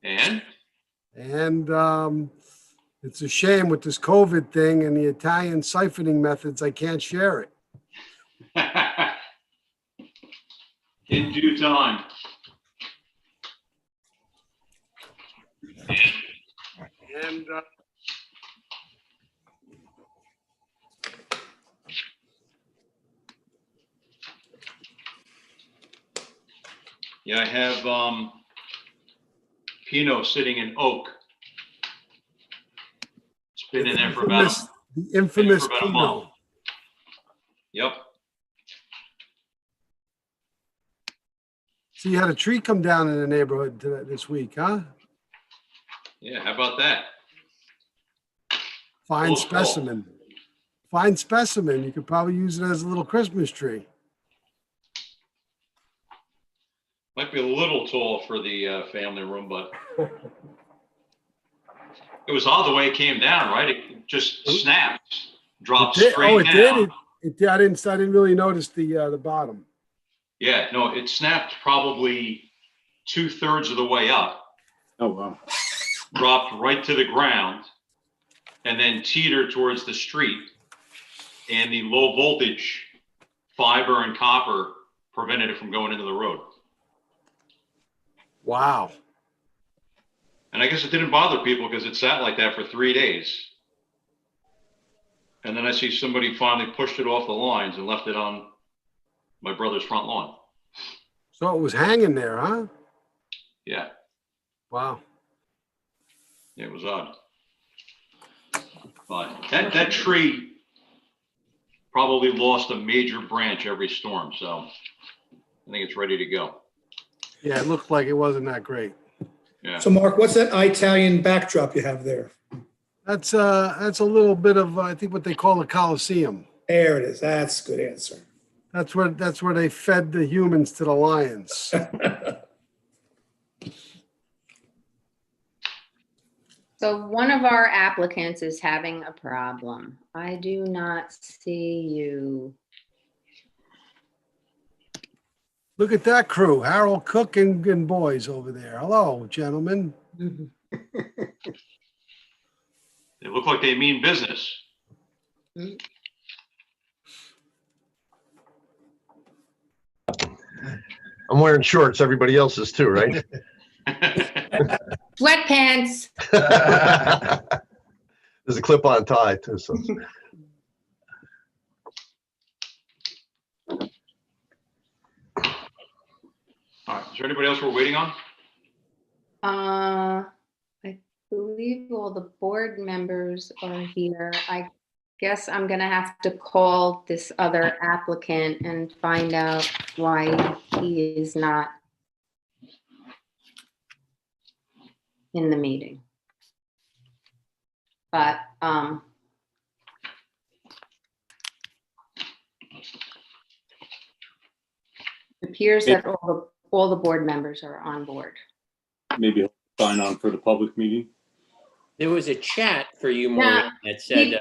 And And it's a shame with this COVID thing and the Italian siphoning methods, I can't share it. in due time. And Yeah, I have Pinot sitting in oak. It's been in there for about the infamous a Pinot. month. Yep. So you had a tree come down in the neighborhood this week, huh? Yeah, how about that? Fine Close call. specimen. Fine specimen. You could probably use it as a little Christmas tree. Might be a little tall for the family room, but it was odd the way it came down, right? It just snapped, dropped straight down. It did. I didn't really notice the bottom. Yeah, no, it snapped probably 2/3 of the way up. Oh, wow. Dropped right to the ground, and then teetered towards the street. And the low voltage fiber and copper prevented it from going into the road. Wow. And I guess it didn't bother people because it sat like that for 3 days. And then I see somebody finally pushed it off the lines and left it on my brother's front lawn. So it was hanging there, huh? Yeah, Wow. it was odd. But that tree probably lost a major branch every storm, so I think it's ready to go. Yeah, it looked like it wasn't that great. Yeah. So Mark, what's that Italian backdrop you have there? That's a little bit of I think what they call a Colosseum. There it is. That's a good answer. That's where they fed the humans to the lions. So one of our applicants is having a problem. I do not see you. Look at that crew, Harold Cook and boys over there. Hello, gentlemen. They look like they mean business. I'm wearing shorts. Everybody else is too, right? Sweatpants. There's a clip-on tie too. So. All right, is there anybody else we're waiting on? I believe all the board members are here. I guess I'm gonna have to call this other applicant and find out why he is not in the meeting. But, it appears that all the board members are on board. Maybe he'll sign on for the public meeting. There was a chat for you, Yeah, Maureen, that said,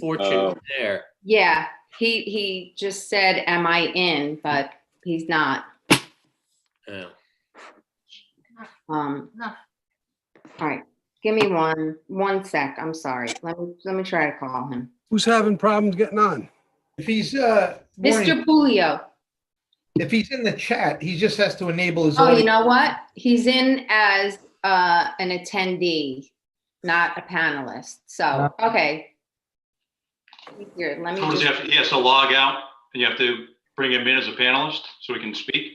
fortune there. Yeah, he just said, am I in? But he's not. Oh. All right, give me one sec. I'm sorry. Let me try to call him. Who's having problems getting on? If he's, Mr. Maureen, Pulio. if he's in the chat, he just has to enable his Oh, you audio. know what? He's in as an attendee, not a panelist. So, okay. Here, let me So does just, he has to log out and you have to bring him in as a panelist so he can speak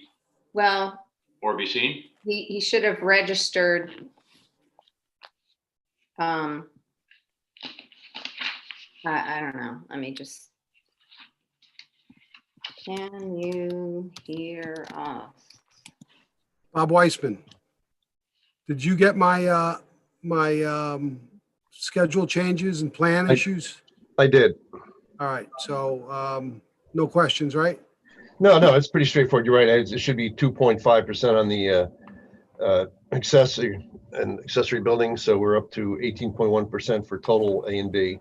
well, or be seen? he should have registered. I don't know. Let me just. Can you hear us? Bob Weissman. Did you get my schedule changes and plan issues? I did. All right, so no questions, right? No, it's pretty straightforward. You're right. It should be 2.5% on the accessory buildings. So we're up to 18.1% for total A and B.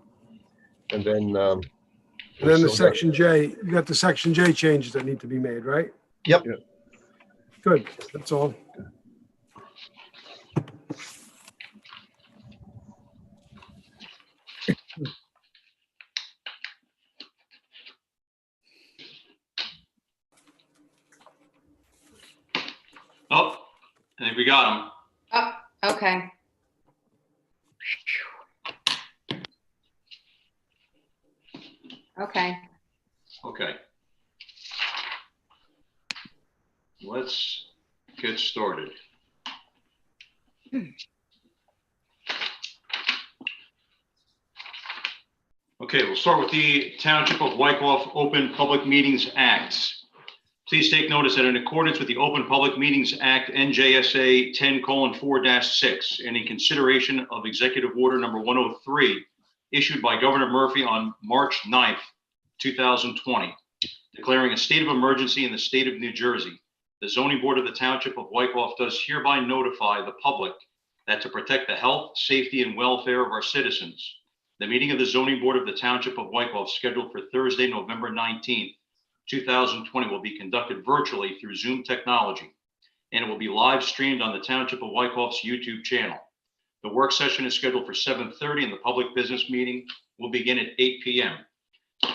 And then And then the section J, you got the section J changes that need to be made, right? Yep. Good, that's all. think we got him. Oh, okay. Okay, Okay. Let's get started. Okay, we'll start with the Township of Wykoff Open Public Meetings Act. Please take notice that in accordance with the Open Public Meetings Act, NJSA 10:4-6, and in consideration of Executive Order Number 103, issued by Governor Murphy on March 9th, 2020, declaring a state of emergency in the state of New Jersey, the Zoning Board of the Township of Wykoff does hereby notify the public that to protect the health, safety, and welfare of our citizens, the meeting of the Zoning Board of the Township of Wykoff, scheduled for Thursday, November 19th, 2020, will be conducted virtually through Zoom technology, and it will be live streamed on the Township of Wykoff's YouTube channel. The work session is scheduled for 7:30, and the public business meeting will begin at 8 p.m.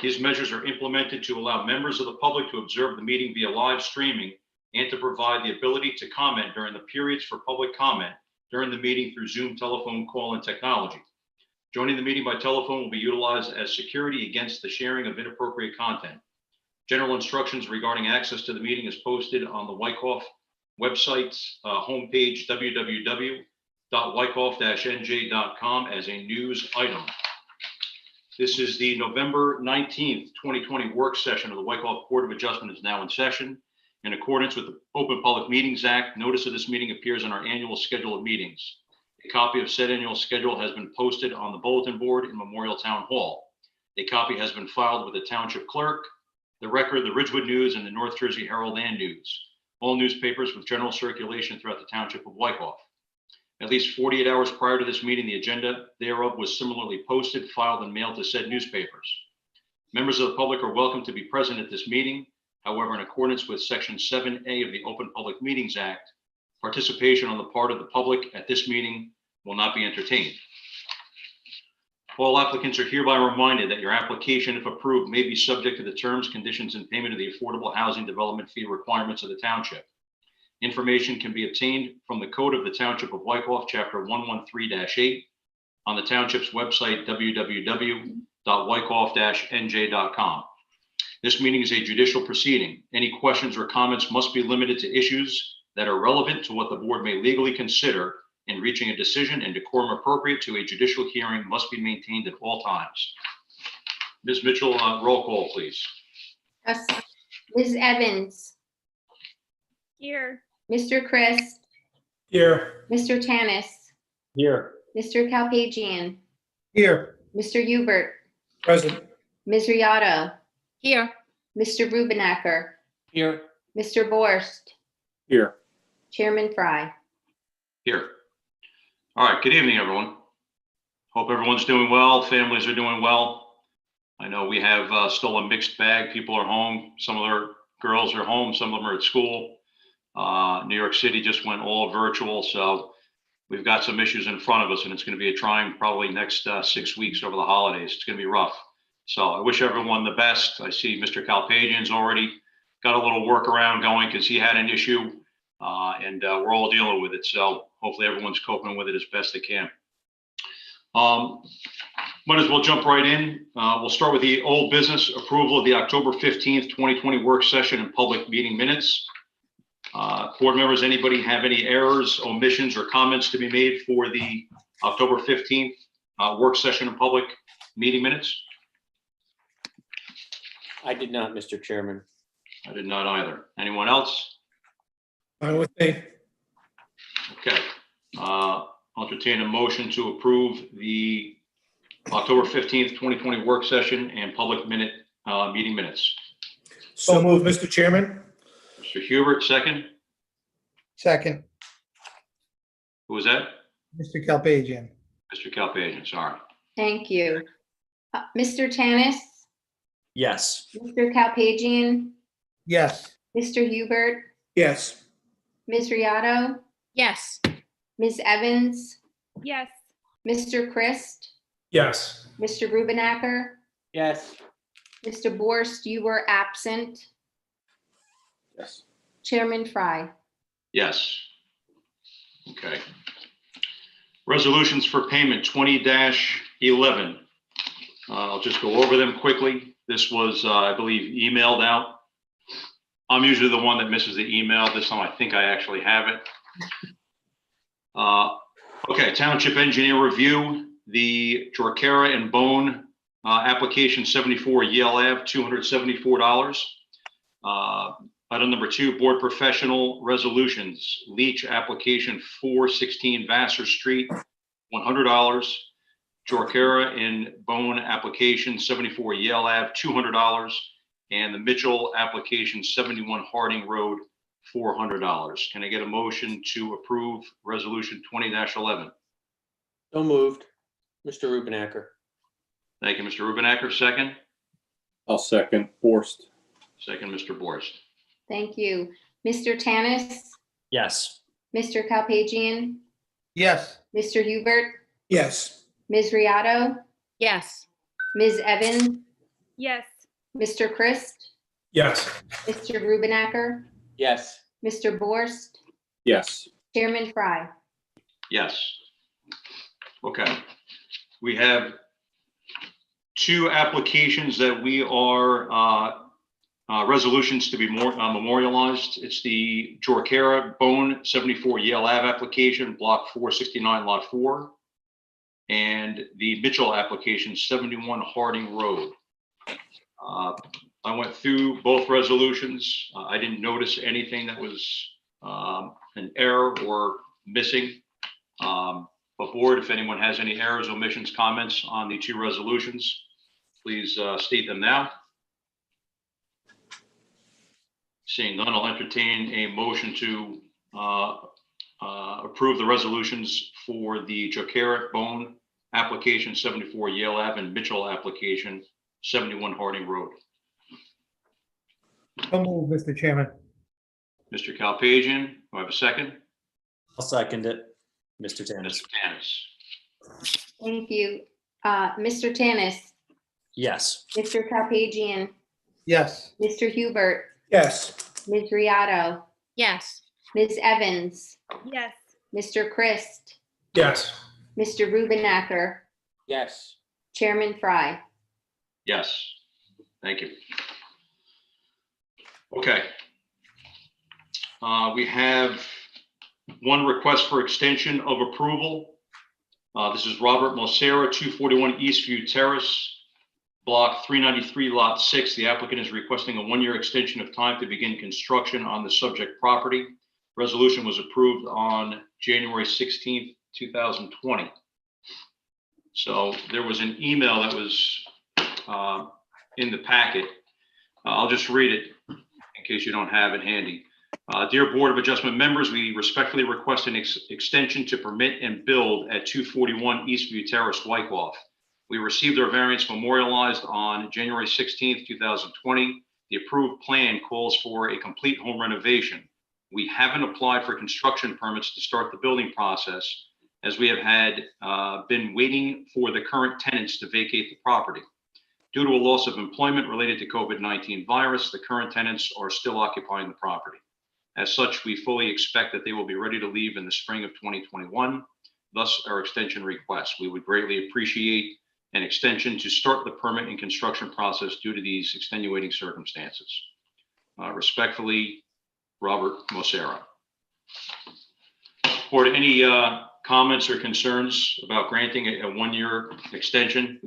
These measures are implemented to allow members of the public to observe the meeting via live streaming and to provide the ability to comment during the periods for public comment during the meeting through Zoom telephone call and technology. Joining the meeting by telephone will be utilized as security against the sharing of inappropriate content. General instructions regarding access to the meeting is posted on the Wykoff website's homepage, www.wykoff-nj.com, as a news item. This is the November 19th, 2020 work session of the Wykoff Board of Adjustment is now in session. In accordance with the Open Public Meetings Act, notice of this meeting appears on our annual schedule of meetings. A copy of said annual schedule has been posted on the bulletin board in Memorial Town Hall. A copy has been filed with the Township Clerk, the Record, the Ridgewood News, and the North Jersey Herald and News, all newspapers with general circulation throughout the Township of Wykoff. At least 48 hours prior to this meeting, the agenda thereof was similarly posted, filed, and mailed to said newspapers. Members of the public are welcome to be present at this meeting. However, in accordance with Section 7A of the Open Public Meetings Act, participation on the part of the public at this meeting will not be entertained. All applicants are hereby reminded that your application, if approved, may be subject to the terms, conditions, and payment of the Affordable Housing Development Fee requirements of the township. Information can be obtained from the Code of the Township of Wykoff, Chapter 113-8, on the township's website, www.wykoff-nj.com. This meeting is a judicial proceeding. Any questions or comments must be limited to issues that are relevant to what the board may legally consider in reaching a decision, and decorum appropriate to a judicial hearing must be maintained at all times. Ms. Mitchell, roll call, please. yes. Ms. Evans, Here. Mr. Chris, Here. Mr. Tanis, Here. Mr. Kalpagian, Here. Mr. Hubert, Present. Ms. Riata, Here. Mr. Rubenacker, Here. Mr. Borst, Here. Chairman Fry. Here. All right, good evening, everyone. Hope everyone's doing well, families are doing well. I know we have still a mixed bag. People are home. Some of their girls are home, some of them are at school. New York City just went all virtual, so we've got some issues in front of us, and it's going to be a trying probably next 6 weeks over the holidays. It's going to be rough. So I wish everyone the best. I see Mr. Kalpagian's already got a little workaround going because he had an issue, and we're all dealing with it. So hopefully everyone's coping with it as best they can. Might as well jump right in. We'll start with the old business approval of the October 15th, 2020 work session and public meeting minutes. Board members, anybody have any errors, omissions, or comments to be made for the October 15th work session and public meeting minutes? I did not, Mr. Chairman. I did not either. Anyone else? Fine with me. Okay. I'll entertain a motion to approve the October 15th, 2020 work session and public meeting minutes. So move, Mr. Chairman. Mr. Hubert, second. Second, Who was that? Mr. Kalpagian. Mr. Kalpagian, sorry. Thank you. Mr. Tanis, Yes. Mr. Kalpagian, Yes. Mr. Hubert, Yes. Ms. Riata, Yes. Ms. Evans, Yes. Mr. Christ, Yes. Mr. Rubenacker, Yes. Mr. Borst, you were absent. Yes. Chairman Fry. Yes. Okay. Resolutions for payment 20-11. I'll just go over them quickly. This was, I believe, emailed out. I'm usually the one that misses the email. This time I think I actually have it. Okay, Township Engineer Review, the Jorkera and Bone application 74 Yale Ave, $274. Item number 2, Board Professional Resolutions, Leach application 416 Vassar Street, $100. Jorkera and Bone application 74 Yale Ave, $200. And the Mitchell application 71 Harding Road, $400. Can I get a motion to approve resolution 20-11? So moved. Mr. Rubenacker. Thank you, Mr. Rubenacker. Second. I'll second. Forced. Second, Mr. Borst. Thank you. Mr. Tanis, Yes. Mr. Kalpagian, yes, Mr. Hubert, Yes. Ms. Riato, Yes. Ms. Evans, Yes. Mr. Christ, Yes. Mr. Rubenacker, Yes. Mr. Borst, Yes. Chairman Fry. Yes. Okay. We have 2 applications that we are resolutions to be memorialized. It's the Jorkera Bone 74 Yale Ave application, block 469, lot 4, and the Mitchell application, 71 Harding Road. I went through both resolutions. I didn't notice anything that was an error or missing. But board, if anyone has any errors, omissions, comments on the 2 resolutions, please state them now. Seeing none, I'll entertain a motion to approve the resolutions for the Jorkera Bone application 74 Yale Ave and Mitchell application 71 Harding Road. so move, Mr. Chairman. Mr. Kalpagian, do I have a second? I'll second it. Mr. Tanis. Mr. Tanis. Thank you. Mr. Tanis, Yes. Mr. Kalpagian, Yes, Mr. Hubert, Yes. Ms. Riato, Yes. Ms. Evans, Yes. Mr. Christ, Yes. Mr. Rubenacker, Yes. Chairman Fry. Yes, thank you. Okay. We have one request for extension of approval. This is Robert Mosera, 241 Eastview Terrace, block 393, lot 6. The applicant is requesting a 1-year extension of time to begin construction on the subject property. Resolution was approved on January 16th, 2020. So there was an email that was in the packet. I'll just read it in case you don't have it handy. Dear Board of Adjustment members, we respectfully request an extension to permit and build at 241 Eastview Terrace, Wyckoff. We received our variance memorialized on January 16th, 2020. The approved plan calls for a complete home renovation. We haven't applied for construction permits to start the building process, as we have been waiting for the current tenants to vacate the property. Due to a loss of employment related to COVID-19 virus, the current tenants are still occupying the property. As such, we fully expect that they will be ready to leave in the spring of 2021, thus our extension request. We would greatly appreciate an extension to start the permit and construction process due to these extenuating circumstances. Respectfully, Robert Mosera. Board, any comments or concerns about granting a 1-year extension?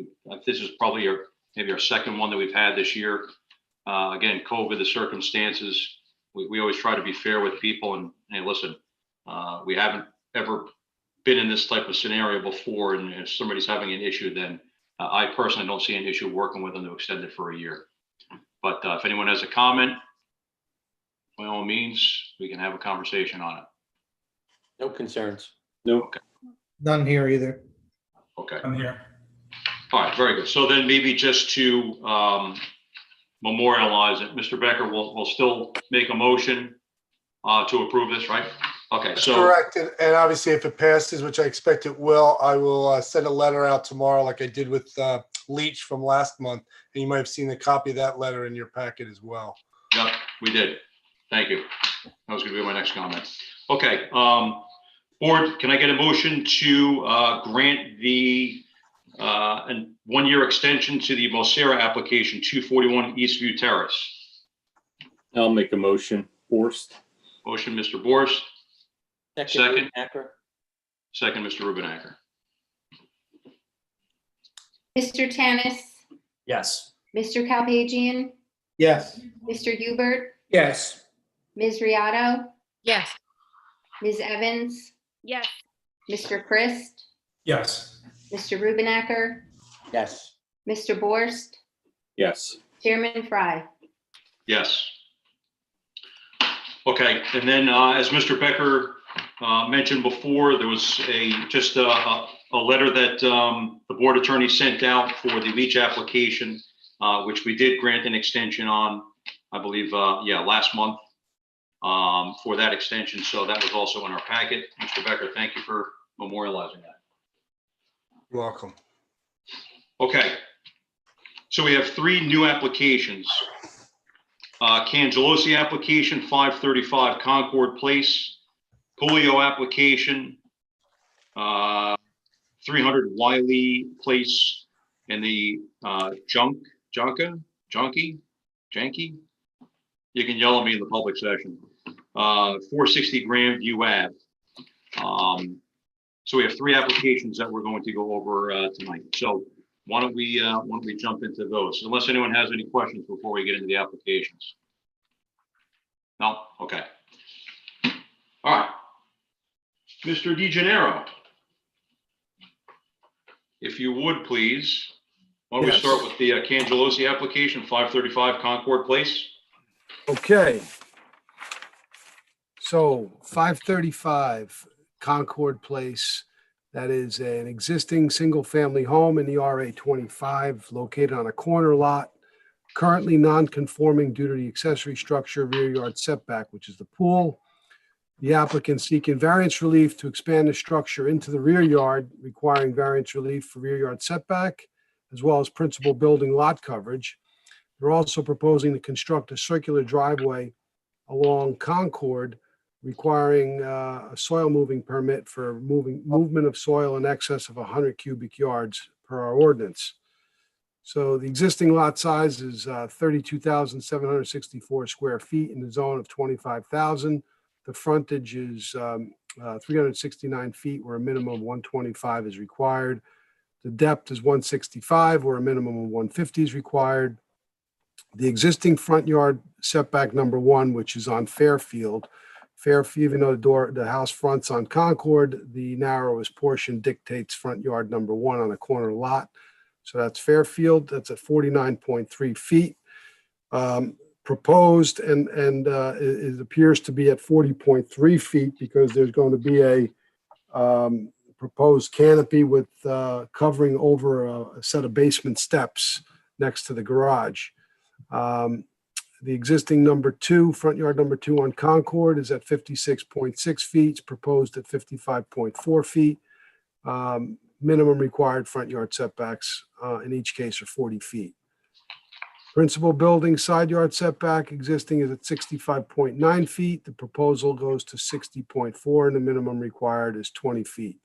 This is probably maybe our second one that we've had this year. Again, COVID, the circumstances, we always try to be fair with people and hey, listen, we haven't ever been in this type of scenario before. And if somebody's having an issue, then I personally don't see an issue working with them to extend it for a year. But if anyone has a comment, by all means, we can have a conversation on it. No concerns. No. none here either. Okay. I'm here. All right, very good. So then maybe just to memorialize it, Mr. Becker will still make a motion to approve this, right? Okay, That's so, correct. And obviously, if it passes, which I expect it will, I will send a letter out tomorrow like I did with Leach from last month. And you might have seen a copy of that letter in your packet as well. yeah, we did. Thank you. That was gonna be my next comment. Okay, Board, can I get a motion to grant the 1-year extension to the Mosera application, 241 Eastview Terrace? I'll make a motion. Forst. Motion, Mr. Borst. Second. Rubenacker. Second, Mr. Rubenacker. Mr. Tanis, Yes. Mr. Kalpagian, Yes. Mr. Hubert, Yes. Ms. Riato, Yes. Ms. Evans, Yes. Mr. Christ, Yes. Mr. Rubenacker, Yes. Mr. Borst, Yes. Chairman Fry. Yes. Okay, and then as Mr. Becker mentioned before, there was just a letter that the board attorney sent out for the leach application, which we did grant an extension on, I believe, last month for that extension. So that was also in our packet. Mr. Becker, thank you for memorializing that. You're welcome. Okay. So we have 3 new applications. Cangelosi application, 535 Concord Place. Polio application, 300 Wiley Place, and the Janky. You can yell at me in the public session. 460 Grandview Ave. So we have 3 applications that we're going to go over tonight. So why don't we jump into those? Unless anyone has any questions before we get into the applications. No? Okay. All right. Mr. DeGennaro, if you would, please. Why don't we Yes. start with the Cangelosi application, 535 Concord Place? Okay. So 535 Concord Place, that is an existing single-family home in the RA 25 located on a corner lot, currently non-conforming due to the accessory structure rear yard setback, which is the pool. The applicant seeking variance relief to expand the structure into the rear yard, requiring variance relief for rear yard setback, as well as principal building lot coverage. They're also proposing to construct a circular driveway along Concord, requiring a soil moving permit for movement of soil in excess of 100 cubic yards per our ordinance. So the existing lot size is 32,764 square feet in the zone of 25,000. The frontage is 369 feet, where a minimum of 125 is required. The depth is 165, where a minimum of 150 is required. The existing front yard setback number 1, which is on Fairfield, even though the house fronts on Concord, the narrowest portion dictates front yard number 1 on a corner lot. So that's Fairfield. That's at 49.3 feet. Proposed and it appears to be at 40.3 feet because there's going to be a proposed canopy with covering over a set of basement steps next to the garage. The existing front yard number 2 on Concord is at 56.6 feet. It's proposed at 55.4 feet. Minimum required front yard setbacks in each case are 40 feet. Principal building side yard setback existing is at 65.9 feet. The proposal goes to 60.4 and the minimum required is 20 feet.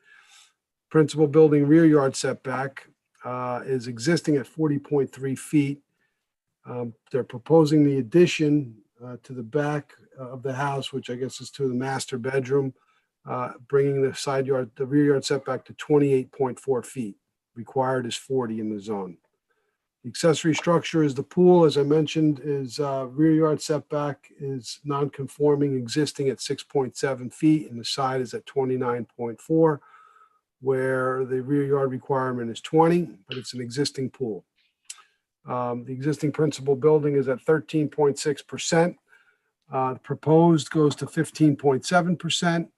Principal building rear yard setback is existing at 40.3 feet. They're proposing the addition to the back of the house, which I guess is to the master bedroom, bringing the rear yard setback to 28.4 feet. Required is 40 in the zone. The accessory structure is the pool, as I mentioned, is rear yard setback is non-conforming, existing at 6.7 feet, and the side is at 29.4, where the rear yard requirement is 20, but it's an existing pool. The existing principal building is at 13.6%. The proposed goes to 15.7%,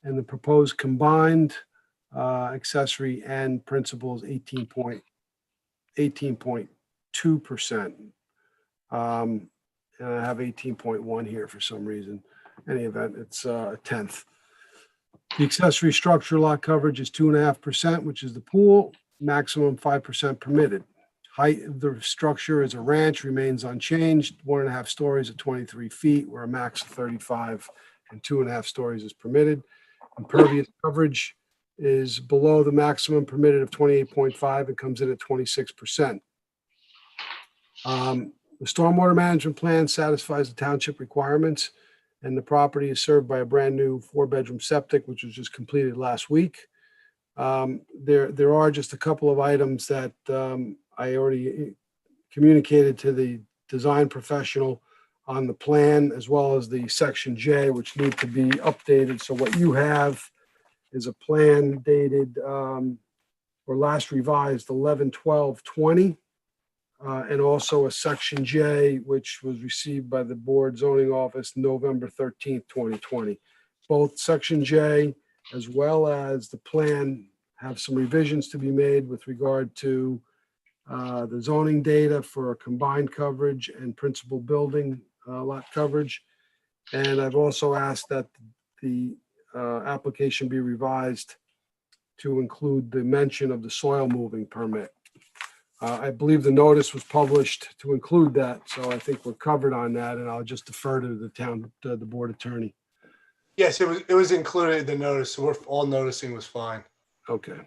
and the proposed combined accessory and principal is 18.2%. And I have 18.1 here for some reason. Any event, it's a tenth. The accessory structure lot coverage is 2.5%, which is the pool, maximum 5% permitted. Height of the structure as a ranch remains unchanged, 1.5 stories at 23 feet, where a max of 35 and 2.5 stories is permitted. Impervious coverage is below the maximum permitted of 28.5 and comes in at 26%. The stormwater management plan satisfies the township requirements, and the property is served by a brand-new 4-bedroom septic, which was just completed last week. There are just a couple of items that I already communicated to the design professional on the plan, as well as the section J, which need to be updated. So what you have is a plan dated or last revised 11/12/20, and also a section J, which was received by the board zoning office November 13th, 2020. Both section J as well as the plan have some revisions to be made with regard to the zoning data for combined coverage and principal building lot coverage. And I've also asked that the application be revised to include the mention of the soil moving permit. I believe the notice was published to include that, so I think we're covered on that, and I'll just defer to the board attorney. Yes, it was included in the notice, so we're all noticing was fine. Okay.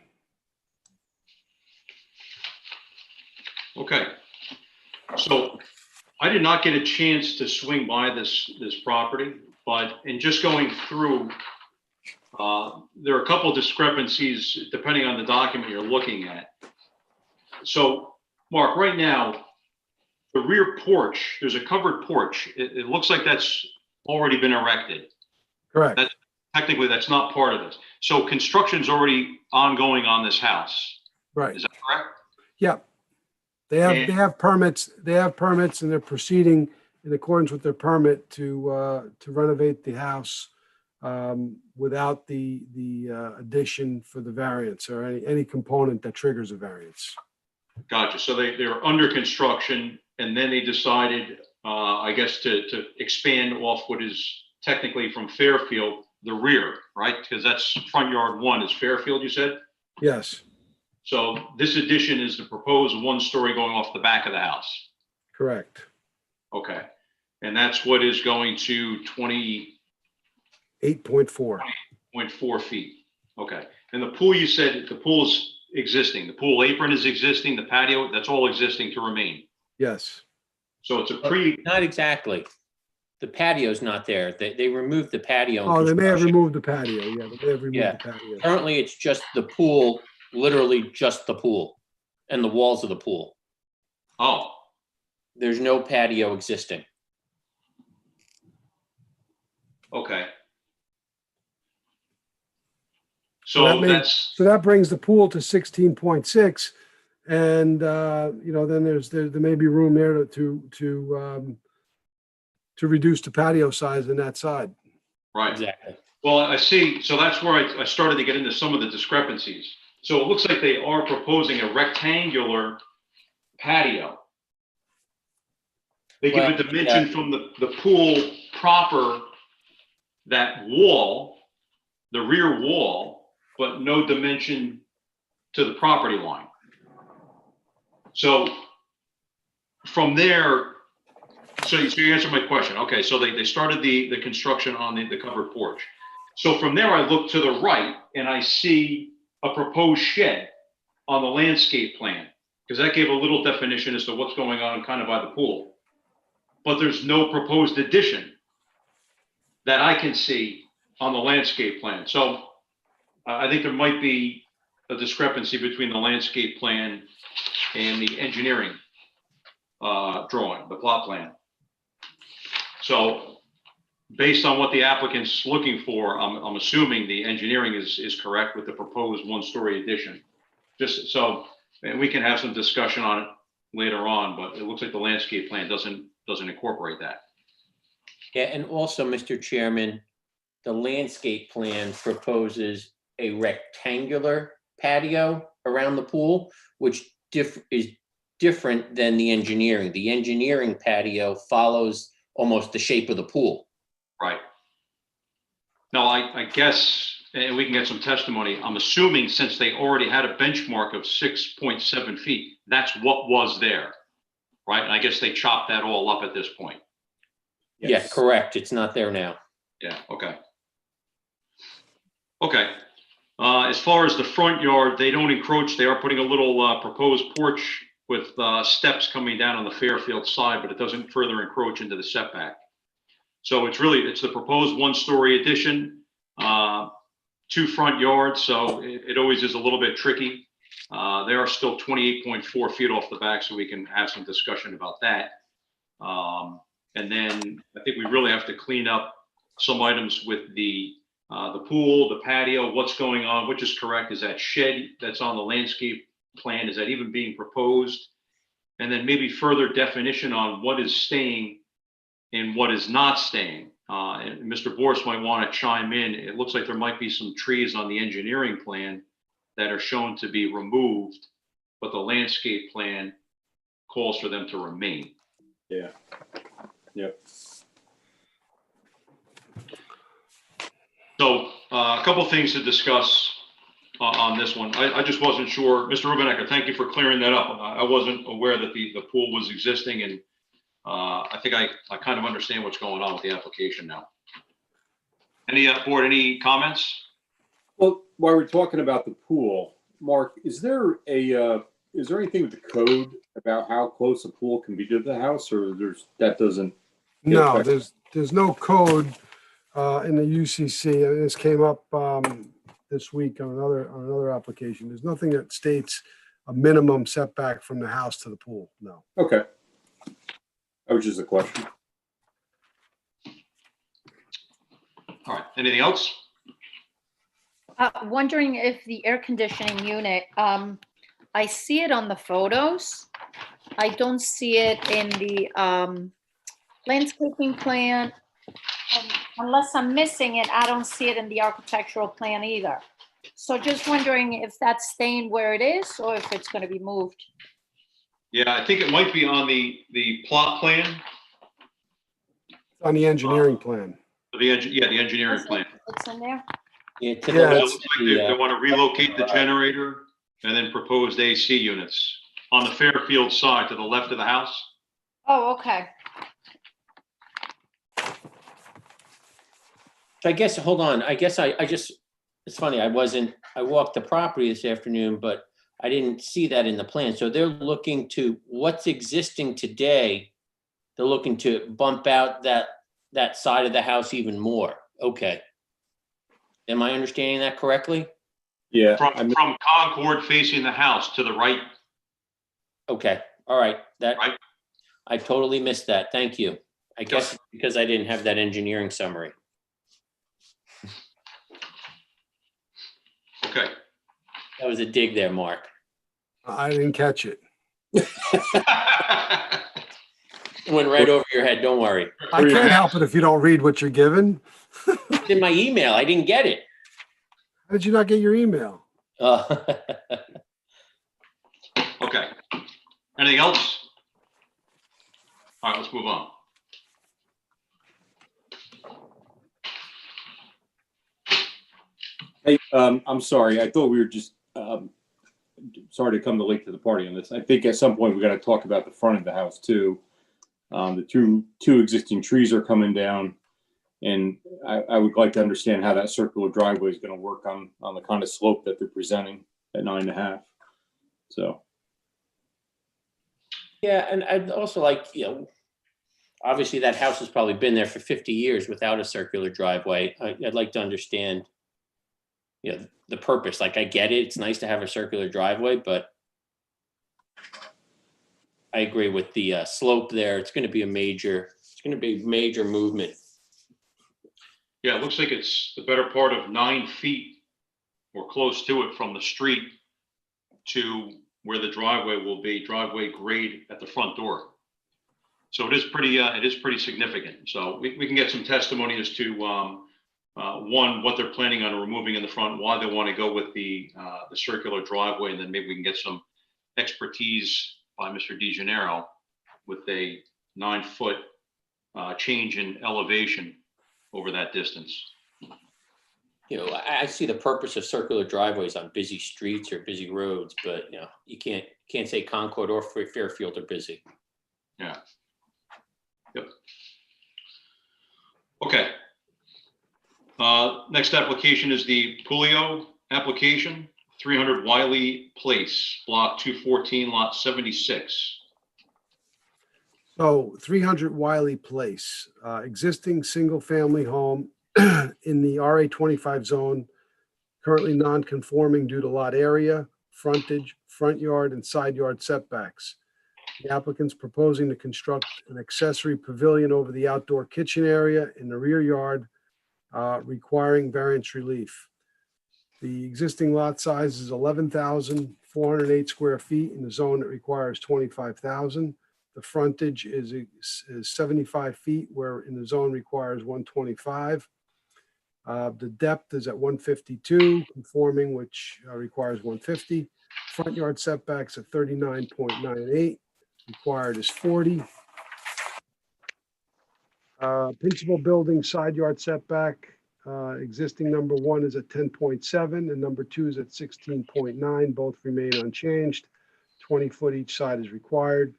Okay. So I did not get a chance to swing by this property, but in just going through, there are a couple of discrepancies depending on the document you're looking at. So, Mark, right now, the rear porch, there's a covered porch. It looks like that's already been erected. Correct. Technically, that's not part of this. So construction's already ongoing on this house. Right. Is that correct? Yeah. They have permits, and they're proceeding in accordance with their permit to renovate the house without the addition for the variance or any component that triggers a variance. Gotcha. So they were under construction and then they decided, I guess, to expand off what is technically from Fairfield, the rear, right? Because that's front yard 1 is Fairfield, you said? Yes, So this addition is the proposed 1-story going off the back of the house. correct. Okay. And that's what is going to 20.4 8.4. feet. Okay. And the pool, you said the pool is existing. The pool apron is existing, the patio, that's all existing to remain. Yes. So it's a Not exactly. The patio's not there. They removed the patio. in Oh, they may have construction. removed the patio. Yeah, they may have removed Yeah. the patio. Currently, it's just the pool, literally just the pool and the walls of the pool. Oh, There's no patio existing. okay. So that So makes- that's, So that brings the pool to 16.6, and then there may be room there to reduce the patio size in that side. right. Exactly. Well, I see. So that's where I started to get into some of the discrepancies. So it looks like they are proposing a rectangular patio. They give a Well, dimension from the pool proper, that wall, the rear wall, but no dimension to the property line. So from there, so you answered my question. Okay, so they started the construction on the covered porch. So from there, I look to the right and I see a proposed shed on the landscape plan, because that gave a little definition as to what's going on kind of by the pool. But there's no proposed addition that I can see on the landscape plan. So I think there might be a discrepancy between the landscape plan and the engineering drawing, the plot plan. So based on what the applicant's looking for, I'm assuming the engineering is correct with the proposed 1-story addition. Just so, and we can have some discussion on it later on, but it looks like the landscape plan doesn't incorporate that. Yeah, and also, Mr. Chairman, the landscape plan proposes a rectangular patio around the pool, which is different than the engineering. The engineering patio follows almost the shape of the pool. Right. Now, I guess, and we can get some testimony, I'm assuming since they already had a benchmark of 6.7 feet, that's what was there, right? And I guess they chopped that all up at this point. Yeah, correct. It's not there now. Yeah, okay. Okay. As far as the front yard, they don't encroach. They are putting a little proposed porch with steps coming down on the Fairfield side, but it doesn't further encroach into the setback. So it's the proposed one-story addition, 2 front yards, so it always is a little bit tricky. They are still 28.4 feet off the back, so we can have some discussion about that. And then I think we really have to clean up some items with the pool, the patio, what's going on, which is correct, is that shed that's on the landscape plan, is that even being proposed? And then maybe further definition on what is staying and what is not staying. And Mr. Boris might want to chime in. It looks like there might be some trees on the engineering plan that are shown to be removed, but the landscape plan calls for them to remain. Yeah. Yep. So a couple things to discuss on this one. I just wasn't sure. Mr. Rubenecker, thank you for clearing that up. I wasn't aware that the pool was existing, and I think I kind of understand what's going on with the application now. Any board, any comments? Well, while we're talking about the pool, Mark, is there anything with the code about how close a pool can be to the house, or that doesn't? No, there's no code in the UCC. And this came up this week on another application. There's nothing that states a minimum setback from the house to the pool. No. Okay. That was just a question. All right, anything else? Wondering if the air conditioning unit, I see it on the photos. I don't see it in the landscaping plan. Unless I'm missing it, I don't see it in the architectural plan either. So just wondering if that's staying where it is or if it's going to be moved. Yeah, I think it might be on the plot plan. On the engineering plan. The engineering plan. It's in there? Yeah, to Yeah, the It left looks of like the, they want to relocate the generator and then proposed AC units on the Fairfield side to the left of the house. Oh, okay. So I guess, hold on, I guess I just, it's funny, I walked the property this afternoon, but I didn't see that in the plan. So they're looking to, what's existing today, they're looking to bump out that side of the house even more. Okay. Am I understanding that correctly? Yeah. From Concord facing the house to the right. Okay, all right, Right. I totally missed that. Thank you. I guess because I didn't have that engineering summary. Okay. That was a dig there, Mark. I didn't catch it. It went right over your head, don't worry. I can't help it if you don't read what you're given. It's in my email, I didn't get it. How did you not get your email? Okay. Anything else? All right, let's move on. Hey, I'm sorry. I thought we were just, sorry to come late to the party on this. I think at some point we got to talk about the front of the house too. The two existing trees are coming down, and I would like to understand how that circular driveway is going to work on the kind of slope that they're presenting at 9.5. So. Yeah, and I'd also like, obviously that house has probably been there for 50 years without a circular driveway. I'd like to understand, the purpose. Like, I get it, it's nice to have a circular driveway, but I agree with the slope there. It's going to be major movement. Yeah, it looks like it's the better part of 9 feet or close to it from the street to where the driveway will be, driveway grade at the front door. So it is pretty significant. So we can get some testimony as to one, what they're planning on removing in the front, why they want to go with the circular driveway, and then maybe we can get some expertise by Mr. DeGennaro with a 9-foot change in elevation over that distance. I see the purpose of circular driveways on busy streets or busy roads, but you can't say Concord or Fairfield are busy. Yeah. Yep. Okay. Next application is the Pulio application, 300 Wiley Place, block 214, lot 76. So 300 Wiley Place, existing single-family home in the RA 25 zone, currently non-conforming due to lot area, frontage, front yard, and side yard setbacks. The applicant's proposing to construct an accessory pavilion over the outdoor kitchen area in the rear yard, requiring variance relief. The existing lot size is 11,408 square feet in the zone that requires 25,000. The frontage is 75 feet, where in the zone requires 125. The depth is at 152, conforming, which requires 150. Front yard setbacks at 39.98, required is 40. Principal building side yard setback, existing number 1 is at 10.7 and number 2 is at 16.9. Both remain unchanged. 20 foot each side is required.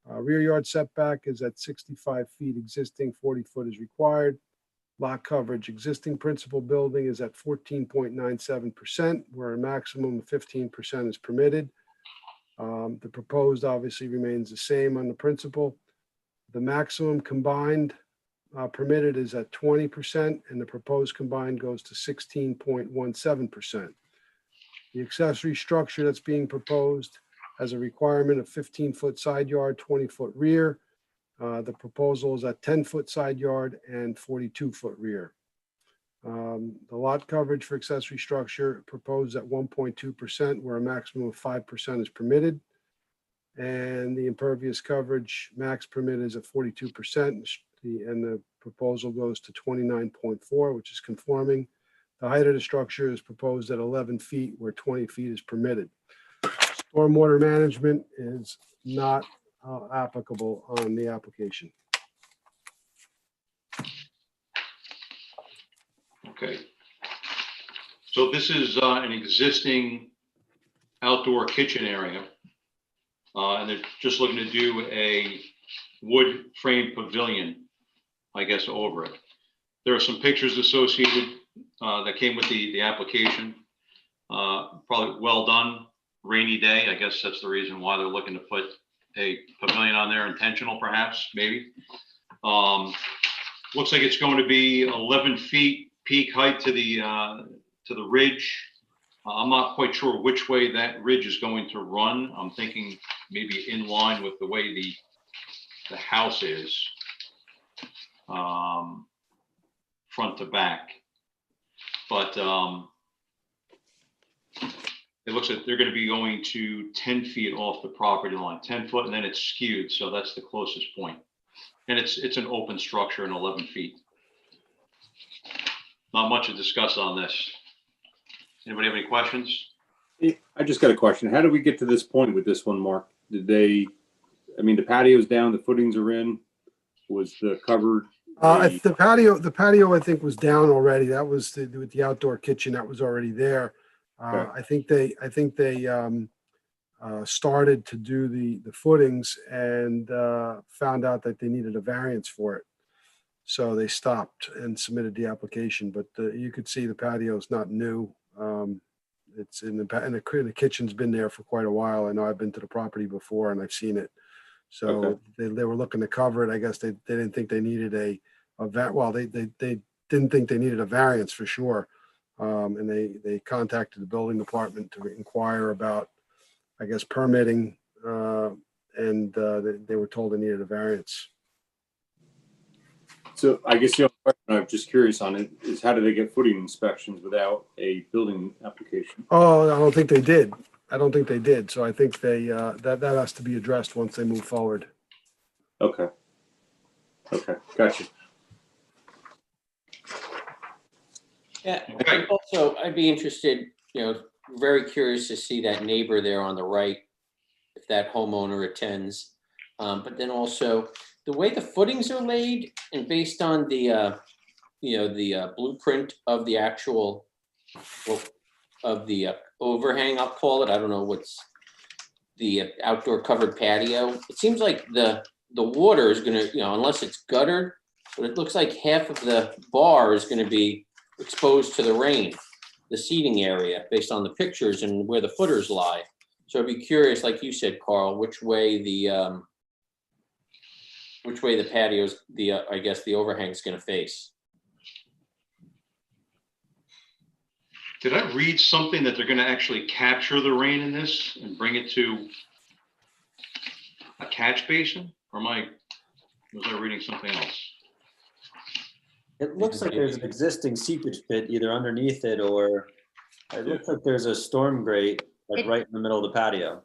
Rear yard setback is at 65 feet existing, 40 foot is required. Lot coverage, existing principal building is at 14.97%, where a maximum of 15% is permitted. The proposed obviously remains the same on the principal. The maximum combined permitted is at 20%, and the proposed combined goes to 16.17%. The accessory structure that's being proposed has a requirement of 15-foot side yard, 20-foot rear. The proposal is at 10-foot side yard and 42-foot rear. The lot coverage for accessory structure proposed at 1.2%, where a maximum of 5% is permitted. And the impervious coverage max permitted is at 42%, and the proposal goes to 29.4, which is conforming. The height of the structure is proposed at 11 feet, where 20 feet is permitted. Stormwater management is not applicable on the application. Okay. So this is an existing outdoor kitchen area. And they're just looking to do a wood frame pavilion, I guess, over it. There are some pictures associated that came with the application. Probably well done, rainy day. I guess that's the reason why they're looking to put a pavilion on there, intentional perhaps, maybe. Looks like it's going to be 11 feet peak height to the ridge. I'm not quite sure which way that ridge is going to run. I'm thinking maybe in line with the way the house is, front to back. But it looks like they're going to be going to 10 feet off the property line, 10 foot, and then it's skewed. So that's the closest point. And it's an open structure and 11 feet. Not much to discuss on this. Anybody have any questions? I just got a question. How did we get to this point with this one, Mark? Did they, I mean, the patio's down, the footings are in, was the covered? The patio, I think, was down already. That was with the outdoor kitchen that was already there. Okay. I think they started to do the footings and found out that they needed a variance for it. So they stopped and submitted the application, but you could see the patio is not new. It's in the kitchen's been there for quite a while. I know I've been to the property before and I've seen it. So Okay. they were looking to cover it. I guess they didn't think they needed they didn't think they needed a variance for sure. And they contacted the building department to inquire about, I guess, permitting, and they were told they needed a variance. So I guess the other question I'm just curious on it is how do they get footing inspections without a building application? Oh, I don't think they did. So I think that has to be addressed once they move forward. Okay. Okay, gotcha. Yeah, Okay. also, I'd be interested, very curious to see that neighbor there on the right, if that homeowner attends. But then also, the way the footings are laid and based on the blueprint of the actual, of the overhang, I'll call it, I don't know what's the outdoor covered patio. It seems like the water is gonna, unless it's guttered, but it looks like half of the bar is gonna be exposed to the rain, the seating area, based on the pictures and where the footers lie. So I'd be curious, like you said, Carl, which way the patios, I guess the overhang's gonna face. Did I read something that they're gonna actually capture the rain in this and bring it to a catch basin? Or was I reading something else? It looks like there's an existing seepage pit either underneath it or it looks like there's a storm grate like right in the middle of the patio.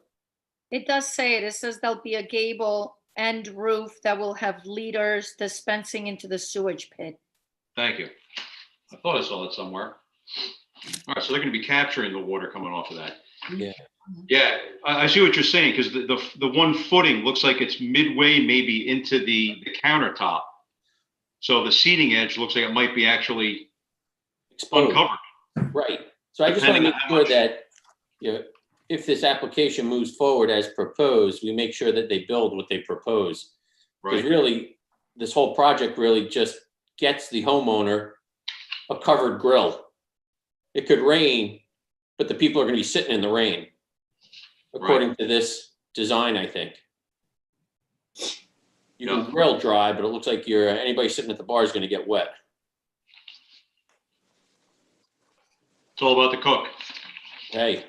It does say it. It says there'll be a gable end roof that will have leaders dispensing into the sewage pit. Thank you. I thought I saw that somewhere. All right, so they're gonna be capturing the water coming off of that. Yeah. Yeah, I see what you're saying, because the one footing looks like it's midway maybe into the countertop. So the seating edge looks like it might be actually Exposed. uncovered. Right. So I just want to Depending make on how sure much- that, you know, if this application moves forward as proposed, we make sure that they build what they propose. Because Right, really, this whole project really just gets the homeowner a covered grill. It could rain, but the people are going to be sitting in the rain, according to this design, I think. You Yeah. can grill dry, but it looks like anybody sitting at the bar is going to get wet. it's all about the cook. Hey.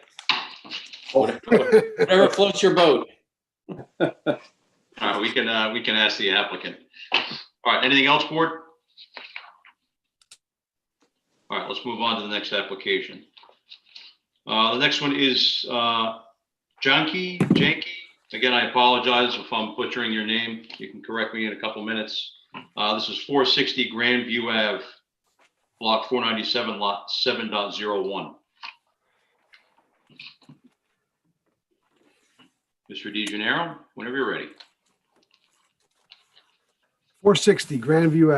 Whatever floats your boat. All right, we can ask the applicant. All right, anything else, board? All right, let's move on to the next application. The next one is Janky. Again, I apologize if I'm butchering your name. You can correct me in a couple minutes. This is 460 Grandview Ave, block 497, lot 7.01. Mr. DeGenero, whenever you're ready. 460 Grandview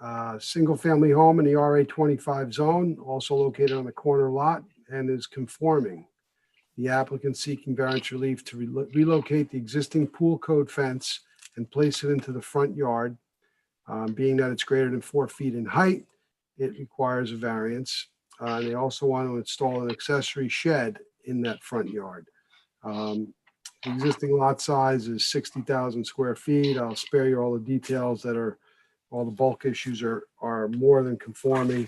Ave, single-family home in the RA 25 zone, also located on the corner lot and is conforming. The applicant seeking variance relief to relocate the existing pool code fence and place it into the front yard. Being that it's greater than 4 feet in height, it requires a variance. And they also want to install an accessory shed in that front yard. The existing lot size is 60,000 square feet. I'll spare you all the details that are, all the bulk issues are more than conforming.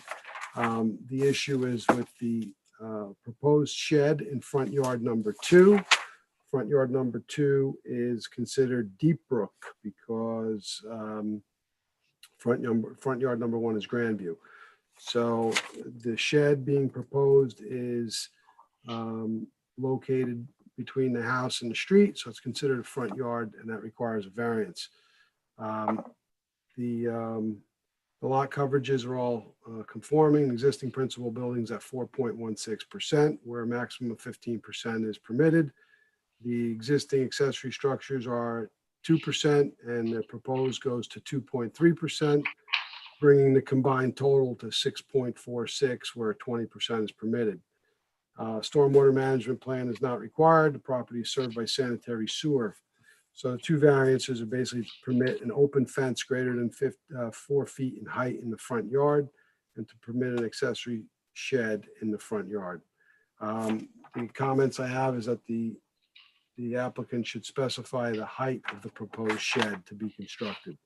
The issue is with the proposed shed in front yard number 2. Front yard number 2 is considered Deep Brook because front yard number 1 is Grandview. So the shed being proposed is located between the house and the street, so it's considered a front yard, and that requires a variance. The lot coverages are all conforming. Existing principal buildings at 4.16%, where a maximum of 15% is permitted. The existing accessory structures are 2%, and the proposed goes to 2.3%, bringing the combined total to 6.46, where 20% is permitted. Stormwater management plan is not required. The property is served by sanitary sewer. So the two variances are basically to permit an open fence greater than 4 feet in height in the front yard and to permit an accessory shed in the front yard. The comments I have is that the applicant should specify the height of the proposed shed to be constructed.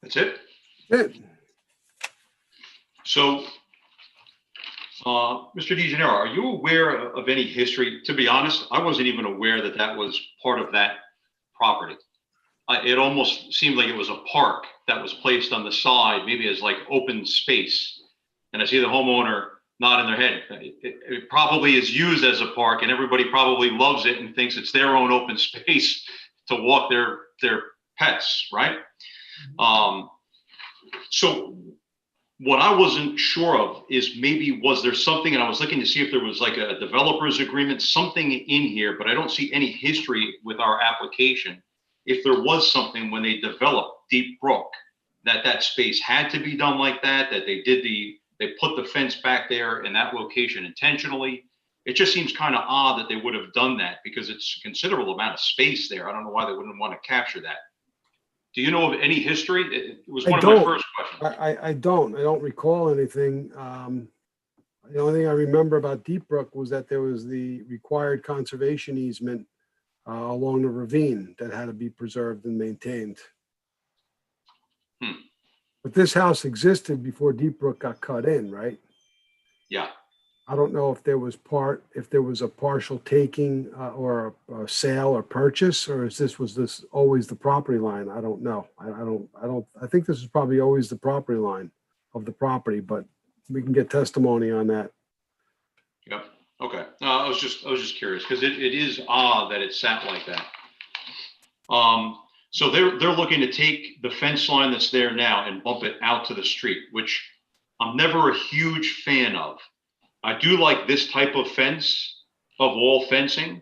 That's it? It, So, Mr. DeGenero, are you aware of any history? To be honest, I wasn't even aware that that was part of that property. It almost seemed like it was a park that was placed on the side, maybe as like open space. And I see the homeowner nodding their head. It probably is used as a park, and everybody probably loves it and thinks it's their own open space to walk their pets, right? So what I wasn't sure of is maybe was there something, and I was looking to see if there was like a developer's agreement, something in here, but I don't see any history with our application. If there was something when they developed Deep Brook, that space had to be done like that they put the fence back there in that location intentionally. it just seems kind of odd that they would have done that because it's a considerable amount of space there. I don't know why they wouldn't want to capture that. Do you know of any history? It was I one of my don't. first questions. I don't recall anything. The only thing I remember about Deep Brook was that there was the required conservation easement along the ravine that had to be preserved and maintained. But this house existed before Deep Brook got cut in, right? Yeah. I don't know if there was a partial taking or a sale or purchase, or was this always the property line? I don't know. I think this is probably always the property line of the property, but we can get testimony on that. Yep. Okay. I was just curious because it is odd that it sat like that. So they're looking to take the fence line that's there now and bump it out to the street, which I'm never a huge fan of. I do like this type of fence, of wall fencing.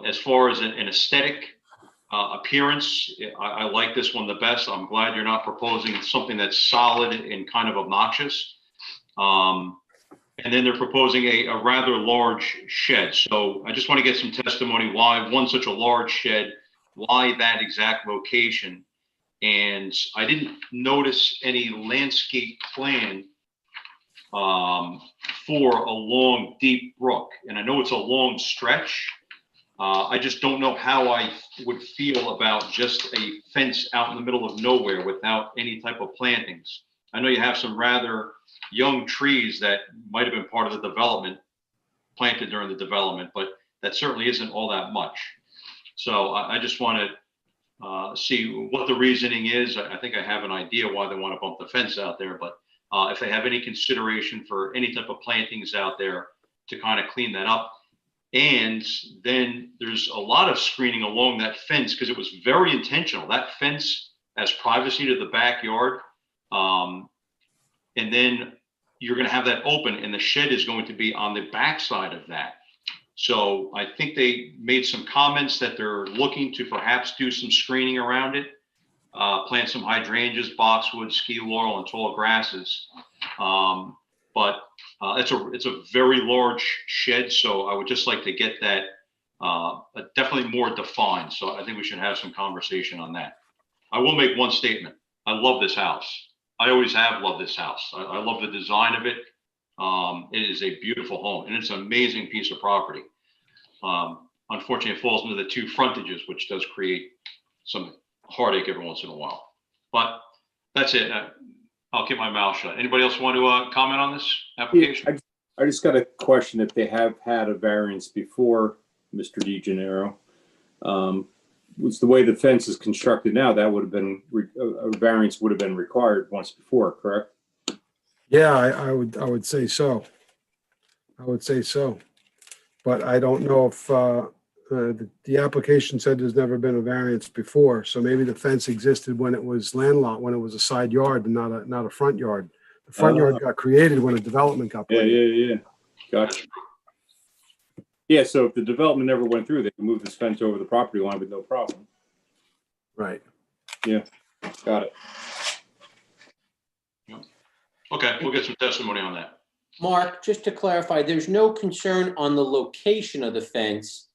As far as an aesthetic appearance, I like this one the best. I'm glad you're not proposing something that's solid and kind of obnoxious. And then they're proposing a rather large shed. So I just want to get some testimony why one such a large shed, why that exact location. And I didn't notice any landscape plan for a long, deep brook. And I know it's a long stretch. I just don't know how I would feel about just a fence out in the middle of nowhere without any type of plantings. I know you have some rather young trees that might have been part of the development, planted during the development, but that certainly isn't all that much. So I just want to see what the reasoning is. I think I have an idea why they want to bump the fence out there, but if they have any consideration for any type of plantings out there to kind of clean that up. And then there's a lot of screening along that fence because it was very intentional. That fence has privacy to the backyard. And then you're going to have that open and the shed is going to be on the backside of that. So I think they made some comments that they're looking to perhaps do some screening around it, plant some hydrangeas, boxwood, ski laurel, and tall grasses. But it's a very large shed, so I would just like to get that definitely more defined. So I think we should have some conversation on that. I will make one statement. I love this house. I always have loved this house. I love the design of it. It is a beautiful home and it's an amazing piece of property. Unfortunately, it falls into the two frontages, which does create some heartache every once in a while. But that's it. I'll keep my mouth shut. Anybody else want to comment on this application? I just got a question. If they have had a variance before, Mr. DeGennaro, was the way the fence is constructed now, that would have been, a variance would have been required once before, correct? Yeah, I would say so. I would say so. But I don't know if the application said there's never been a variance before. So maybe the fence existed when it was landlocked, when it was a side yard and not a front yard. The front yard got created when a development got put in. Yeah. Gotcha. Yeah, so if the development never went through, they could move this fence over the property line with no problem. Right. Yeah, got it. Okay, we'll get some testimony on that. Mark, just to clarify, there's no concern on the location of the fence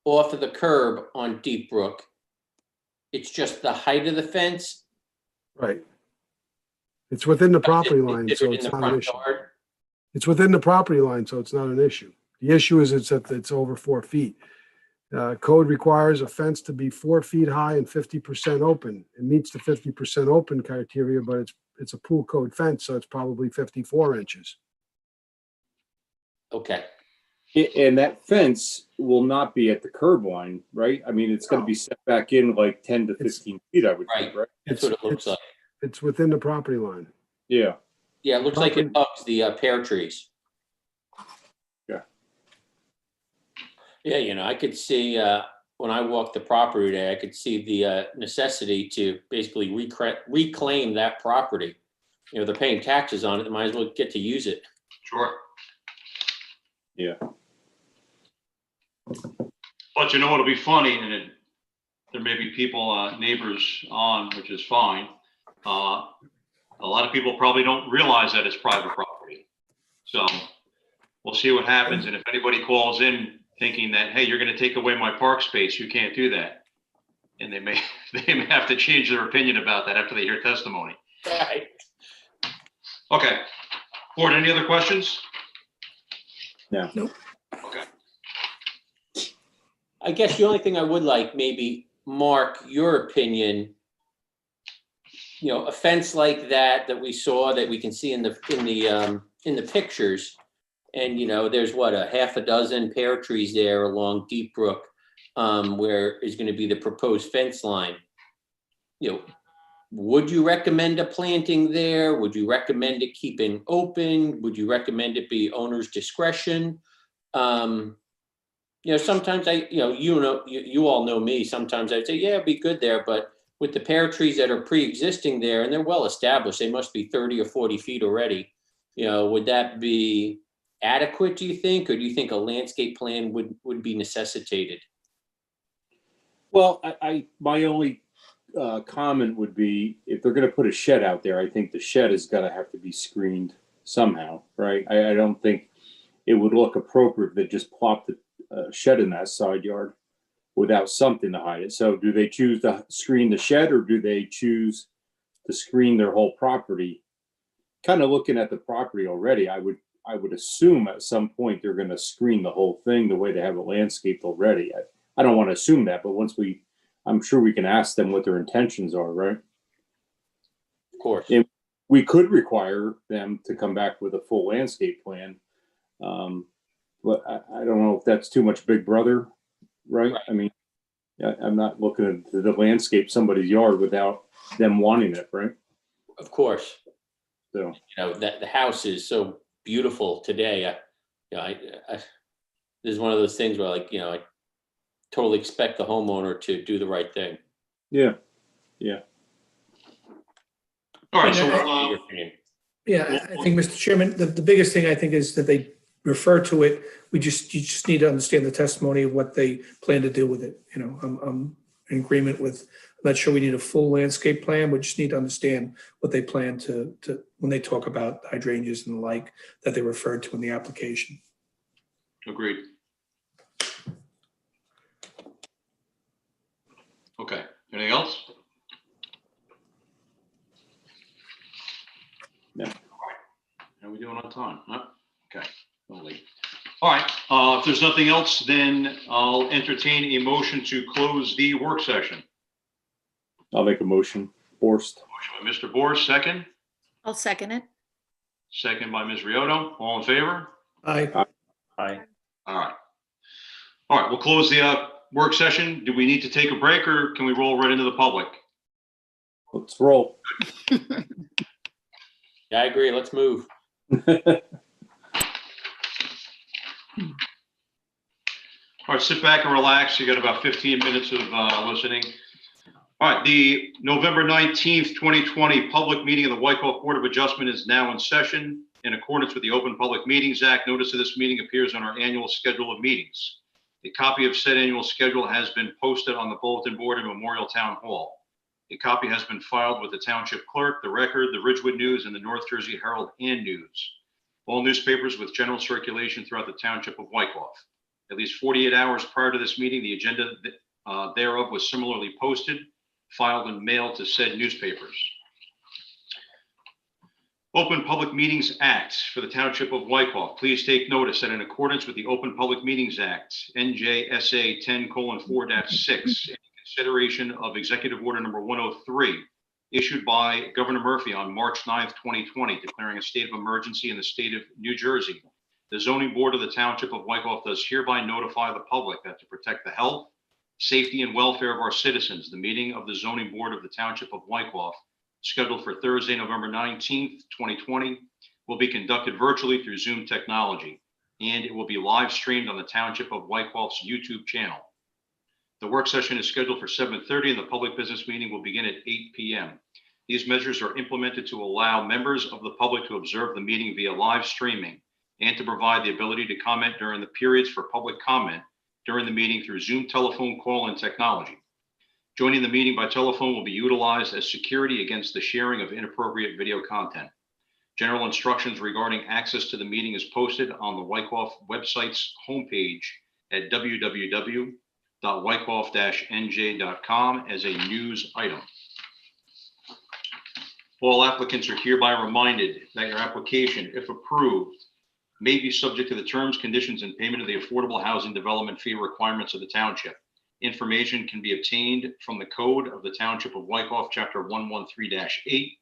off of the curb on Deep Brook. It's just the height of the fence. Right. It's within the property line, Is so it in it's the not an front issue. yard? It's within the property line, so it's not an issue. The issue is it's over 4 feet. Code requires a fence to be 4 feet high and 50% open. It meets the 50% open criteria, but it's a pool code fence, so it's probably 54 inches. Okay. And that fence will not be at the curb line, right? I mean, it's going to be set back in like 10 to 15 feet, I would think, right? That's what it looks like. It's within the property line. Yeah. Yeah, it looks like it hugs the pear trees. Yeah. Yeah, I could see, when I walked the property today, I could see the necessity to basically reclaim that property. They're paying taxes on it, they might as well get to use it. Sure. Yeah. But it'll be funny, and there may be people, neighbors on, which is fine. A lot of people probably don't realize that it's private property. So We'll see what happens. And if anybody calls in thinking that, hey, you're going to take away my park space, you can't do that. And they may have to change their opinion about that after they hear testimony. Right. Okay. Board, any other questions? No. Nope. Okay. I guess the only thing I would like, maybe, Mark, your opinion, a fence like that we saw, that we can see in the pictures, and there's what, a half a dozen pear trees there along Deep Brook, where is going to be the proposed fence line. Would you recommend a planting there? Would you recommend it keeping open? Would you recommend it be owner's discretion? Sometimes you all know me. Sometimes I'd say, yeah, it'd be good there, but with the pear trees that are pre-existing there and they're well established, they must be 30 or 40 feet already. Would that be adequate, do you think, or do you think a landscape plan would be necessitated? Well, my only comment would be, if they're going to put a shed out there, I think the shed is going to have to be screened somehow, right? I don't think it would look appropriate to just plop the shed in that side yard without something to hide it. So do they choose to screen the shed, or do they choose to screen their whole property? Kind of looking at the property already, I would assume at some point they're going to screen the whole thing the way they have it landscaped already. I don't want to assume that, but I'm sure we can ask them what their intentions are, right? Of course. And we could require them to come back with a full landscape plan. But I don't know if that's too much Big Brother, right? I mean, I'm not looking at the landscape somebody's yard without them wanting it, right? Of course. So, that the house is so beautiful today. This is one of those things where, I totally expect the homeowner to do the right thing. yeah. All right. So, Your opinion. Yeah, I think, Mr. Chairman, the biggest thing I think is that they refer to it. You just need to understand the testimony of what they plan to do with it. I'm in agreement with, I'm not sure we need a full landscape plan. We just need to understand what they plan to when they talk about hydrangeas and the like that they referred to in the application. agreed. Okay. Anything else? No. All right. How are we doing on time? Huh? Okay. No late. All right. If there's nothing else, then I'll entertain a motion to close the work session. I'll make a motion. Forced. Motion by Mr. Boris, second. I'll second it. Second by Ms. Rioto. All in favor? Aye. Aye. All right. All right. We'll close the work session. Do we need to take a break, or can we roll right into the public? Let's roll. Yeah, I agree. Let's move. All right, sit back and relax. You got about 15 minutes of listening. All right, the November 19th, 2020 public meeting of the Wyckoff Board of Adjustment is now in session. In accordance with the Open Public Meetings Act, notice of this meeting appears on our annual schedule of meetings. A copy of said annual schedule has been posted on the bulletin board in Memorial Town Hall. A copy has been filed with the Township Clerk, the Record, the Ridgewood News, and the North Jersey Herald and News. All newspapers with general circulation throughout the Township of Wyckoff. At least 48 hours prior to this meeting, the agenda thereof was similarly posted, filed, and mailed to said newspapers. Open Public Meetings Act for the Township of Wyckoff. Please take notice that in accordance with the Open Public Meetings Act, NJSA 10:4-6, in consideration of Executive Order Number 103, issued by Governor Murphy on March 9th, 2020, declaring a state of emergency in the state of New Jersey, the Zoning Board of the Township of Wyckoff does hereby notify the public that to protect the health, safety, and welfare of our citizens, the meeting of the Zoning Board of the Township of Wyckoff, scheduled for Thursday, November 19th, 2020, will be conducted virtually through Zoom technology, and it will be live streamed on the Township of Wyckoff's YouTube channel. The work session is scheduled for 7:30, and the public business meeting will begin at 8 p.m. These measures are implemented to allow members of the public to observe the meeting via live streaming and to provide the ability to comment during the periods for public comment during the meeting through Zoom telephone call-in technology. Joining the meeting by telephone will be utilized as security against the sharing of inappropriate video content. General instructions regarding access to the meeting is posted on the Wyckoff website's homepage at www.wyckoff-nj.com as a news item. All applicants are hereby reminded that your application, if approved, may be subject to the terms, conditions, and payment of the affordable housing development fee requirements of the township. Information can be obtained from the code of the Township of Wyckoff, Chapter 113-8,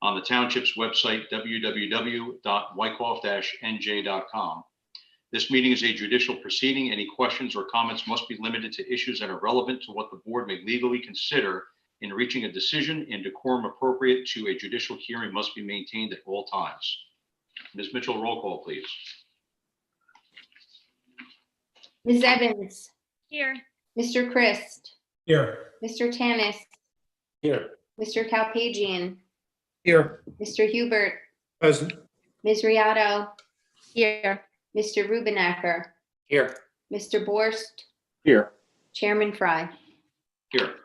on the township's website, www.wyckoff-nj.com. This meeting is a judicial proceeding. Any questions or comments must be limited to issues that are relevant to what the board may legally consider in reaching a decision, and decorum appropriate to a judicial hearing must be maintained at all times. Ms. Mitchell, roll call, please. Ms. Evans, Here. Mr. Christ, Here. Mr. Tanis, Here. Mr. Kalpagian, Here. Mr. Hubert, Present. Ms. Riato, Here. Mr. Rubenecker, Here. Mr. Borst, Here. Chairman Fry. Here.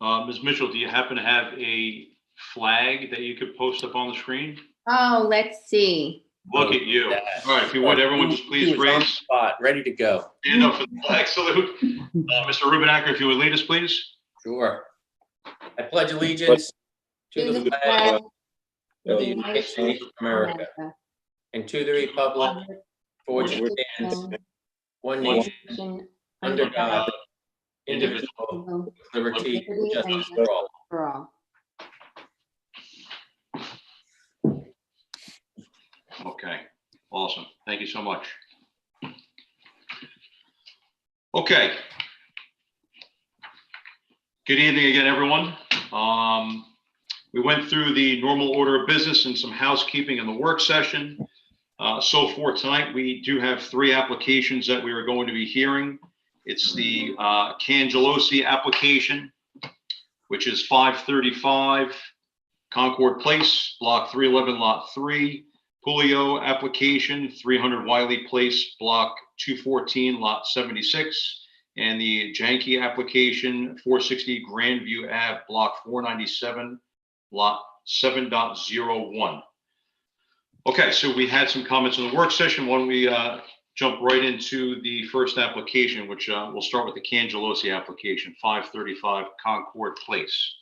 Ms. Mitchell, do you happen to have a flag that you could post up on the screen? Oh, let's see. Look at you. All right, if you would, everyone just He please was on the raise, spot, ready to go. stand up for the flag salute. Mr. Rubenecker, if you would lead us, please. Sure. I pledge allegiance to the flag of the United States of America and to the republic for which it stands, one nation, under God, indivisible, with liberty and justice for all. For all. Okay, awesome. Thank you so much. Okay. Good evening again, everyone. We went through the normal order of business and some housekeeping in the work session. So for tonight, we do have 3 applications that we are going to be hearing. It's the Cangelosi application, which is 535 Concord Place, Block 311, Lot 3. Julio application, 300 Wiley Place, Block 214, Lot 76. And the Janke application, 460 Grandview Ave, Block 497, Lot 7.01. Okay, so we had some comments in the work session. Why don't we jump right into the first application, which we'll start with the Cangelosi application, 535 Concord Place.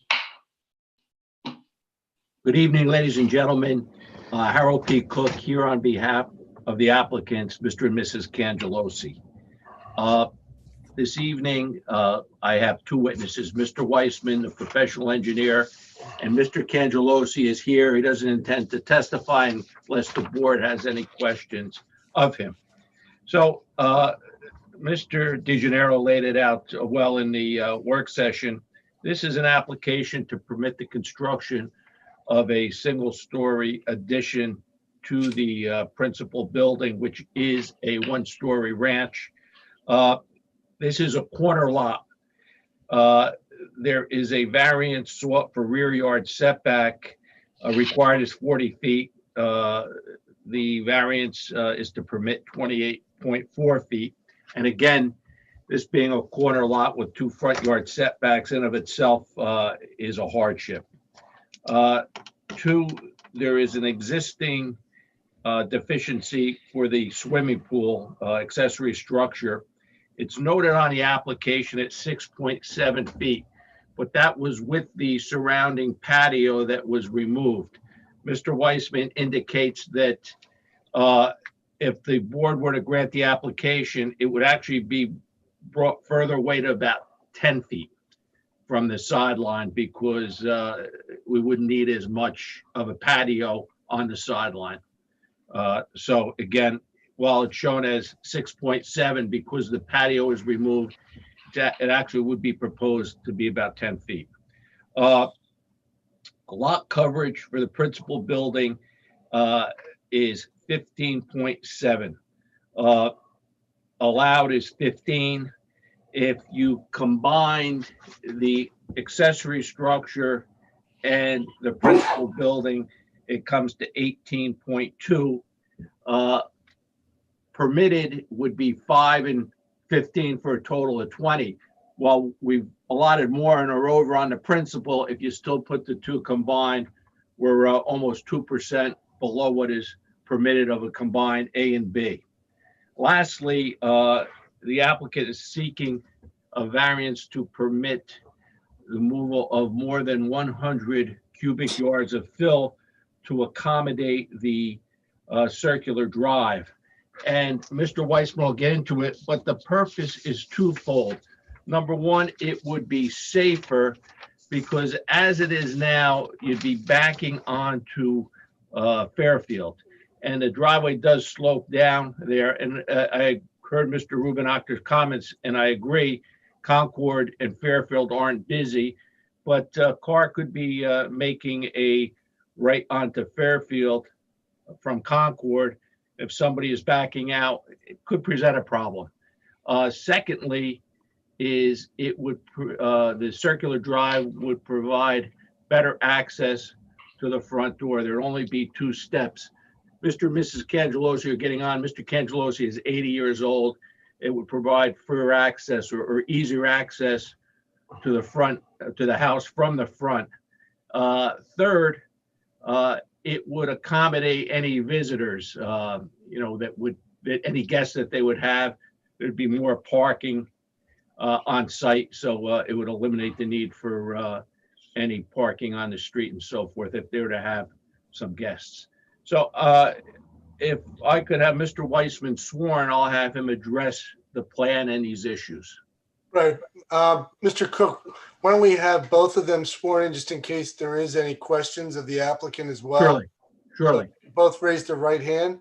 Good evening, ladies and gentlemen. Harold P. Cook here on behalf of the applicants, Mr. and Mrs. Cangelosi. This evening, I have 2 witnesses, Mr. Weissman, the professional engineer, and Mr. Cangelosi is here. He doesn't intend to testify unless the board has any questions of him. So Mr. DeGennaro laid it out well in the work session. This is an application to permit the construction of a single-story addition to the principal building, which is a 1-story ranch. This is a corner lot. There is a variance sought for rear yard setback. Required is 40 feet. The variance is to permit 28.4 feet. And again, this being a corner lot with 2 front yard setbacks in of itself is a hardship. 2, there is an existing deficiency for the swimming pool accessory structure. It's noted on the application at 6.7 feet, but that was with the surrounding patio that was removed. Mr. Weissman indicates that if the board were to grant the application, it would actually be brought further away to about 10 feet from the sideline because we wouldn't need as much of a patio on the sideline. So again, while it's shown as 6.7, because the patio is removed, it actually would be proposed to be about 10 feet. Lot coverage for the principal building is 15.7. Allowed is 15. If you combined the accessory structure and the principal building, it comes to 18.2. Permitted would be 5 and 15 for a total of 20. While we've allotted more and are over on the principal, if you still put the 2 combined, we're almost 2% below what is permitted of a combined A and B. Lastly, the applicant is seeking a variance to permit the removal of more than 100 cubic yards of fill to accommodate the circular drive. And Mr. Weissman will get into it, but the purpose is twofold. Number one, it would be safer because as it is now, you'd be backing onto Fairfield. And the driveway does slope down there. And I heard Mr. Rubenachter's comments, and I agree, Concord and Fairfield aren't busy, but a car could be making a right onto Fairfield from Concord. If somebody is backing out, it could present a problem. Secondly, is it would the circular drive would provide better access to the front door. There'd only be 2 steps. Mr. and Mrs. Cangelosi are getting on. Mr. Cangelosi is 80 years old. It would provide freer access or easier access to the front, to the house from the front. Third, it would accommodate any visitors, that any guests that they would have. There'd be more parking on site, so it would eliminate the need for any parking on the street and so forth if they were to have some guests. So if I could have Mr. Weissman sworn, I'll have him address the plan and these issues. Right. Mr. Cook, why don't we have both of them sworn in just in case there is any questions of the applicant as well? Surely. Both raised their right hand.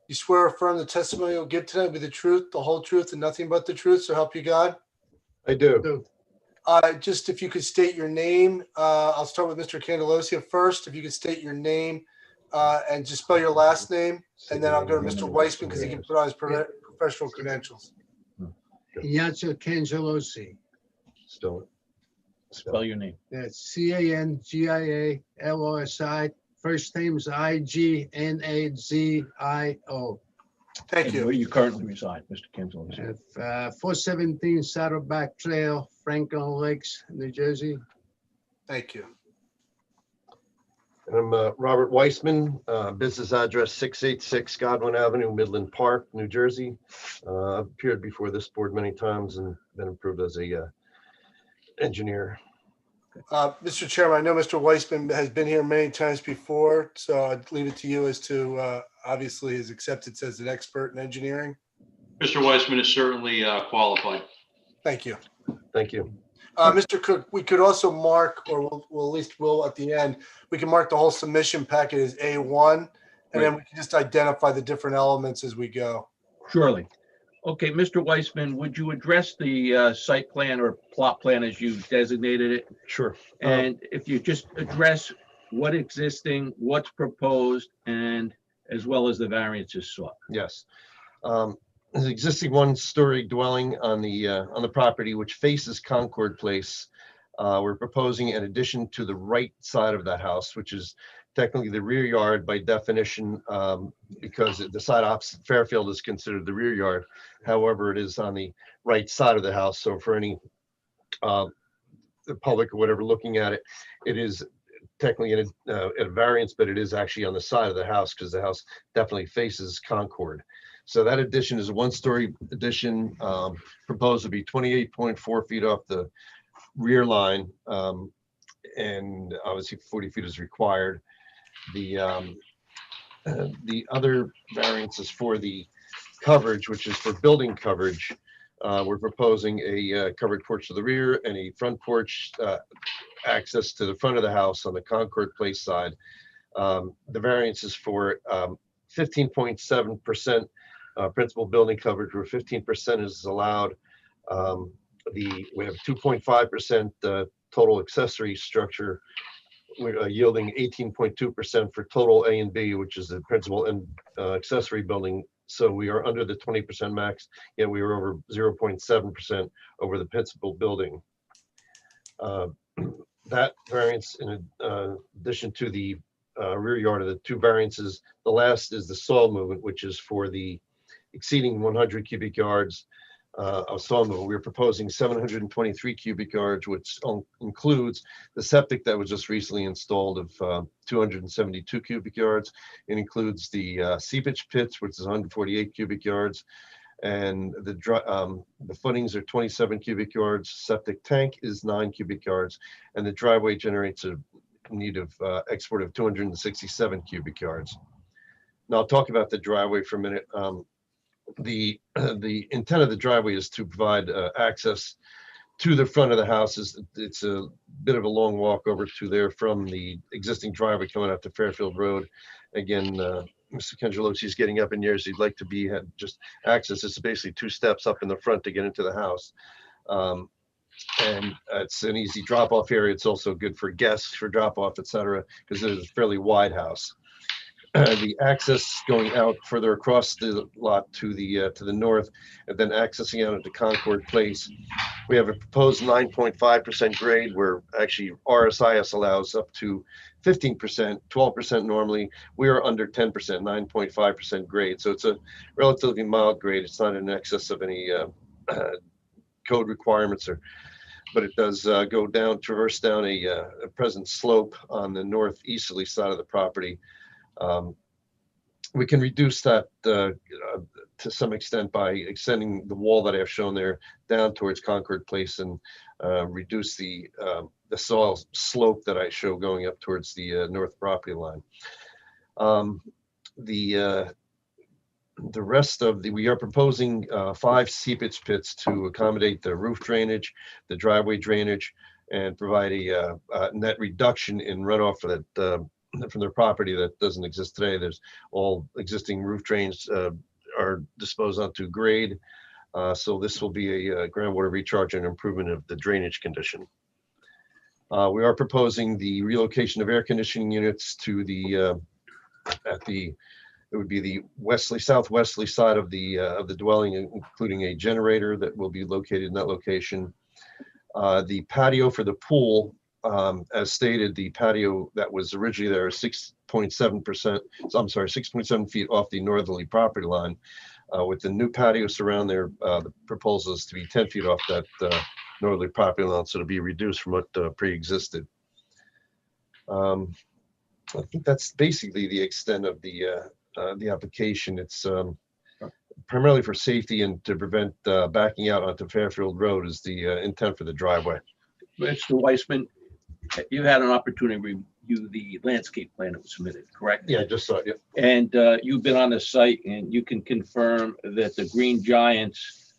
You swear or affirm the testimony you'll give tonight will be the truth, the whole truth, and nothing but the truth, so help you God? I do. Just if you could state your name, I'll start with Mr. Cangelosi first. If you could state your name and just spell your last name, and then I'll go to Mr. Weissman because he can put on his professional credentials. Ignazio Cangelosi. Still. Spell your name. That's Cangialosi. First name is Ignazio. Thank And you. where you currently reside, Mr. Cangelosi? 417 Saddleback Trail, Franklin Lakes, New Jersey. Thank you. And I'm Robert Weissman, business address 686 Godwin Avenue, Midland Park, New Jersey. I've appeared before this board many times and been approved as a engineer. Mr. Chairman, I know Mr. Weissman has been here many times before, so I'd leave it to you as to obviously his acceptance as an expert in engineering. Mr. Weissman is certainly qualified. Thank you. Thank you. Mr. Cook, we could also mark, or we'll at least will at the end, we can mark the whole submission packet as A1, and then we can just identify the different elements as we go. Surely. Okay, Mr. Weissman, would you address the site plan or plot plan as you designated it? Sure. And if you just address what existing, what's proposed, and as well as the variances sought. Yes. There's an existing one-story dwelling on the property which faces Concord Place. We're proposing an addition to the right side of that house, which is technically the rear yard by definition, because the side opposite Fairfield is considered the rear yard. However, it is on the right side of the house. So for any the public or whatever looking at it, it is technically a variance, but it is actually on the side of the house because the house definitely faces Concord. So that addition is a one-story addition, proposed to be 28.4 feet off the rear line, and obviously 40 feet is required. The other variance is for the coverage, which is for building coverage. We're proposing a covered porch to the rear and a front porch access to the front of the house on the Concord Place side. The variance is for 15.7% principal building coverage, where 15% is allowed. We have 2.5% total accessory structure, yielding 18.2% for total A and B, which is the principal and accessory building. So we are under the 20% max, yet we are over 0.7% over the principal building. That variance, in addition to the rear yard of the two variances, the last is the soil movement, which is for the exceeding 100 cubic yards. I was telling them we're proposing 723 cubic yards, which includes the septic that was just recently installed of 272 cubic yards. It includes the seepage pits, which is 148 cubic yards, and the footings are 27 cubic yards. Septic tank is 9 cubic yards, and the driveway generates a need of export of 267 cubic yards. Now I'll talk about the driveway for a minute. The intent of the driveway is to provide access to the front of the house. It's a bit of a long walk over to there from the existing driveway coming out to Fairfield Road. Again, Mr. Cangelosi is getting up in years. He'd like to be just access. It's basically 2 steps up in the front to get into the house. And it's an easy drop-off area. It's also good for guests for drop-off, etc., because it's a fairly wide house. The access going out further across the lot to the north, and then accessing out into Concord Place. We have a proposed 9.5% grade, where actually RSIS allows up to 15%, 12% normally. We are under 10%, 9.5% grade. So it's a relatively mild grade. It's not in excess of any code requirements, but it does go down, traverse down a present slope on the northeasterly side of the property. We can reduce that to some extent by extending the wall that I have shown there down towards Concord Place, and reduce the soil slope that I show going up towards the north property line. The rest of we are proposing 5 seepage pits to accommodate the roof drainage, the driveway drainage, and provide a net reduction in runoff for that from their property that doesn't exist today. There's all existing roof drains are disposed onto grade. So this will be a groundwater recharge and improvement of the drainage condition. We are proposing the relocation of air conditioning units to it would be the southwesterly side of the dwelling, including a generator that will be located in that location. The patio for the pool, as stated, the patio that was originally there is 6.7%. I'm sorry, 6.7 feet off the northerly property line. With the new patio surround there, the proposal is to be 10 feet off that northerly property line, so to be reduced from what pre-existed. I think that's basically the extent of the application. It's primarily for safety and to prevent backing out onto Fairfield Road is the intent for the driveway. Mr. Weissman, you had an opportunity to review the landscape plan that was submitted, correct? Yeah, I just saw it. Yeah. And you've been on the site, and you can confirm that the green giants,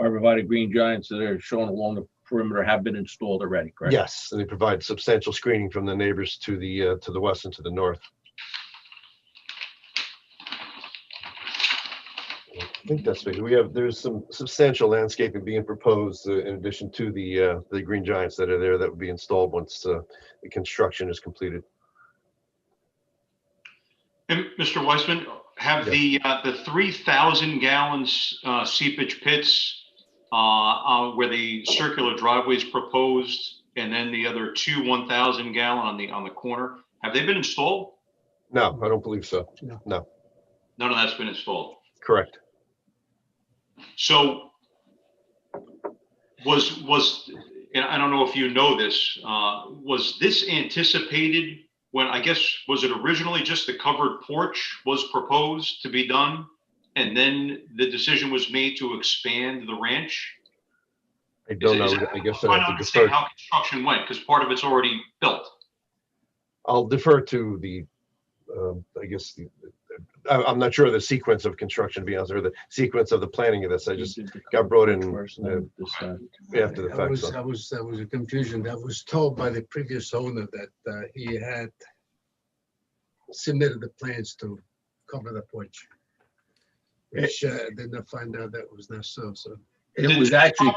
arborvitae green giants that are shown along the perimeter have been installed already, correct? Yes, and they provide substantial screening from the neighbors to the west and to the north. I think that's big. There's some substantial landscaping being proposed in addition to the green giants that are there that will be installed once the construction is completed. And Mr. Weissman, have the 3,000 gallons seepage pits where the circular driveway is proposed, and then the other 2 1,000 gallon on the corner, have they been installed? No, I don't believe so. No. None of that's been installed. Correct. So was and I don't know if you know this, was this anticipated when, I guess, was it originally just the covered porch was proposed to be done, and then the decision was made to expand the ranch? I don't know. I guess I don't understand how construction went, because part of it's already built. I'll defer to the, I guess, I'm not sure of the sequence of construction, to be honest, or the sequence of the planning of this. I just got brought in after the fact. That was a confusion. That was told by the previous owner that he had submitted the plans to cover the porch, which then I find out that was not so. So it was actually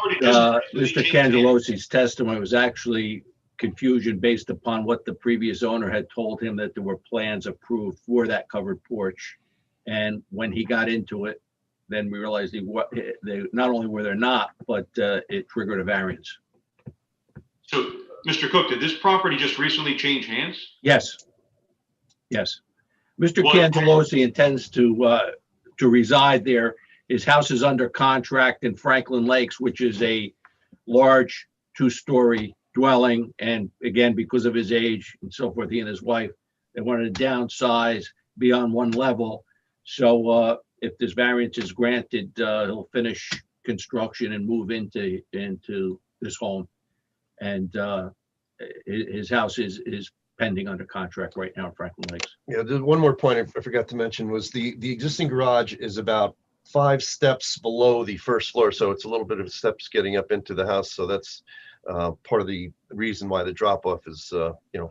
Mr. Cangelosi's testimony was actually confusion based upon what the previous owner had told him, that there were plans approved for that covered porch. And when he got into it, then we realized they not only were there not, but it triggered a variance. So, Mr. Cook, did this property just recently change hands? Yes. Yes. Mr. Cangelosi intends to reside there His house is under contract in Franklin Lakes, which is a large two-story dwelling. And again, because of his age and so forth, he and his wife, they wanted to downsize beyond one level. So if this variance is granted, he'll finish construction and move into this home. And his house is pending under contract right now in Franklin Lakes. Yeah, there's one more point I forgot to mention was the existing garage is about 5 steps below the first floor. So it's a little bit of steps getting up into the house. So that's part of the reason why the drop off is, it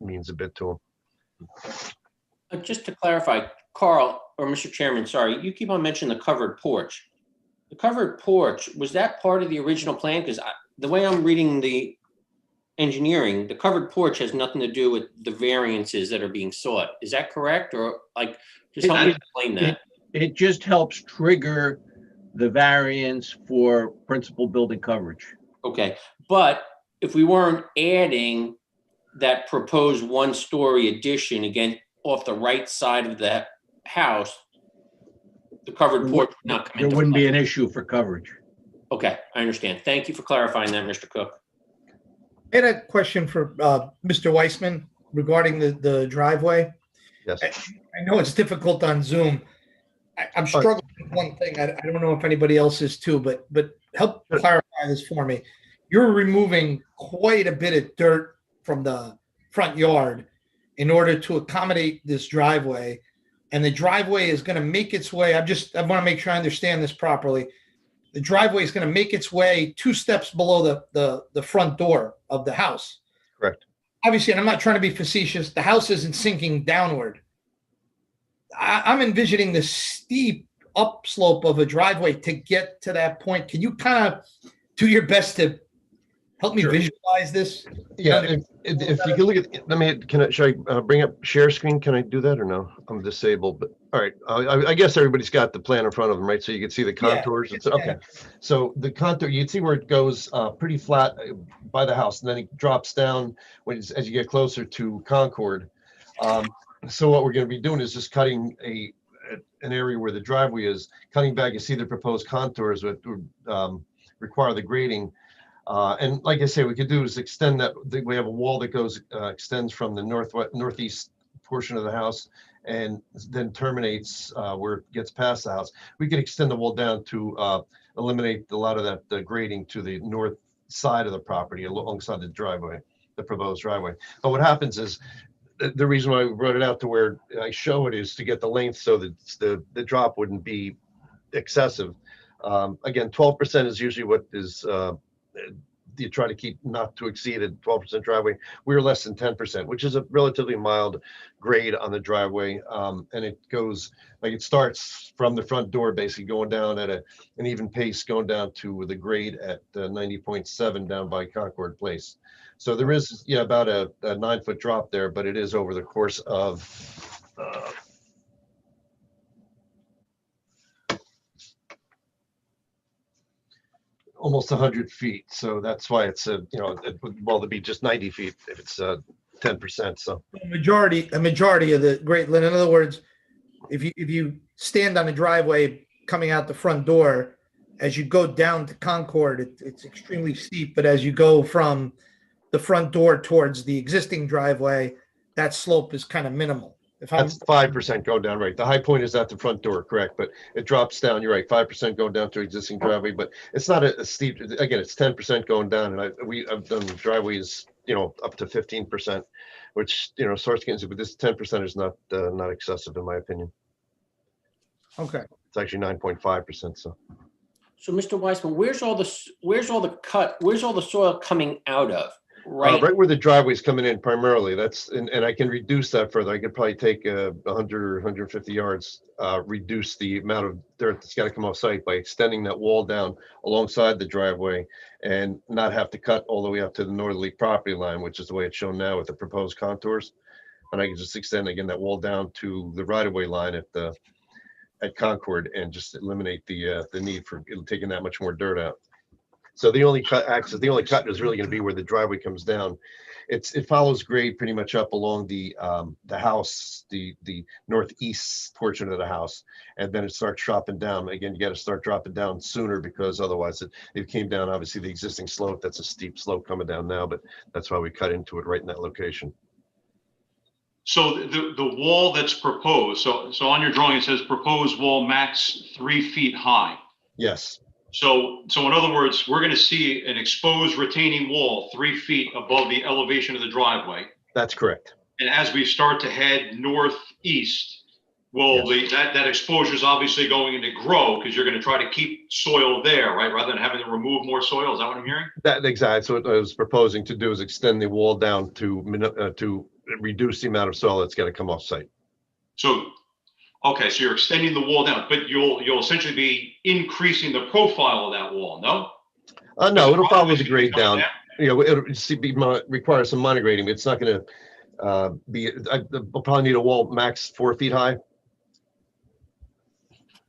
means a bit to him. Just to clarify, Carl, or Mr. Chairman, sorry, you keep on mentioning the covered porch. The covered porch, was that part of the original plan? Because the way I'm reading the engineering, the covered porch has nothing to do with the variances that are being sought. Is that correct? Or just help me explain that. It just helps trigger the variance for principal building coverage. Okay, but if we weren't adding that proposed one-story addition again off the right side of the house, the covered porch would not come There into wouldn't play. be an issue for coverage. Okay, I understand. Thank you for clarifying that, Mr. Cook. I had a question for Mr. Weissman regarding the driveway. Yes. I know it's difficult on Zoom. I'm struggling with one thing. I don't know if anybody else is too, but help clarify this for me. You're removing quite a bit of dirt from the front yard in order to accommodate this driveway. And the driveway is going to make its way. I want to make sure I understand this properly. The driveway is going to make its way 2 steps below the front door of the house. Correct. Obviously, and I'm not trying to be facetious, the house isn't sinking downward. I'm envisioning the steep upslope of a driveway to get to that point. Can you kind of do your best to help me visualize this? Yeah, if you can look at, should I bring up share screen? Can I do that or no? I'm disabled, but all right. I guess everybody's got the plan in front of them, right? So you can see the contours. Okay. So the contour, you can see where it goes pretty flat by the house, and then it drops down as you get closer to Concord. So what we're going to be doing is just cutting an area where the driveway is, cutting back. You see the proposed contours would require the grading. And like I say, we could do is extend that. We have a wall that goes extends from the northeast portion of the house and then terminates where it gets past the house. We could extend the wall down to eliminate a lot of that grading to the north side of the property alongside the driveway, the proposed driveway. But what happens is the reason why we brought it out to where I show it is to get the length so that the drop wouldn't be excessive. Again, 12% is usually what is you try to keep not to exceed a 12% driveway. We were less than 10%, which is a relatively mild grade on the driveway. And it goes it starts from the front door, basically going down at an even pace, going down to the grade at 90.7 down by Concord Place. So there is about a 9-foot drop there, but it is over the course of almost 100 feet. So that's why it's it would be just 90 feet if it's 10%. So A majority of the Great Lynn. In other words, if you stand on a driveway coming out the front door, as you go down to Concord, it's extremely steep. But as you go from the front door towards the existing driveway, that slope is kind of minimal. That's 5% going down, right? The high point is at the front door, correct? But it drops down. You're right, 5% going down to existing driveway, but it's not a steep. Again, it's 10% going down, and I've done driveways, up to 15%, which starts getting. But this 10% is not excessive in my opinion. Okay. It's actually 9.5%. So, Mr. Weissman, where's all the soil coming out of? Right where the driveway's coming in primarily. And I can reduce that further. I could probably take 100 or 150 yards, reduce the amount of dirt that's got to come off site by extending that wall down alongside the driveway and not have to cut all the way up to the northerly property line, which is the way it's shown now with the proposed contours. And I can just extend again that wall down to the right-of-way line at Concord and just eliminate the need for taking that much more dirt out. So the only the only cut is really going to be where the driveway comes down. It follows grade pretty much up along the house, the northeast portion of the house, and then it starts dropping down. Again, you got to start dropping down sooner because otherwise it came down, obviously, the existing slope. That's a steep slope coming down now, but that's why we cut into it right in that location. So the wall that's proposed, so on your drawing, it says proposed wall max 3 feet high. Yes, So in other words, we're going to see an exposed retaining wall 3 feet above the elevation of the driveway. that's correct. And as we start to head northeast, well, that exposure is obviously going to grow because you're going to try to keep soil there, right? Rather than having to remove more soil. Is that what I'm hearing? That exactly. So what I was proposing to do is extend the wall down to reduce the amount of soil that's going to come off site. So, okay, so you're extending the wall down, but you'll essentially be increasing the profile of that wall, no? No, it'll follow the grade down. You know, it'll require some minor grading. It's not going to we'll probably need a wall max 4 feet high.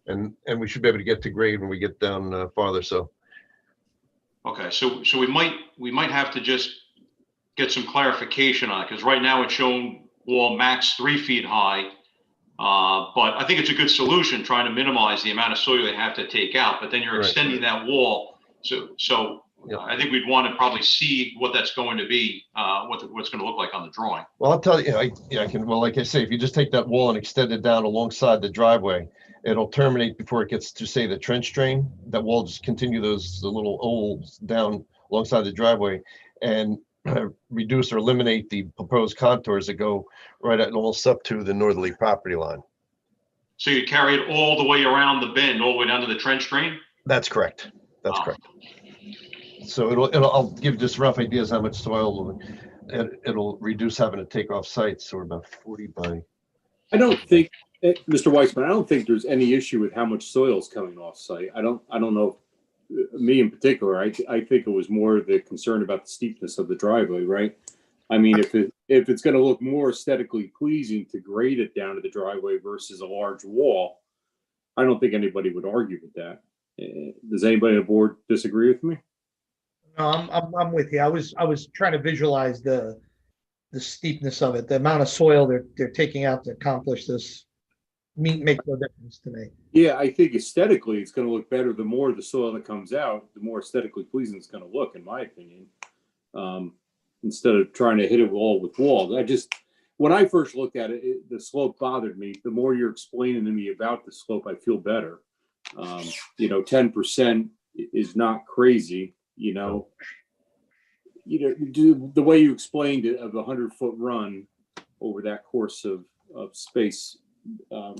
And we should be able to get to grade when we get down farther. So. Okay, so we might have to just get some clarification on it, because right now it's shown wall max 3 feet high. But I think it's a good solution, trying to minimize the amount of soil you have to take out, but then you're extending that wall. So I think we'd want to probably see what that's going to be, what's going to look like on the drawing. Well, I'll tell you, I can, well, like I say, if you just take that wall and extend it down alongside the driveway, it'll terminate before it gets to, say, the trench drain. That wall just continue the little holes down alongside the driveway and reduce or eliminate the proposed contours that go right at almost up to the northerly property line. So you carry it all the way around the bend, all the way down to the trench drain? That's correct. That's correct. So I'll give just rough ideas how much soil it'll reduce having to take off site. So we're about 40 by. I don't think, Mr. Weissman, I don't think there's any issue with how much soil is coming off site. I don't know, me in particular, I think it was more the concern about the steepness of the driveway, right? I mean, if it's going to look more aesthetically pleasing to grade it down to the driveway versus a large wall, I don't think anybody would argue with that. Does anybody on the board disagree with me? No, I'm with you. I was trying to visualize the steepness of it, the amount of soil they're taking out to accomplish this. Makes no difference to me. Yeah, I think aesthetically it's going to look better. The more the soil that comes out, the more aesthetically pleasing it's going to look, in my opinion. Instead of trying to hit it all with walls, when I first looked at it, the slope bothered me. The more you're explaining to me about the slope, I feel better. 10% is not crazy. The way you explained it of a 100-foot run over that course of space. I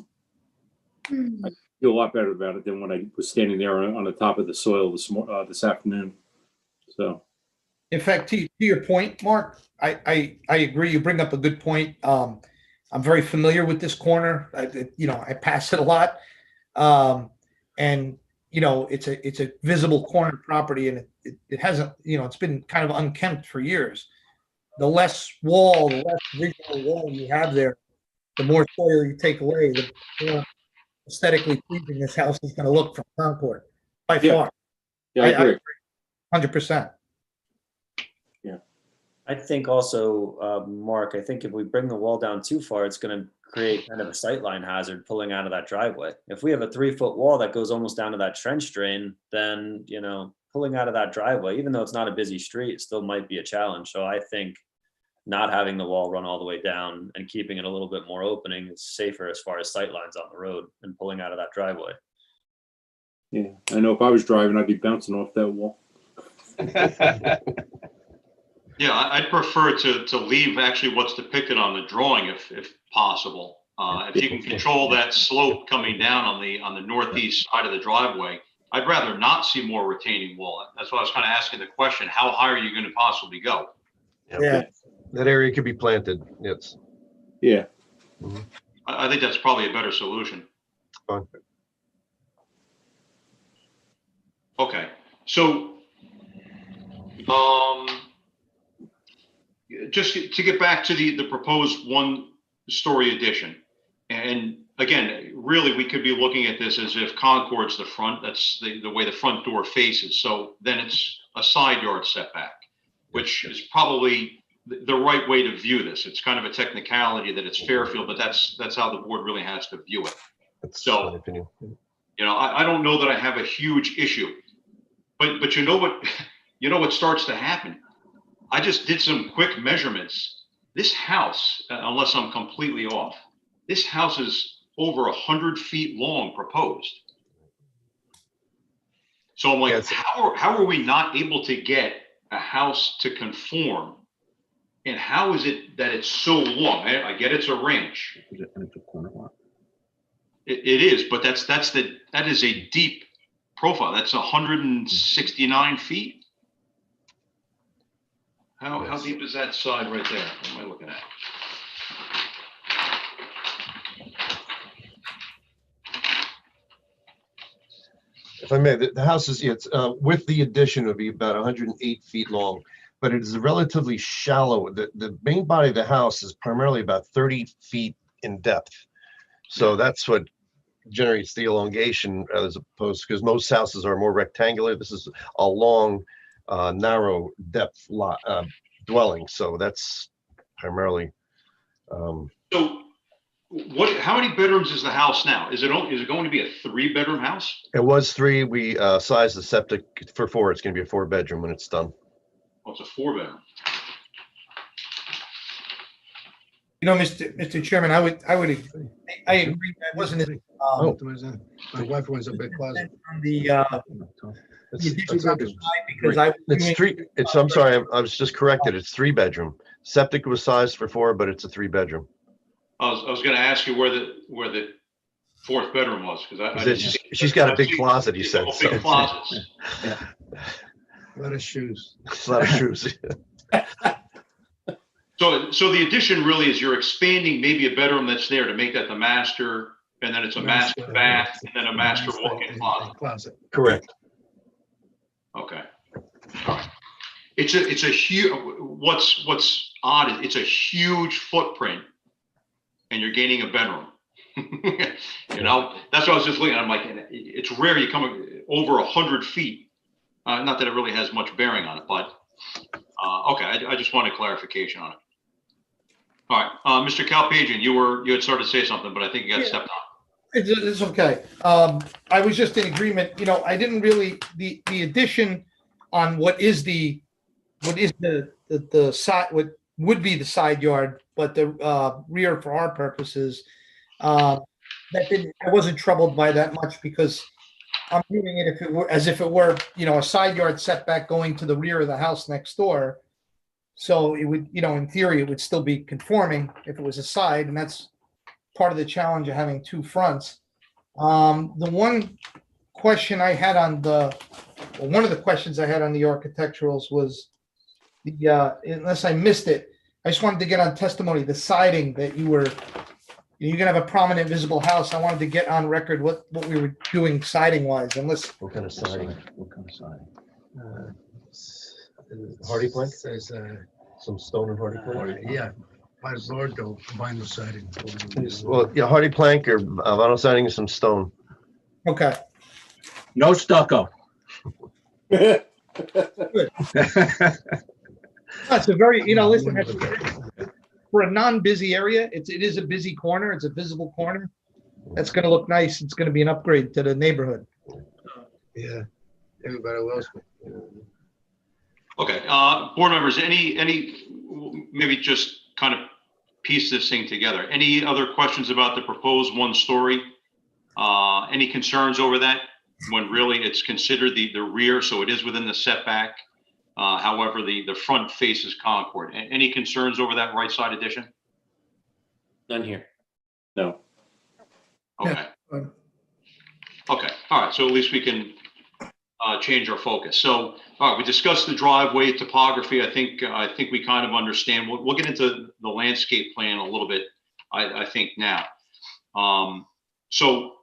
feel a lot better about it than when I was standing there on the top of the soil this afternoon. So, in fact, to your point, Mark, I agree. You bring up a good point. I'm very familiar with this corner. I pass it a lot, and it's a visible corner property, and it hasn't. It's been kind of unkempt for years. The less visual wall you have there, the more soil you take away, the more aesthetically pleasing this house is going to look from Concord, by far. Yeah, I agree. 100%. Yeah. I think also, Mark, I think if we bring the wall down too far, it's going to create kind of a sightline hazard pulling out of that driveway. If we have a 3-foot wall that goes almost down to that trench drain, then, pulling out of that driveway, even though it's not a busy street, it still might be a challenge. So I think not having the wall run all the way down and keeping it a little bit more opening is safer as far as sight lines on the road and pulling out of that driveway. Yeah, I know if I was driving, I'd be bouncing off that wall. Yeah, I'd prefer to leave actually what's depicted on the drawing if possible. If you can control that slope coming down on the northeast side of the driveway, I'd rather not see more retaining wall. That's why I was kind of asking the question, how high are you going to possibly go? Yeah. That area could be planted. Yes. Yeah. I think that's probably a better solution. Fine. Okay, so just to get back to the proposed 1-story addition, and again, really we could be looking at this as if Concord's the front. That's the way the front door faces. So then it's a side yard setback, which is probably the right way to view this. It's kind of a technicality that it's Fairfield, but that's how the board really has to view it. That's So- my opinion. You know, I don't know that I have a huge issue, but you know what starts to happen? I just did some quick measurements. This house, unless I'm completely off, this house is over 100 feet long proposed. So I'm like, Yes. how are we not able to get a house to conform? And how is it that it's so long? I get it's a ranch. It is, but that is a deep profile. That's 169 feet. How deep is that side right there? What am I looking at? If I may, the house is, it's, with the addition would be about 108 feet long, but it is relatively shallow. The main body of the house is primarily about 30 feet in depth. So that's what generates the elongation as opposed, because most houses are more rectangular. This is a long, narrow depth lot, dwelling. So that's primarily, So how many bedrooms is the house now? Is it going to be a 3-bedroom house? it was 3. We sized the septic for 4. It's going to be a 4-bedroom when it's done. Oh, it's a 4-bedroom. You know, Mr. Chairman, I agree. I wasn't My wife wants a big closet. on the additions on the side because It's 3. It's, I'm sorry, I was just corrected. It's 3-bedroom. Septic was sized for 4, but it's a 3-bedroom. I was going to ask you where the 4th bedroom was, because I didn't see it. She's got a big closet, you said. Oh, big closets. A lot of shoes. A lot of shoes. So the addition really is you're expanding maybe a bedroom that's there to make that the master, and then it's a master bath, and then a master walk-in closet. Correct. Okay. All right. It's a huge, what's odd is it's a huge footprint, and you're gaining a bedroom. You know, that's what I was just looking at. I'm like, it's rare you come over 100 feet. Not that it really has much bearing on it, but okay, I just wanted clarification on it. All right, Mr. Kalpagian, you had started to say something, but I think you got stepped on. It's okay. I was just in agreement, you know, I didn't really, the addition on what the side, what would be the side yard, but the rear for our purposes, I wasn't troubled by that much because I'm viewing it as if it were, you know, a side yard setback going to the rear of the house next door. So it would, you know, in theory, it would still be conforming if it was a side, and that's part of the challenge of having 2 fronts. The one question I had on one of the questions I had on the architecturals was unless I missed it, I just wanted to get on testimony, the siding that you're gonna have a prominent visible house. I wanted to get on record what we were doing siding wise, unless. What kind of siding? Hardy plank? Says, Some stone and hardy plank? yeah, fiberboard or vinyl siding. Well, yeah, hardy plank or vinyl siding and some stone. Okay. No stucco. That's a very, you know, listen, for a non-busy area, it is a busy corner. It's a visible corner. That's going to look nice. It's going to be an upgrade to the neighborhood. Yeah, everybody loves me. Okay, board members, any maybe just kind of piece this thing together. Any other questions about the proposed 1-story? Any concerns over that when really it's considered the rear, so it is within the setback? However, the front faces Concord. Any concerns over that right side addition? None here. No. Okay. Okay, all right, so at least we can change our focus. So, all right, we discussed the driveway topography. I think we kind of understand. We'll get into the landscape plan a little bit, I think now. So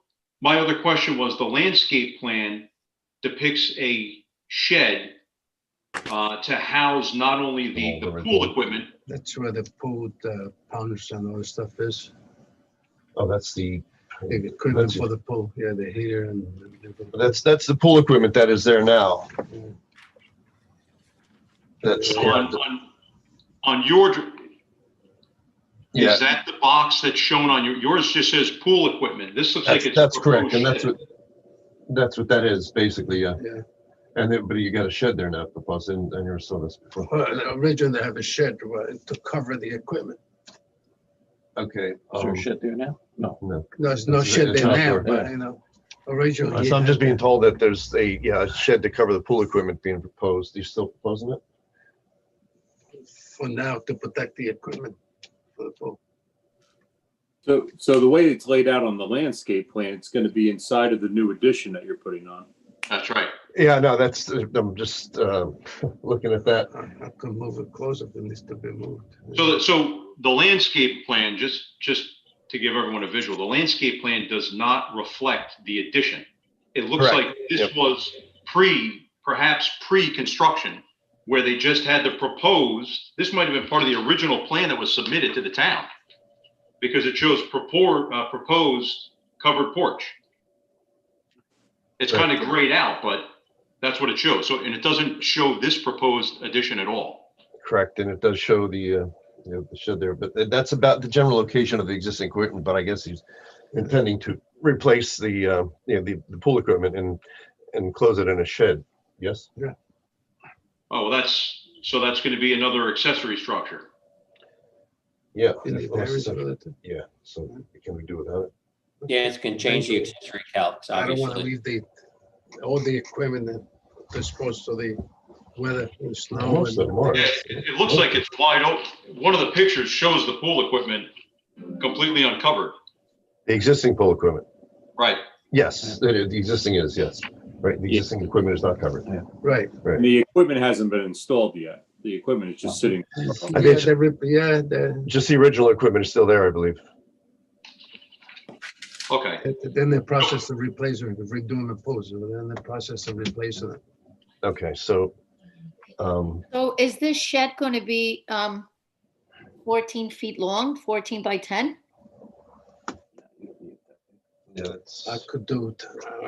my other question was the landscape plan depicts a shed to house not only the pool equipment. That's where the pool, the pounders and all the stuff is. Oh, that's the, The equipment for the pool, yeah, the heater and. that's the pool equipment that is there now. That's, On your, yeah, is that the box that's shown on yours just says pool equipment? This looks like it's. that's correct. And proposed shed. that's what that is, basically, yeah. Yeah. And then, but you got a shed there now, proposed, and you saw this before. Well, originally they have a shed to cover the equipment. Okay. Is there a shed there now? No. No. There's no It's- shed it's there now, outdoor, but yeah. Originally. So I'm just being told that there's a shed to cover the pool equipment being proposed. You still proposing it? For now, to protect the equipment for the pool. So the way it's laid out on the landscape plan, it's gonna be inside of the new addition that you're putting on. That's right. Yeah, no, that's, I'm just looking at that. I could move it closer if it needs to be moved. So the landscape plan, just to give everyone a visual, the landscape plan does not reflect the addition. It looks Correct. like this Yep. was perhaps pre-construction, where they just had the proposed, this might have been part of the original plan that was submitted to the town, because it shows proposed covered porch. It's Right. kind of grayed out, but that's what it shows. So, and it doesn't show this proposed addition at all. Correct, and it does show the shed there, but that's about the general location of the existing equipment, but I guess he's intending to replace the pool equipment and close it in a shed, yes? Oh, well, that's going to be another accessory structure. Yeah. You need variance for that. Yeah, so can we do without it? Yeah, it's gonna change the accessory calcs, I don't want to obviously. leave all the equipment that is exposed to the weather and snow. Most of them are. Yeah, it looks like it's wide open. One of the pictures shows the pool equipment completely uncovered. The existing pool equipment, Right. yes, the existing is, yes, right, the existing equipment is not covered. Right. And the equipment hasn't been installed yet. The equipment is just sitting. I Yeah, think just the original equipment is still there, I believe. Okay. then the process of replacing, redoing the pool, so then the process of replacing it. Okay, so, So is this shed going to be 14 feet long, 14 by 10? yeah, it's, I could do it.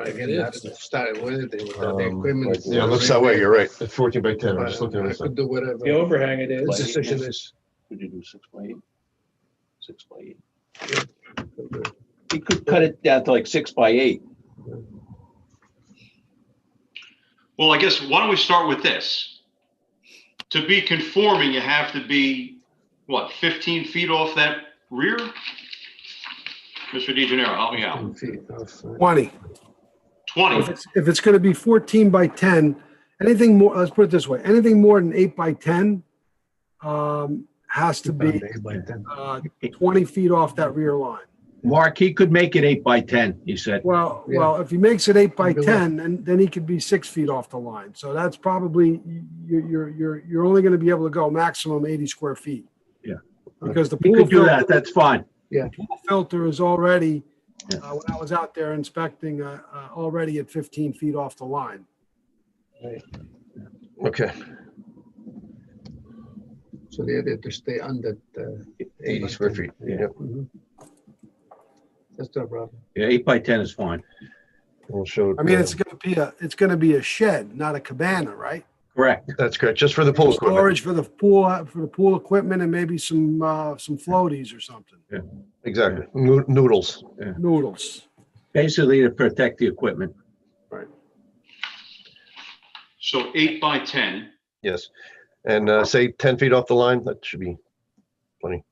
Again, I started with it. The equipment. yeah, it looks that way, you're right, 14 by 10, I'm just looking at I this. could do whatever. The overhang it The is. decision is. Could you do 6x8? 6x8. You could cut it down to like 6x8. Well, I guess, why don't we start with this? To be conforming, you have to be, what, 15 feet off that rear? Mr. DeGenero, help me out. 10 feet off, 20. 20. If it's going to be 14 by 10, anything more, let's put it this way, anything more than 8 by 10 has to be 8 by 10. 20 feet off that rear line. Mark, he could make it 8 by 10, he said. Well, Yeah. if he makes it 8 by Good 10, and then he could be 6 feet off the line. So that's probably, you're only going to be able to go maximum 80 square feet. Yeah. Because the He pool could do that, filter, that's fine. pool filter is already, Yeah. when I was out there inspecting, already at 15 feet off the line. Okay, So they had to stay under 80 square feet, yeah, That's no problem. Yeah, 8 by 10 is fine. we'll show. I mean, it's going to be a shed, not a cabana, right? Correct. That's correct, just for the pool equipment. Storage for the pool equipment and maybe some floaties or something. Exactly, noodles. Noodles. Basically to protect the equipment. So 8 by 10. Yes, and say 10 feet off the line, that should be plenty.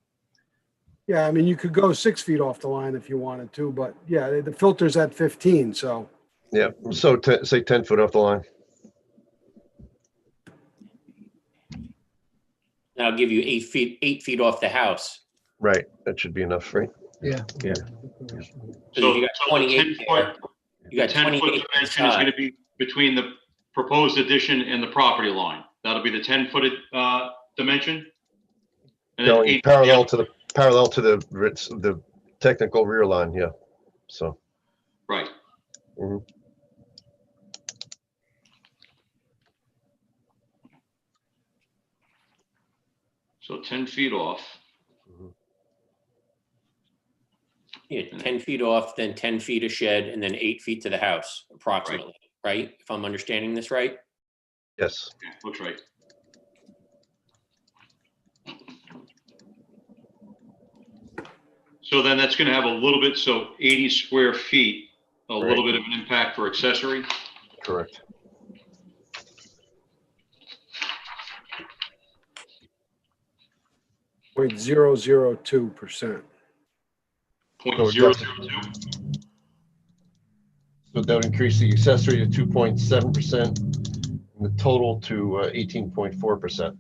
Yeah, I mean, you could go 6 feet off the line if you wanted to, but yeah, the filter's at 15, so. Yeah, so say 10 foot off the line. That'll give you 8 feet off the house. Right, that should be enough, right? Yeah. Yeah. So if you got 28 there, you got 10 foot 28 dimension is inside. going to be between the proposed addition and the property line. That'll be the 10-foot dimension. And then Going 8 parallel to the technical rear line, yeah, so. Right. Mhm. So 10 feet off. Yeah, 10 feet off, then 10 feet a shed, and then 8 feet to the house approximately, right? If I'm understanding this right? Yes, Yeah, looks right. So then that's gonna have a little bit, so 80 square feet, a little Right. bit of an impact for accessory. Correct. 0.002%. Point zero zero two. So that would increase the accessory to 2.7%, and the total to 18.4%.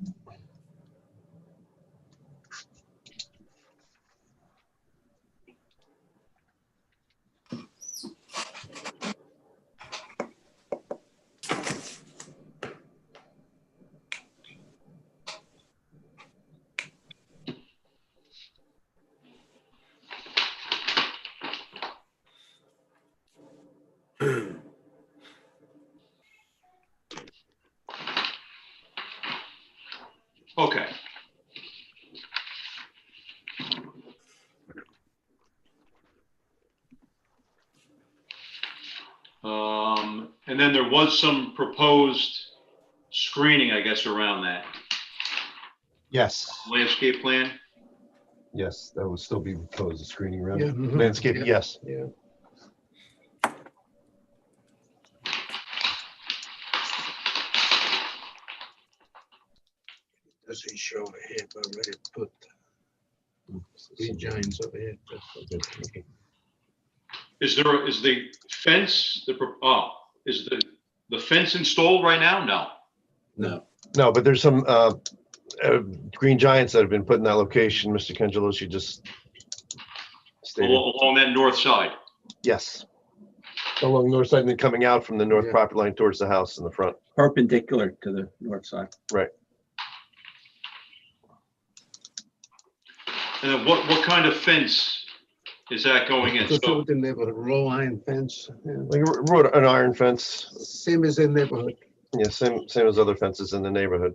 Okay. And then there was some proposed screening, I guess, around that Yes. landscape plan. Yes, that would still be proposed, a screening around. Yeah, mhm. Landscape, Yeah. yes. Yeah. Does he show over here, but already put three giants over here. Is the fence, is the fence installed right now? No. No. No, but there's some green giants that have been put in that location. Mr. Cangelosi just stated. Along that north side. Yes. Along the north side and then coming out from the north Yeah. property line towards the house in the front. Perpendicular to the north side. Right. And then what kind of fence is that going in? Because So of the neighborhood, raw iron fence, yeah. Like an iron fence. Same as in neighborhood. Yeah, same as other fences in the neighborhood.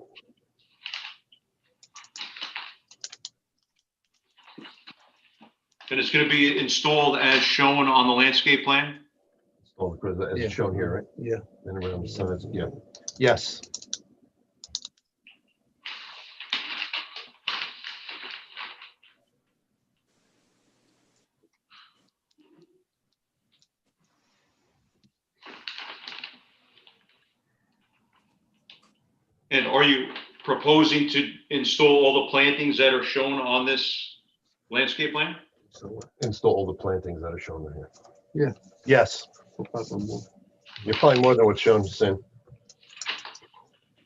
and it's going to be installed as shown on the landscape plan? Oh, as Yeah. shown here, right? Yeah. And around the sides, yeah. Yes. And are you proposing to install all the plantings that are shown on this landscape plan? So Install all the plantings that are shown here. Yeah. Yes. we'll probably move You're probably more than what's shown, Sam.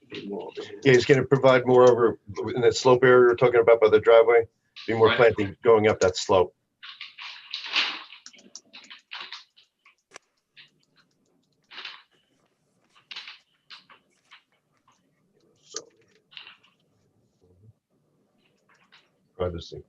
a bit more over here. Yeah, he's gonna provide more over in that slope area we're talking about by the driveway. Be more Right. planting going up that slope. So, Privacy.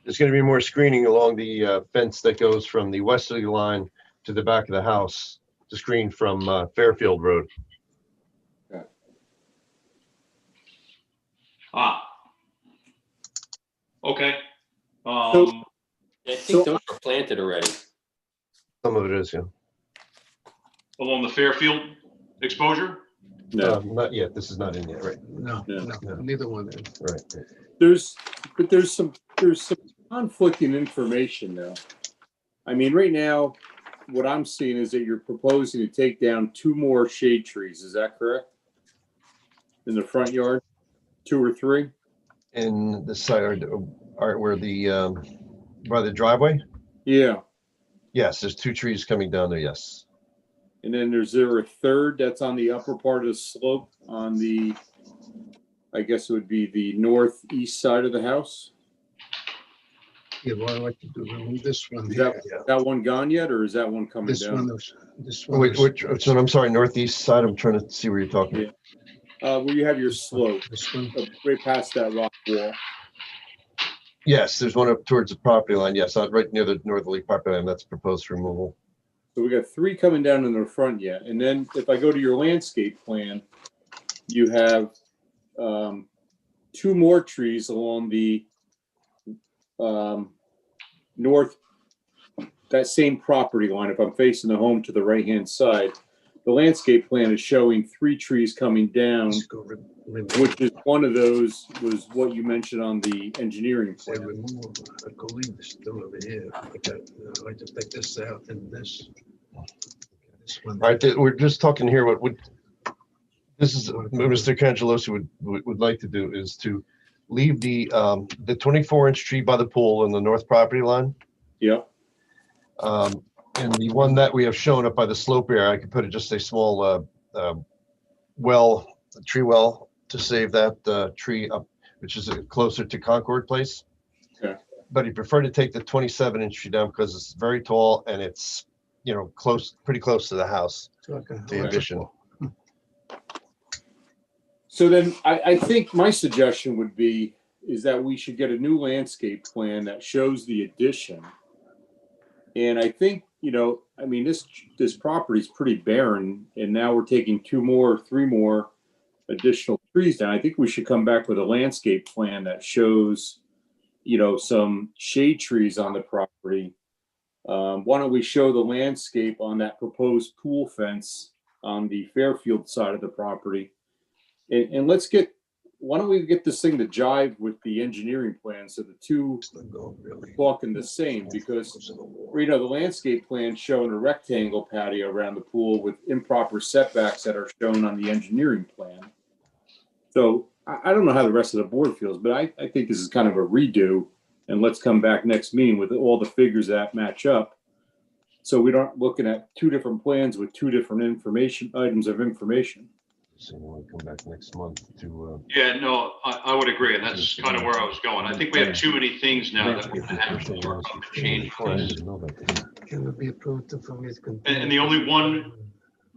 There's gonna be more screening along the fence that goes from the westerly line to the back of the house to screen from Fairfield Road. Okay. I think those are planted already. Some of it is, yeah. Along the Fairfield exposure? Not yet. This is not in yet, right? No, Yeah. no, neither one is. Right. There's some conflicting information though. I mean, right now, what I'm seeing is that you're proposing to take down 2 more shade trees. Is that correct? In the front yard, 2 or 3? In the side, where the, by the driveway? Yeah. Yes, there's 2 trees coming down there, yes. And then is there a third that's on the upper part of the slope on the, I guess it would be the northeast side of the house? Yeah, what I'd like to do, remove this one Is here. that one gone yet, or is that one coming This down? one is, this one Which, is. which one? I'm sorry, northeast side. I'm trying to see where you're talking. Yeah. Where you have your slope, This one, right past that rock wall. Yes, there's one up towards the property line. Yes, right near the northerly property line. That's proposed removal. So we got 3 coming down in the front yet. And then if I go to your landscape plan, you have 2 more trees along the north, that same property line. If I'm facing the home to the right-hand side, the landscape plan is showing 3 trees coming down, Just go remove. which is one of those was what you mentioned on the engineering Say plan. remove, I could leave this still over here. Okay, I just take this out and this. This one. All right, we're just talking here, what would, this is, what Mr. Cangelosi would like to do is to leave the 24-inch tree by the pool in the north property line. Yep. And the one that we have shown up by the slope area, I could put just a small tree well to save that tree up, which is closer to Concord Place. Okay. But he preferred to take the 27-inch tree down because it's very tall and it's, you know, pretty close to the house, the addition. So then I think my suggestion would be is that we should get a new landscape plan that shows the addition. And I think, you know, I mean, this property is pretty barren, and now we're taking 3 more additional trees down. I think we should come back with a landscape plan that shows, you know, some shade trees on the property. Why don't we show the landscape on that proposed pool fence on the Fairfield side of the property? And why don't we get this thing to jive with the engineering plan so the two talking the same, because, you know, the landscape plan showing a rectangle patio around the pool with improper setbacks that are shown on the engineering plan. So I don't know how the rest of the board feels, but I think this is kind of a redo, and let's come back next meeting with all the figures that match up. So we aren't looking at 2 different plans with 2 different items of information. So we want to come back next month to. Yeah, no, I would agree, and that's kind of where I was going. I think we have too many things now that we have to work on to change this. Can it be approved for his? And the only one,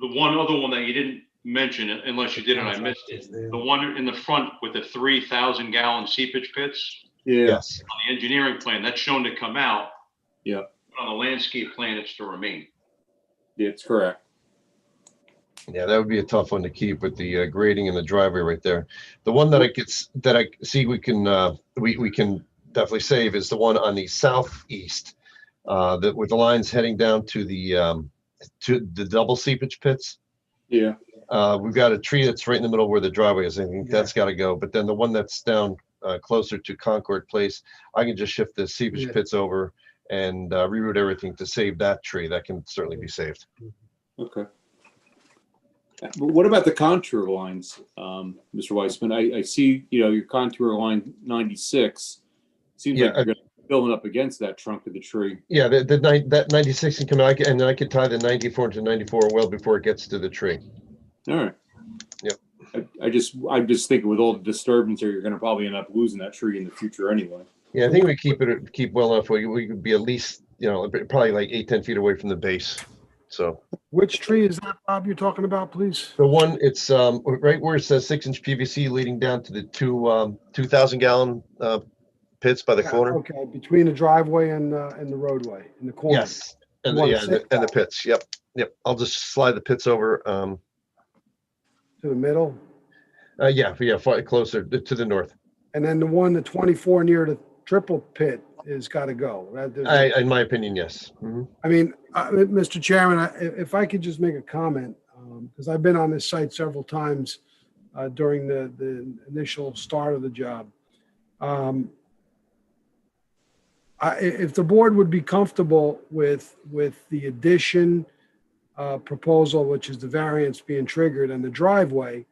the one other one that you didn't mention, unless you did and I missed it, the one in the front with the 3,000-gallon seepage pits. Yeah. Yes. On the engineering plan, that's shown to come out. Yeah. On the landscape plan, it's to remain. It's correct. Yeah, that would be a tough one to keep with the grading in the driveway right there. The one that I see we can definitely save is the one on the southeast, that with the lines heading down to the double seepage pits. Yeah. We've got a tree that's right in the middle where the driveway is. I think that's got to go. But then the one that's down closer to Concord Place, I can just shift the seepage pits over and reroute everything to save that tree. That can certainly be saved. Okay. But what about the contour lines, Mr. Weissman? I see, you know, your contour line 96 seems like you're going to be building up against that trunk of the tree. Yeah, that 96 can come out, and then I could tie the 94 to 94 well before it gets to the tree. All right. Yep. I'm just thinking with all the disturbance here, you're going to probably end up losing that tree in the future anyway. Yeah, I think we keep well enough. We could be at least, you know, probably like 8-10 feet away from the base. So. Which tree is that, Bob, you're talking about, please? The one, it's right where it says 6-inch PVC leading down to the 2,000-gallon pits by the corner. Okay, between the driveway and the roadway, in the corner. Yes, and the pits. Yep. I'll just slide the pits over. To the middle? Far closer to the north. And then the 24 near the triple pit is got to go. Right? In my opinion, yes. Mm-hmm. I mean, Mr. Chairman, if I could just make a comment, because I've been on this site several times during the initial start of the job. If the board would be comfortable with the addition proposal, which is the variance being triggered, and the driveway,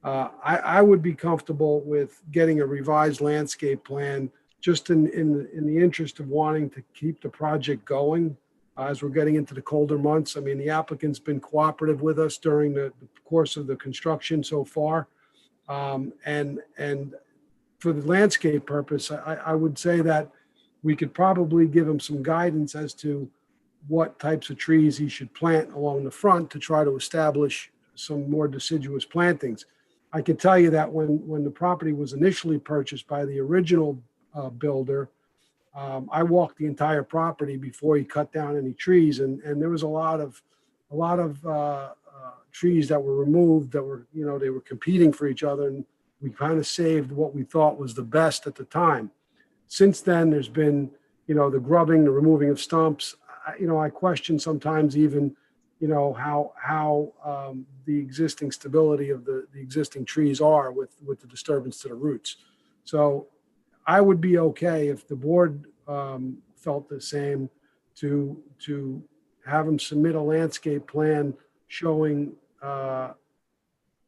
I would be comfortable with getting a revised landscape plan, just in the interest of wanting to keep the project going as we're getting into the colder months. I mean, the applicant's been cooperative with us during the course of the construction so far. And for the landscape purpose, I would say that we could probably give him some guidance as to what types of trees he should plant along the front to try to establish some more deciduous plantings. I can tell you that when the property was initially purchased by the original builder, I walked the entire property before he cut down any trees, and there was a lot of trees that were removed that were, you know, they were competing for each other, and we kind of saved what we thought was the best at the time. Since then, there's been, you know, the grubbing, the removing of stumps. I question sometimes even you know, how the existing stability of the existing trees are with the disturbance to the roots. So I would be okay if the board felt the same to have them submit a landscape plan showing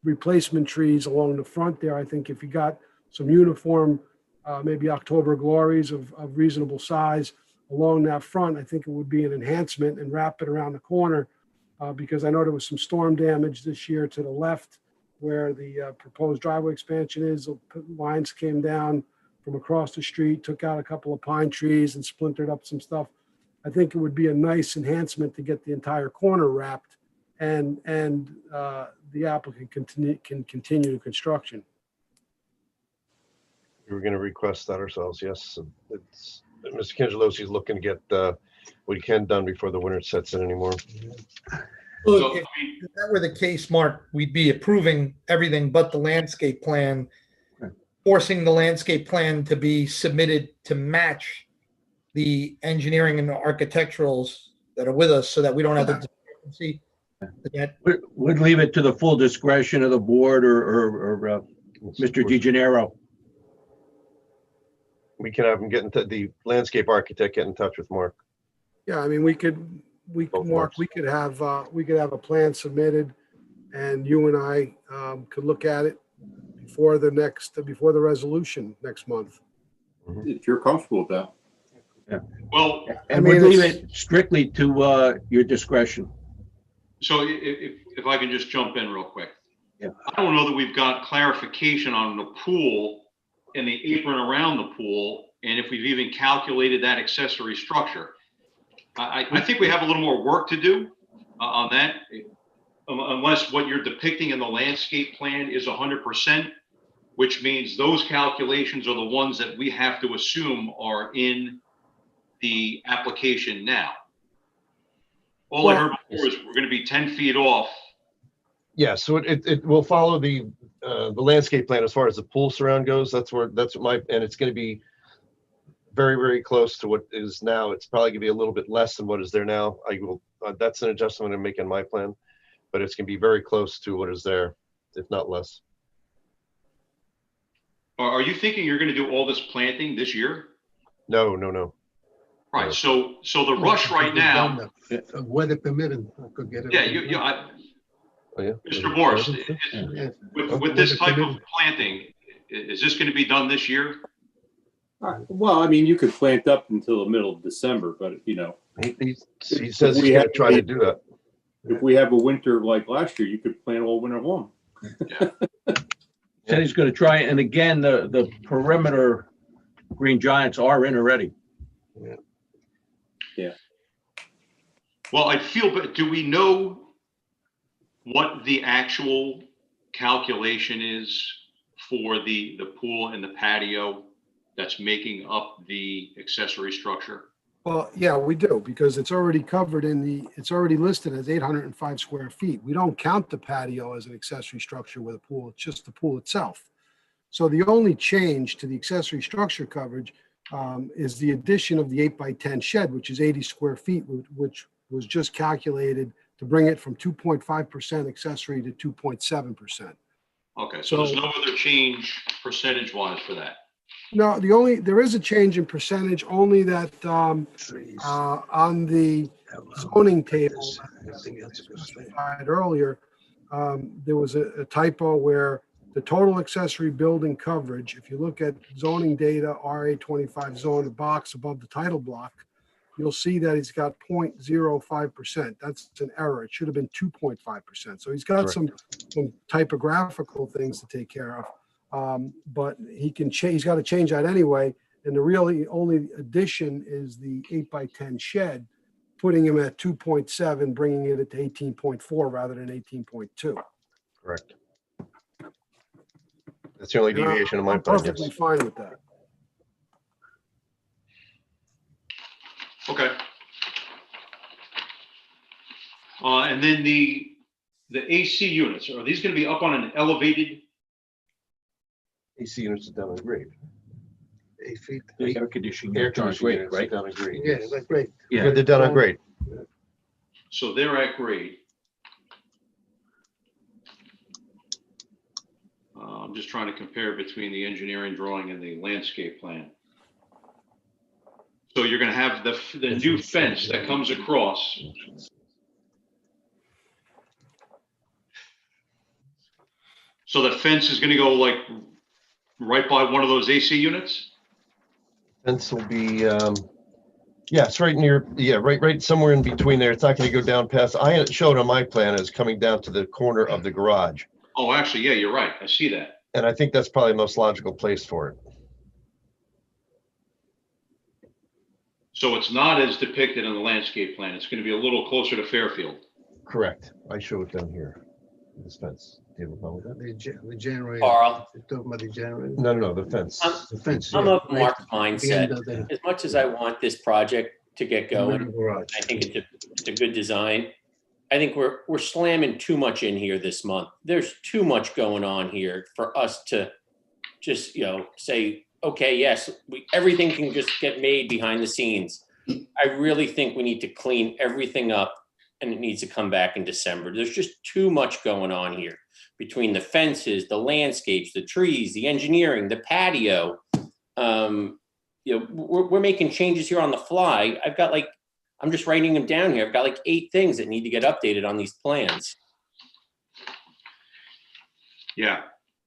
replacement trees along the front there. I think if you got some uniform, maybe October glories of reasonable size along that front, I think it would be an enhancement, and wrap it around the corner, because I know there was some storm damage this year to the left where the proposed driveway expansion is. The lines came down from across the street, took out a couple of pine trees and splintered up some stuff. I think it would be a nice enhancement to get the entire corner wrapped, and the applicant can continue the construction. We were going to request that ourselves, yes. It's, Mr. Cangelosi is looking to get what he can done before the winter sets in anymore. Look, if that were the case, Mark, we'd be approving everything but the landscape plan, forcing the landscape plan to be submitted to match the engineering and the architecturals that are with us, so that we don't have the discrepancy. Would leave it to the full discretion of the board or Mr. DeGennaro. We can have him get into the landscape architect, get in touch with Mark. Yeah, I mean, Mark, we could have a plan submitted, and you and I could look at it before the resolution next month. If you're comfortable with that. Yeah. Well, And we'll leave it strictly to your discretion. so if I can just jump in real quick. Yeah. I don't know that we've got clarification on the pool and the apron around the pool, and if we've even calculated that accessory structure. I think we have a little more work to do on that, unless what you're depicting in the landscape plan is 100%, which means those calculations are the ones that we have to assume are in the application now. All I heard before is we're going to be 10 feet off. Yeah, so it will follow the landscape plan as far as the pool surround goes. And it's going to be very, very close to what is now. It's probably gonna be a little bit less than what is there now. That's an adjustment I'm making my plan, but it's gonna be very close to what is there, if not less. Are you thinking you're going to do all this planting this year? No. Right. So the rush right now. Weather permitting, I could get it. Yeah, Oh, yeah. Mr. Morris, with this type of Weather planting, is this going to be done this year? Well, I mean, you could plant up until the middle of December, but you know. He says he's gonna try to do that. If we have a winter like last year, you could plant all winter long. Said he's going to try, and again, the perimeter green giants are in already. Yeah. Well, I feel, but do we know what the actual calculation is for the pool and the patio that's making up the accessory structure? Well, yeah, we do, because it's already covered it's already listed as 805 square feet. We don't count the patio as an accessory structure with a pool. It's just the pool itself. So the only change to the accessory structure coverage is the addition of the 8x10 shed, which is 80 square feet, which was just calculated to bring it from 2.5% accessory to 2.7%. Okay, so there's no other change percentage-wise for that? No, there is a change in percentage, only that on the zoning table specified earlier, there was a typo where the total accessory building coverage, if you look at zoning data, RA25 zone, the box above the title block, you'll see that he's got 0.05%. That's an error. It should have been 2.5%. So he's got some typographical things to take care of. But he's got to change that anyway. And the really only addition is the 8x10 shed, putting him at 2.7, bringing it to 18.4 rather than 18.2. Correct. That's the only deviation of my I'm plan. perfectly fine with that. Okay. And then the AC units, are these going to be up on an elevated? AC units are down on grade. 8 feet. The air conditioning. Air units, conditioning right? down on grade. Yeah, that's great. Yeah. They're down on grade. So they're at grade. I'm just trying to compare between the engineering drawing and the landscape plan. So you're gonna have the new fence that comes across. So the fence is gonna go like right by one of those AC units? Fence will be, yeah, it's right near, yeah, right somewhere in between there. It's not gonna go down past, I had it showed on my plan as coming down to the corner of the garage. Oh, actually, yeah, you're right. I see that. And I think that's probably the most logical place for it. So it's not as depicted in the landscape plan. It's gonna be a little closer to Fairfield. Correct. I show it down here. This fence. Do you have a problem with that? The generator. Carl. You're talking about the generator. No, the fence. The fence. I'm yeah, of Mark's right at the end mindset. of the- As much as I want this project to get going, garage. I think it's a good design. I think we're slamming too much in here this month. There's too much going on here for us to just, say, okay, yes, everything can just get made behind the scenes. I really think we need to clean everything up and it needs to come back in December. There's just too much going on here between the fences, the landscapes, the trees, the engineering, the patio. We're making changes here on the fly. I'm just writing them down here. I've got like 8 things that need to get updated on these plans. Yeah.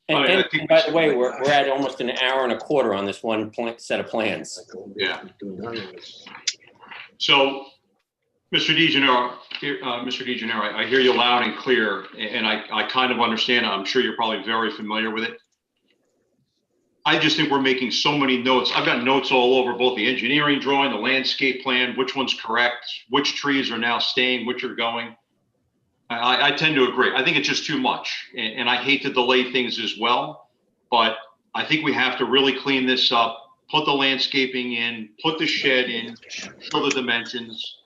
And, I and think by we the should- way, we're at almost an hour and a quarter on this one set of plans. Yeah. So, Mr. DeGenero, I hear you loud and clear, and I kind of understand. I'm sure you're probably very familiar with it. I just think we're making so many notes. I've got notes all over both the engineering drawing, the landscape plan, which one's correct, which trees are now staying, which are going. I tend to agree. I think it's just too much, and I hate to delay things as well, but I think we have to really clean this up, put the landscaping in, put the shed in, show the dimensions,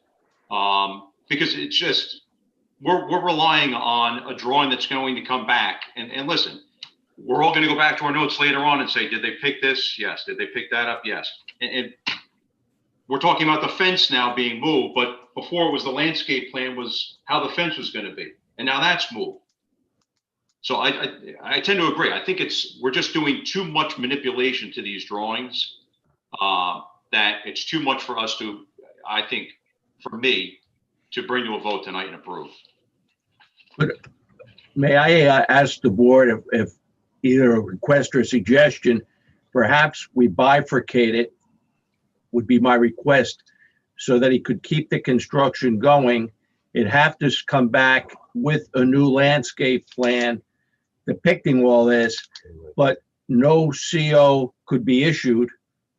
because it's just, we're relying on a drawing that's going to come back. And listen, we're all going to go back to our notes later on and say, did they pick this? Yes. Did they pick that up? Yes. And we're talking about the fence now being moved, but before it was the landscape plan was how the fence was going to be. And now that's moved. So I tend to agree. I think we're just doing too much manipulation to these drawings, that it's too much for us to, I think, for me, to bring to a vote tonight and approve. But may I ask the board if either a request or a suggestion, perhaps we bifurcate it, would be my request, so that he could keep the construction going. It'd have to come back with a new landscape plan depicting all this, but no CO could be issued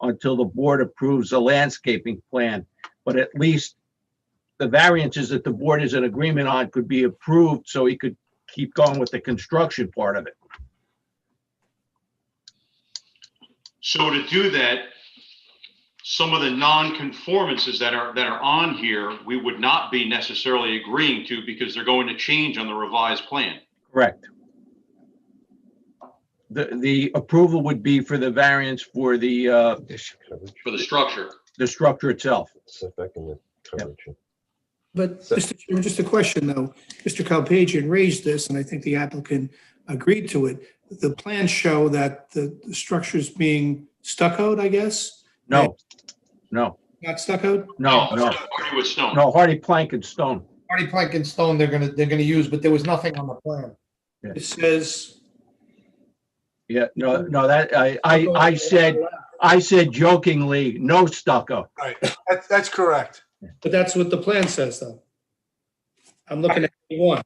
until the board approves a landscaping plan. But at least the variances that the board is in agreement on could be approved so he could keep going with the construction part of it. So to do that, some of the non-conformances that are on here, we would not be necessarily agreeing to because they're going to change on the revised plan. Correct. The approval would be for the variance for the For the structure. structure itself. Setback and the coverage. But, Mr. Chairman, just a question, though. Mr. Kalpagian raised this, and I think the applicant agreed to it. The plans show that the structure's being stuccoed, I guess? No, Not stuccoed? no. Already with stone. No, hardy plank and stone. Hardy plank and stone they're gonna use, but there was nothing on the plan. It says, Yeah, no, that, I said jokingly, no stucco. Right, that's correct. but that's what the plan says, though. I'm looking at one.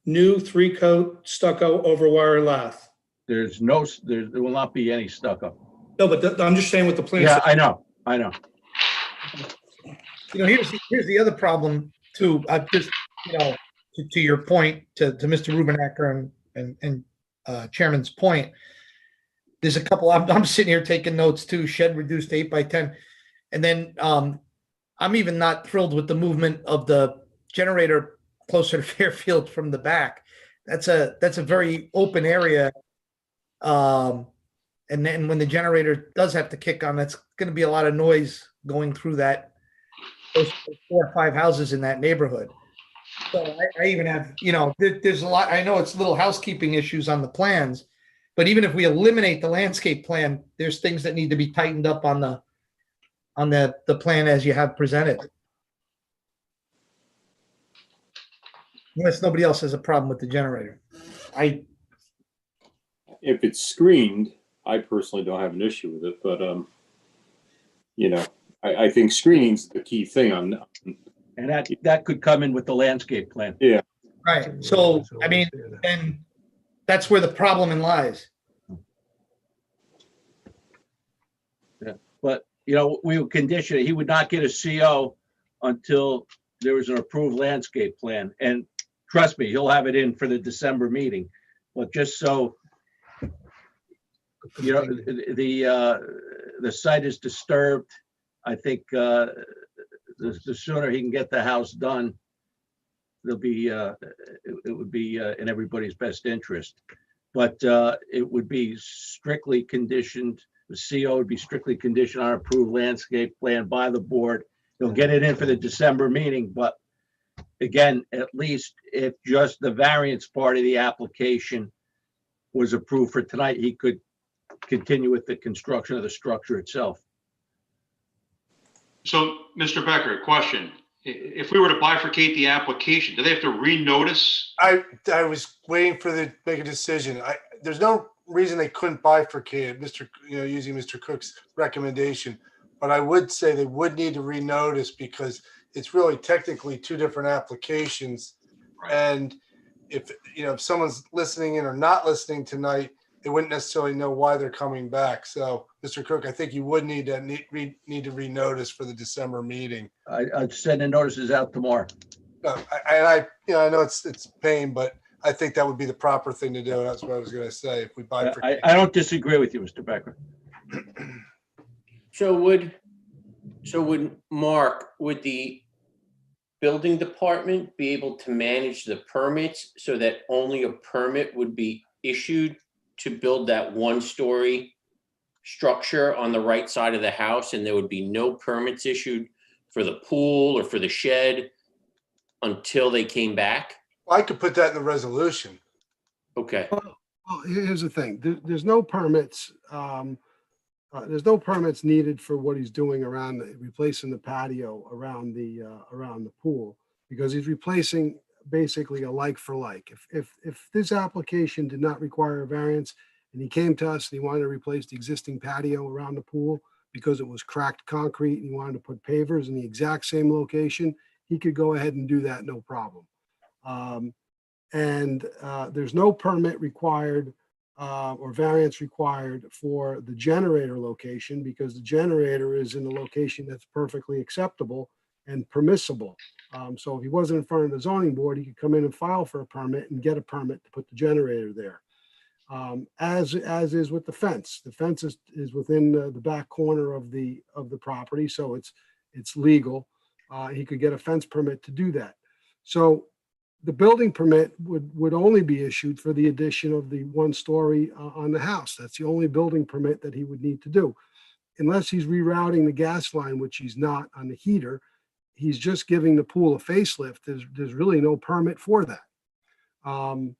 New 3-coat stucco over wire lath. There will not be any stucco. No, but I'm just saying what the plan Yeah, says. I know. Here's the other problem too. I've just, to your point, to Mr. Rubenacker and Chairman's point, there's a couple, I'm sitting here taking notes too, shed reduced to 8 by 10. And then I'm even not thrilled with the movement of the generator closer to Fairfield from the back. That's a very open area. And then when the generator does have to kick on, that's going to be a lot of noise going through those 4 or 5 houses in that neighborhood. So I even have, there's a lot, I know it's little housekeeping issues on the plans, but even if we eliminate the landscape plan, there's things that need to be tightened up on the plan as you have presented. Unless nobody else has a problem with the generator. If it's screened, I personally don't have an issue with it, but, I think screening's the key thing on. And that could come in with the landscape plan. Right. So, I mean, and that's where the problem lies. But, we would condition it. He would not get a CO until there was an approved landscape plan. And trust me, he'll have it in for the December meeting. But just so, the site is disturbed, I think the sooner he can get the house done, it would be in everybody's best interest. But it would be strictly conditioned, the CO would be strictly conditioned on approved landscape plan by the board. He'll get it in for the December meeting, but again, at least if just the variance part of the application was approved for tonight, he could continue with the construction of the structure itself. So, Mr. Becker, question. If we were to bifurcate the application, do they have to renotice? I was waiting for the make a decision. There's no reason they couldn't bifurcate it, using Mr. Cook's recommendation. But I would say they would need to renotice because it's really technically two different applications. Right. And if someone's listening in or not listening tonight, they wouldn't necessarily know why they're coming back. So, Mr. Cook, I think you would need to renotice for the December meeting. I'd send the notices out tomorrow. I know it's pain, but I think that would be the proper thing to do. That's what I was going to say. If we bifurcate, I don't disagree with you, Mr. Becker. So would Mark, would the building department be able to manage the permits so that only a permit would be issued to build that one-story structure on the right side of the house, and there would be no permits issued for the pool or for the shed until they came back? I could put that in the resolution. Okay. Well, here's the thing. There's no permits. There's no permits needed for what he's doing around replacing the patio around the pool, because he's replacing basically a like for like. If this application did not require a variance and he came to us and he wanted to replace the existing patio around the pool because it was cracked concrete and he wanted to put pavers in the exact same location, he could go ahead and do that, no problem. There's no permit required or variance required for the generator location, because the generator is in a location that's perfectly acceptable and permissible. So if he wasn't in front of the zoning board, he could come in and file for a permit and get a permit to put the generator there. As is with the fence. The fence is within the back corner of the property, so it's legal. He could get a fence permit to do that. So the building permit would only be issued for the addition of the one story on the house. That's the only building permit that he would need to do. Unless he's rerouting the gas line, which he's not on the heater, he's just giving the pool a facelift. There's really no permit for that. The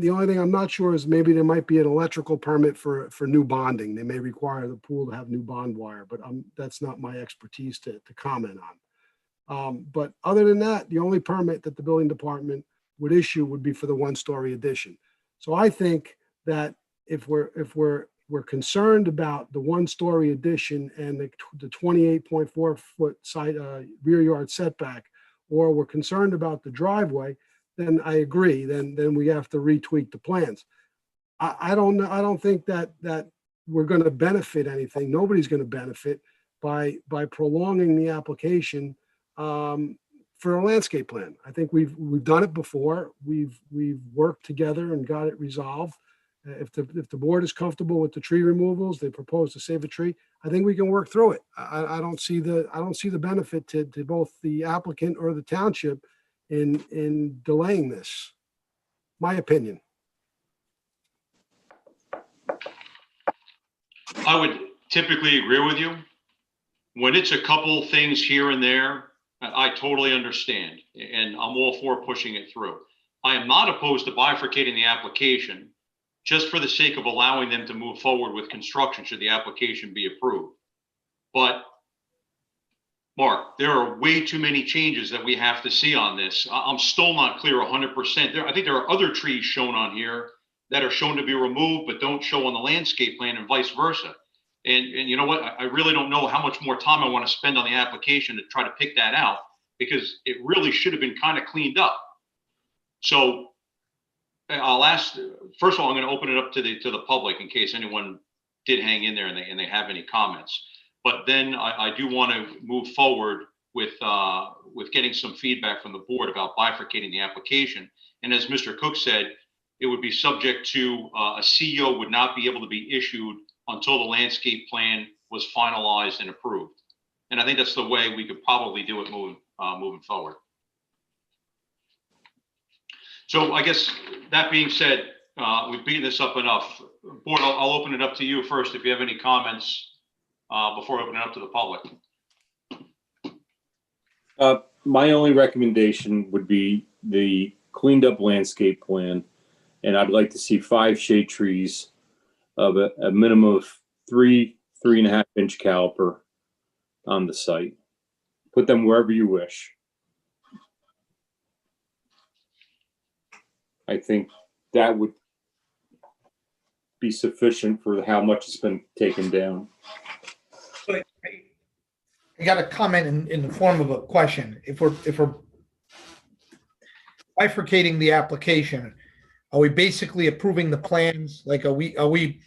only thing I'm not sure is maybe there might be an electrical permit for new bonding. They may require the pool to have new bond wire, but that's not my expertise to comment on. But other than that, the only permit that the building department would issue would be for the one-story addition. So I think that if we're concerned about the one-story addition and the 28.4 foot side rear yard setback, or we're concerned about the driveway, then I agree. Then we have to retweak the plans. I don't know. I don't think that we're going to benefit anything. Nobody's going to benefit by prolonging the application for a landscape plan. I think we've done it before. We've worked together and got it resolved. If the board is comfortable with the tree removals, they propose to save a tree, I think we can work through it. I don't see the benefit to both the applicant or the township in delaying this. My opinion. I would typically agree with you. When it's a couple things here and there, I totally understand, and I'm all for pushing it through. I am not opposed to bifurcating the application just for the sake of allowing them to move forward with construction should the application be approved. But Mark, there are way too many changes that we have to see on this. I'm still not clear 100%. I think there are other trees shown on here that are shown to be removed but don't show on the landscape plan and vice versa. And you know what? I really don't know how much more time I want to spend on the application to try to pick that out, because it really should have been kind of cleaned up. So I'll ask, first of all, I'm going to open it up to the public in case anyone did hang in there and they have any comments. But then I do want to move forward with getting some feedback from the board about bifurcating the application. And as Mr. Cook said, it would be subject to a CO would not be able to be issued until the landscape plan was finalized and approved. And I think that's the way we could probably do it moving forward. So I guess that being said, we've beaten this up enough. Board, I'll open it up to you first if you have any comments before I open it up to the public. My only recommendation would be the cleaned up landscape plan. And I'd like to see 5 shade trees of a minimum of 3.5 inch caliper on the site. Put them wherever you wish. I think that would be sufficient for how much has been taken down. But I got a comment in the form of a question. If we're bifurcating the application, are we basically approving the plans? Like, are we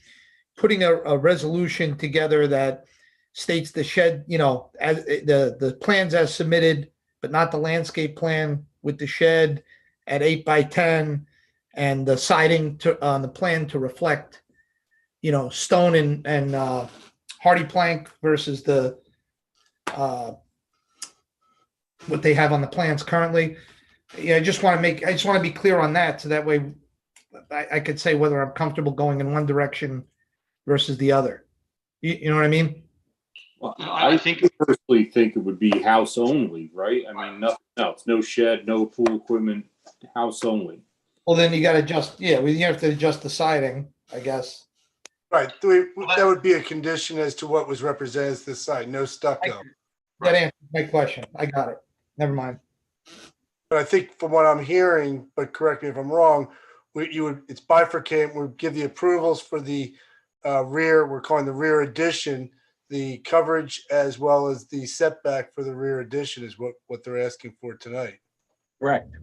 putting a resolution together that states the shed, you know, as the plans as submitted, but not the landscape plan with the shed at 8 by 10 and the siding on the plan to reflect, you know, stone and hardy plank versus the what they have on the plans currently. Yeah, I just want to be clear on that, so that way I could say whether I'm comfortable going in one direction versus the other. You know what I mean? Well, I personally think it would be house only, right? I mean, nothing else, no shed, no pool equipment, house only. Well, then you got to adjust. Yeah, you have to adjust the siding, I guess. Right, that would be a condition as to what was represented as this site, no stucco. That answers my question. I got it. Never mind. But I think from what I'm hearing, but correct me if I'm wrong, it's bifurcated. We'll give the approvals for the rear, we're calling the rear addition, the coverage as well as the setback for the rear addition is what they're asking for tonight. Correct,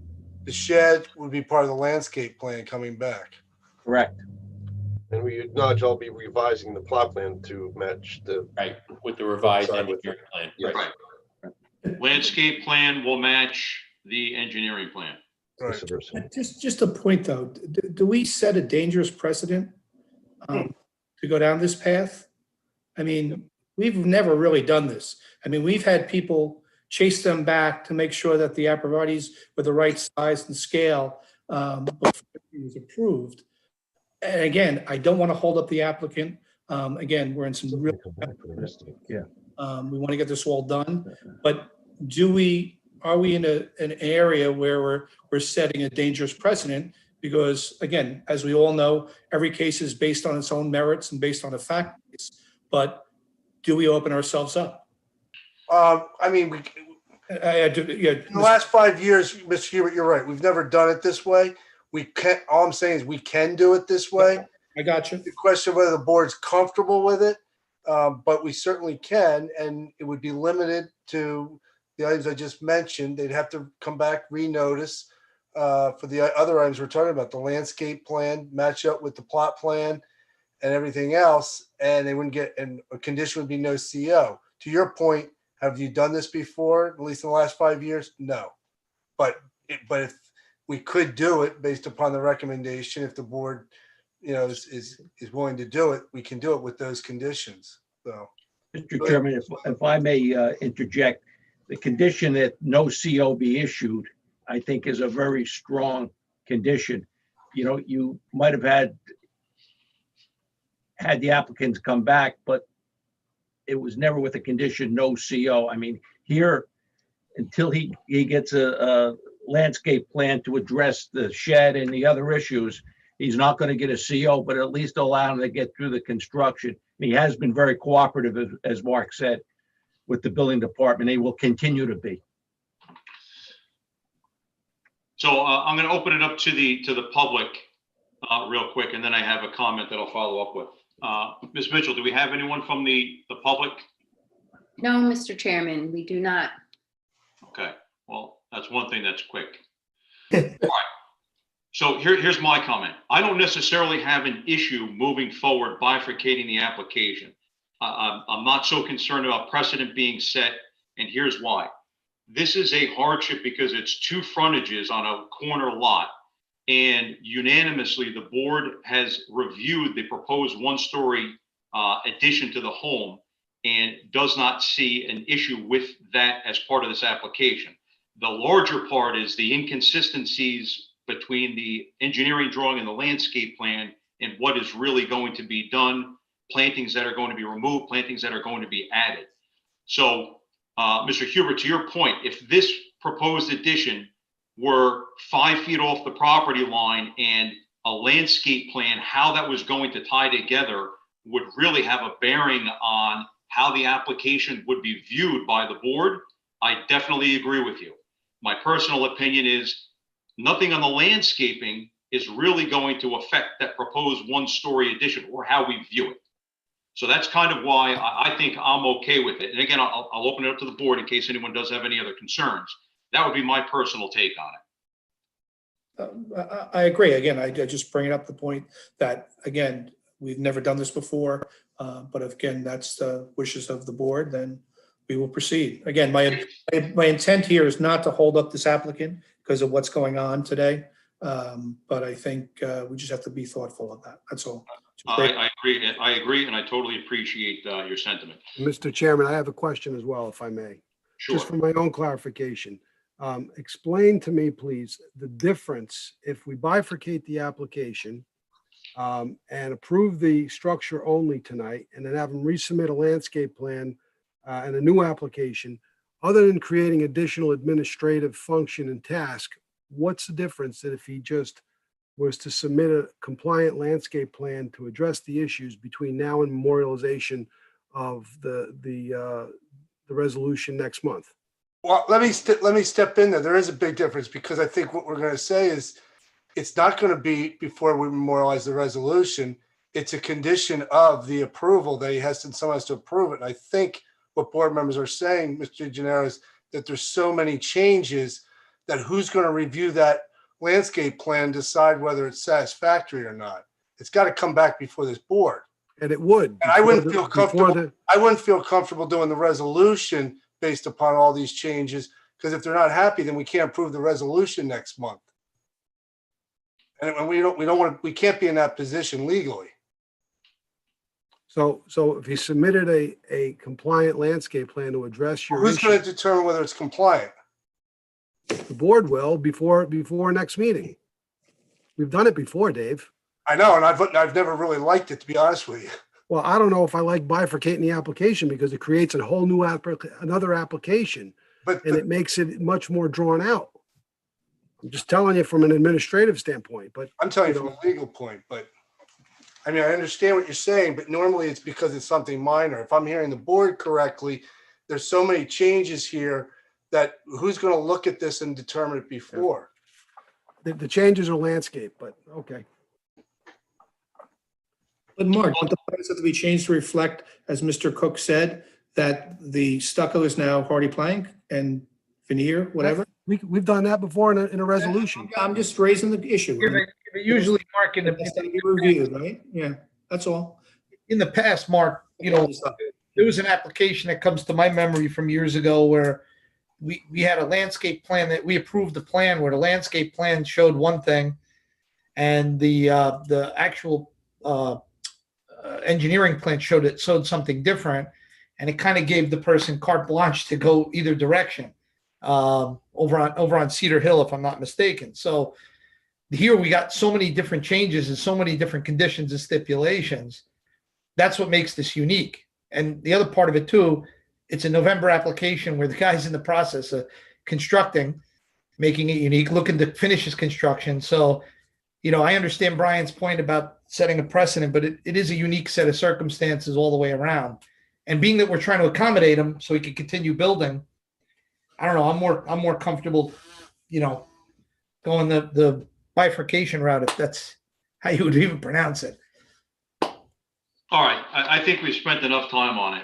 The shed would be part of the landscape plan coming back. correct. And we acknowledge I'll be revising the plot plan to match the. Right, with the revised Side with engineering plan. Yes. Right. Landscape plan will match the engineering plan. Right. Vice versa. Just a point though, do we set a dangerous precedent to go down this path? I mean, we've never really done this. I mean, we've had people chase them back to make sure that the aprobates were the right size and scale before it was approved. And again, I don't want to hold up the applicant. Again, we're in some real, Yeah. we want to get this all done, but are we in an area where we're setting a dangerous precedent? Because again, as we all know, every case is based on its own merits and based on a fact base, but do we open ourselves up? I mean, I do, yeah. in the last 5 years, Mr. Hubert, you're right. We've never done it this way. We can't, all I'm saying is we can do it this way. I got you. The question of whether the board's comfortable with it, but we certainly can, and it would be limited to the items I just mentioned. They'd have to come back, renotice for the other items we're talking about, the landscape plan, match up with the plot plan and everything else, and they wouldn't get, and a condition would be no CO. To your point, have you done this before, at least in the last 5 years? No. But if we could do it based upon the recommendation, if the board, you know, is willing to do it, we can do it with those conditions. So, Mr. Chairman, if I may interject, the condition that no CO be issued, I think is a very strong condition. You know, you might have had the applicants come back, but it was never with a condition, no CO. I mean, here, until he gets a landscape plan to address the shed and the other issues, he's not going to get a CO, but at least allow him to get through the construction. And he has been very cooperative, as Mark said, with the building department. He will continue to be. So I'm going to open it up to the public real quick, and then I have a comment that I'll follow up with. Ms. Mitchell, do we have anyone from the public? No, Mr. Chairman, we do not. Okay, well, that's one thing that's quick. All right. So here's my comment. I don't necessarily have an issue moving forward, bifurcating the application. I'm not so concerned about precedent being set, and here's why. This is a hardship because it's two frontages on a corner lot, and unanimously, the board has reviewed the proposed one-story addition to the home and does not see an issue with that as part of this application. The larger part is the inconsistencies between the engineering drawing and the landscape plan and what is really going to be done, plantings that are going to be removed, plantings that are going to be added. So, Mr. Hubert, to your point, if this proposed addition were 5 feet off the property line and a landscape plan, how that was going to tie together would really have a bearing on how the application would be viewed by the board, I definitely agree with you. My personal opinion is nothing on the landscaping is really going to affect that proposed one-story addition or how we view it. So that's kind of why I think I'm okay with it. And again, I'll open it up to the board in case anyone does have any other concerns. That would be my personal take on it. I agree. Again, I just bring up the point that, again, we've never done this before. But again, that's the wishes of the board, then we will proceed. Again, my intent here is not to hold up this applicant because of what's going on today. But I think we just have to be thoughtful of that. That's all. I agree, and I totally appreciate your sentiment. Mr. Chairman, I have a question as well, if I may. Sure. Just for my own clarification. Explain to me, please, the difference if we bifurcate the application and approve the structure only tonight, and then have them resubmit a landscape plan and a new application, other than creating additional administrative function and task. What's the difference that if he just was to submit a compliant landscape plan to address the issues between now and memorialization of the resolution next month? Well, let me step in there. There is a big difference because I think what we're going to say is it's not going to be before we memorialize the resolution. It's a condition of the approval that someone has to approve it. And I think what board members are saying, Mr. Gennaro, is that there's so many changes that who's going to review that landscape plan, decide whether it's satisfactory or not. It's got to come back before this board. And it would. And I wouldn't feel comfortable. I wouldn't feel comfortable doing the resolution based upon all these changes, because if they're not happy, then we can't approve the resolution next month. And we can't be in that position legally. So if he submitted a compliant landscape plan to address your Who's going to issue, determine whether it's compliant? the board will before next meeting. We've done it before, Dave. I know, and I've never really liked it, to be honest with you. Well, I don't know if I like bifurcating the application because it creates a whole new another application, But and it makes it much more drawn out. I'm just telling you from an administrative standpoint, but I'm telling you from a legal point, but I mean, I understand what you're saying, but normally it's because it's something minor. If I'm hearing the board correctly, there's so many changes here that who's going to look at this and determine it before? the changes are landscape, but okay. But Mark, but the plans have to be changed to reflect, as Mr. Cook said, that the stucco is now hardy plank and veneer, whatever. We've done that before in a resolution. I'm just raising the issue. Usually, Mark, That's gotta be reviewed, right? Yeah, that's all. in the past, Mark, there was an application that comes to my memory from years ago where we had a landscape plan that we approved the plan where the landscape plan showed one thing and the actual engineering plan showed something different, and it kind of gave the person carte blanche to go either direction over on Cedar Hill, if I'm not mistaken. So here we got so many different changes and so many different conditions and stipulations. That's what makes this unique. And the other part of it too, it's a November application where the guy's in the process of constructing, making it unique, looking to finish his construction. So, I understand Brian's point about setting a precedent, but it is a unique set of circumstances all the way around. And being that we're trying to accommodate him so he can continue building, I don't know, I'm more comfortable, going the bifurcation route, if that's how you would even pronounce it. All right, I think we've spent enough time on it.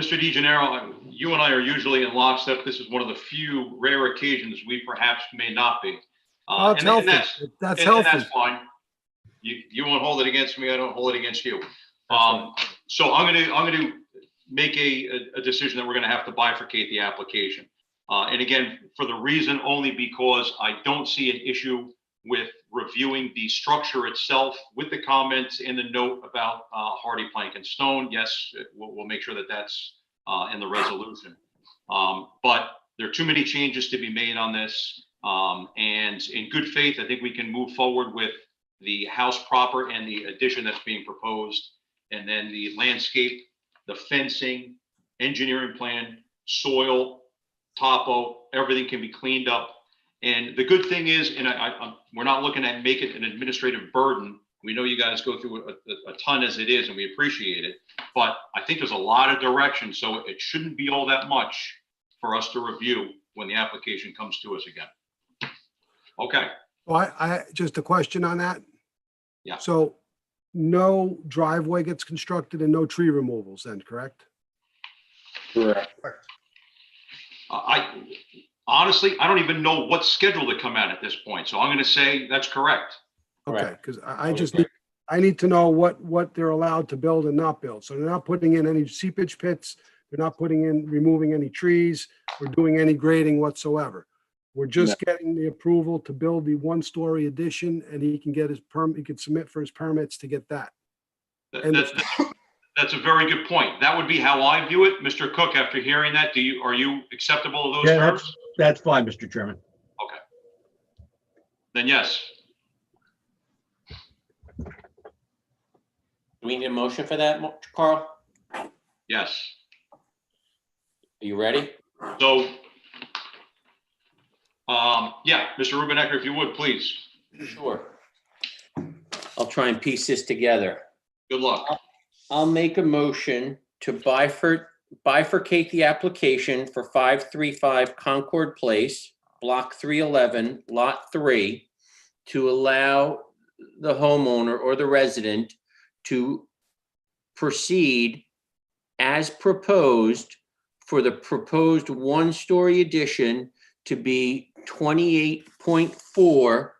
Mr. DeGennaro, you and I are usually in lockstep. This is one of the few rare occasions we perhaps may not be. That's healthy. That's healthy. That's fine. You won't hold it against me. I don't hold it against you. So I'm going to make a decision that we're going to have to bifurcate the application. And again, for the reason only because I don't see an issue with reviewing the structure itself with the comments in the note about hardy plank and stone. Yes, we'll make sure that that's in the resolution. But there are too many changes to be made on this. And in good faith, I think we can move forward with the house proper and the addition that's being proposed. And then the landscape, the fencing, engineering plan, soil, topo, everything can be cleaned up. And the good thing is, and we're not looking at make it an administrative burden. We know you guys go through a ton as it is, and we appreciate it. But I think there's a lot of direction, so it shouldn't be all that much for us to review when the application comes to us again. Okay. Well, I just a question on that. Yeah. So no driveway gets constructed and no tree removals then, correct? Correct. Honestly, I don't even know what's scheduled to come out at this point. So I'm going to say that's correct. Okay, because I need to know what they're allowed to build and not build. So they're not putting in any seepage pits. They're not removing any trees or doing any grading whatsoever. We're just getting the approval to build the one-story addition, and he can get his he can submit for his permits to get that. That's a very good point. That would be how I view it. Mr. Cook, after hearing that, are you acceptable of those terms? That's fine, Mr. Chairman. Okay. Then yes. Do we need a motion for that, Carl? Yes. Are you ready? So, yeah, Mr. Rubenecker, if you would, please. Sure. I'll try and piece this together. Good luck. I'll make a motion to bifurcate the application for 535 Concord Place, Block 311, Lot 3, to allow the homeowner or the resident to proceed as proposed for the proposed one-story addition to be 28.4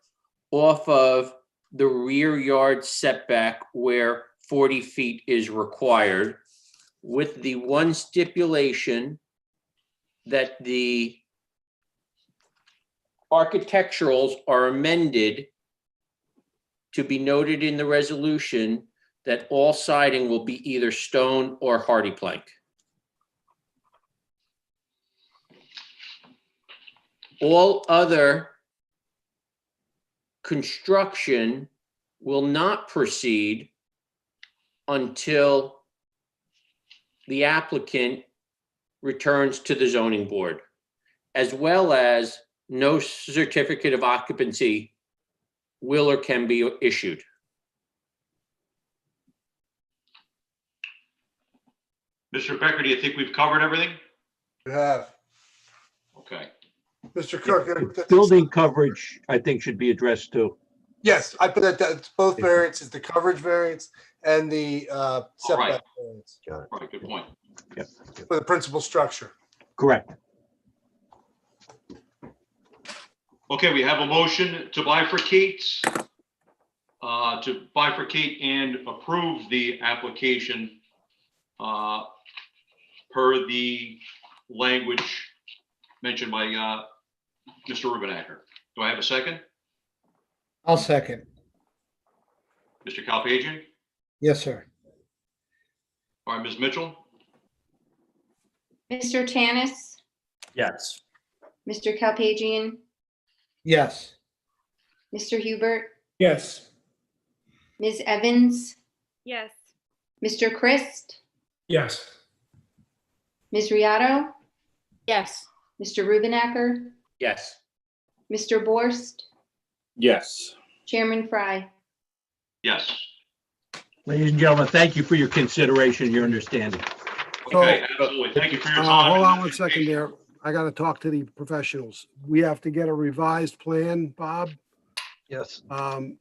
off of the rear yard setback where 40 feet is required, with the one stipulation that the architecturals are amended to be noted in the resolution that all siding will be either stone or hardy plank. All other construction will not proceed until the applicant returns to the zoning board, as well as no certificate of occupancy will or can be issued. Mr. Becker, do you think we've covered everything? You have. Okay. Mr. Cook. Building coverage, I think, should be addressed too. Yes, I put that, it's both variances, the coverage variance and the setback variance All right, good point. Yep. for the principal structure. Correct. Okay, we have a motion to bifurcate and approve the application per the language mentioned by Mr. Rubenecker. Do I have a second? I'll second. Mr. Kalpagian? Yes, sir. All right, Ms. Mitchell? Mr. Tanis, Yes. Mr. Kalpagian, Yes. Mr. Hubert, Yes. Ms. Evans, Yes. Mr. Christ, Yes. Ms. Riato, Yes. Mr. Rubenacker, Yes. Mr. Borst, Yes. Chairman Fry. Yes. Ladies and gentlemen, thank you for your consideration and your understanding. Okay, absolutely. Thank you for your time. Hold on one second there. I got to talk to the professionals. We have to get a revised plan, Bob. Yes.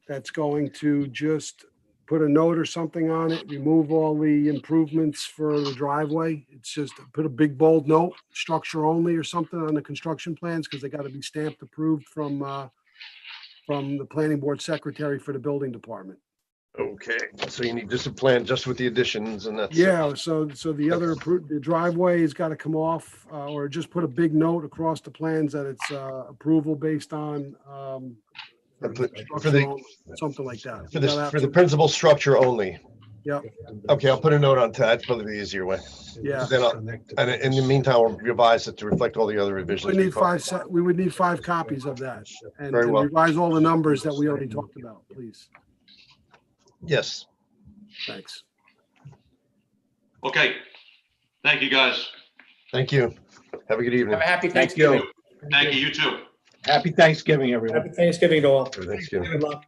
That's going to just put a note or something on it, remove all the improvements for the driveway. It's just put a big bold note, structure only or something on the construction plans, because they got to be stamped approved from the planning board secretary for the building department. Okay, so you need just a plan just with the additions and that's. Yeah, so the other, the driveway has got to come off, or just put a big note across the plans that it's approval based on For the, structure only, something like that. for We gotta the, have for the some- principal structure only. Yep, Okay, I'll put a note on that, probably the easier way. yeah. Then and in the meantime, I'll revise it to reflect all the other revisions. We would need 5 copies of that and Very well. revise all the numbers that we already talked about, please. Yes. Thanks. Okay. Thank you, guys. Thank you. Have a good evening. Have a happy Thank you. Thanksgiving. Thank you. You too. Happy Thanksgiving, everyone. Happy Thanksgiving to all. Thanksgiving. Good luck.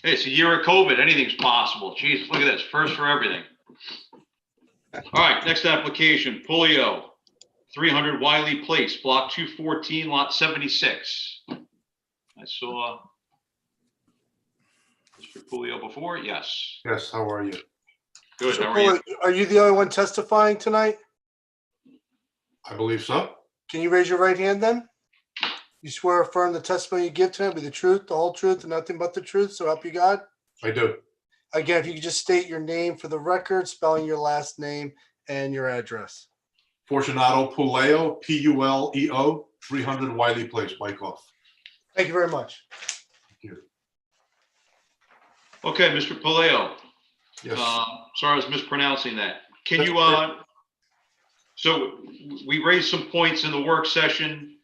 Hey, it's a year of COVID. Anything's possible. Jeez, look at this. First for everything. All right, next application, Pulio, 300 Wiley Place, Block 214, Lot 76. I saw Mr. Pulio before. Yes. Yes, how are you? Good. How are you? Are you the only one testifying tonight? I believe so. Can you raise your right hand then? You swear or affirm the testimony you give tonight be the truth, the whole truth, and nothing but the truth, so help you God? I do. Again, if you could just state your name for the record, spelling your last name and your address. Fortunato Puleo, Puleo, 300 Wiley Place, Wyckoff. Thank you very much. Okay, Mr. Puleo. Yes. Sorry, I was mispronouncing that. Can you, so we raised some points in the work session.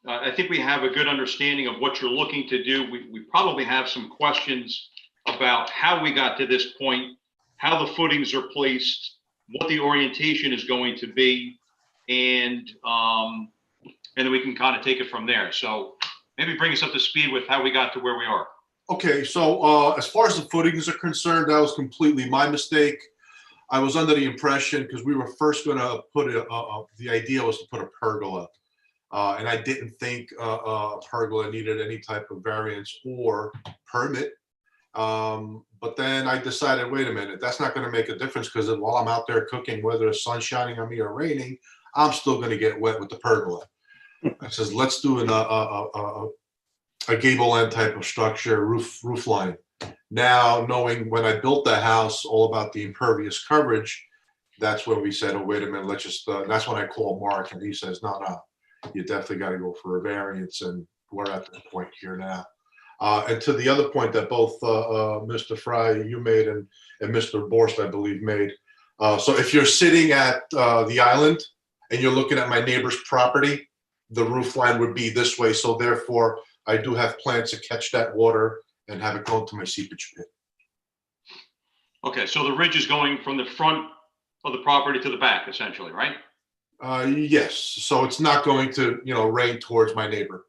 I think we have a good understanding of what you're looking to do. We probably have some questions about how we got to this point, how the footings are placed, what the orientation is going to be, and then we can kind of take it from there. So maybe bring us up to speed with how we got to where we are. Okay, so as far as the footings are concerned, that was completely my mistake. I was under the impression, because we were first going to put the idea was to put a pergola. And I didn't think a pergola needed any type of variance or permit. But then I decided, wait a minute, that's not going to make a difference, because while I'm out there cooking, whether the sun's shining on me or raining, I'm still going to get wet with the pergola. I says, let's do a gable end type of structure, roof line. Now, knowing when I built the house, all about the impervious coverage, that's when we said, oh, wait a minute, let's just, that's when I called Mark and he says, no, you definitely got to go for a variance. And we're at the point here now. And to the other point that both Mr. Fry, you made, and Mr. Borst, I believe, made. So if you're sitting at the island and you're looking at my neighbor's property, the roof line would be this way. So therefore, I do have plans to catch that water and have it go into my seepage pit. Okay, so the ridge is going from the front of the property to the back, essentially, right? Yes. So it's not going to, rain towards my neighbor,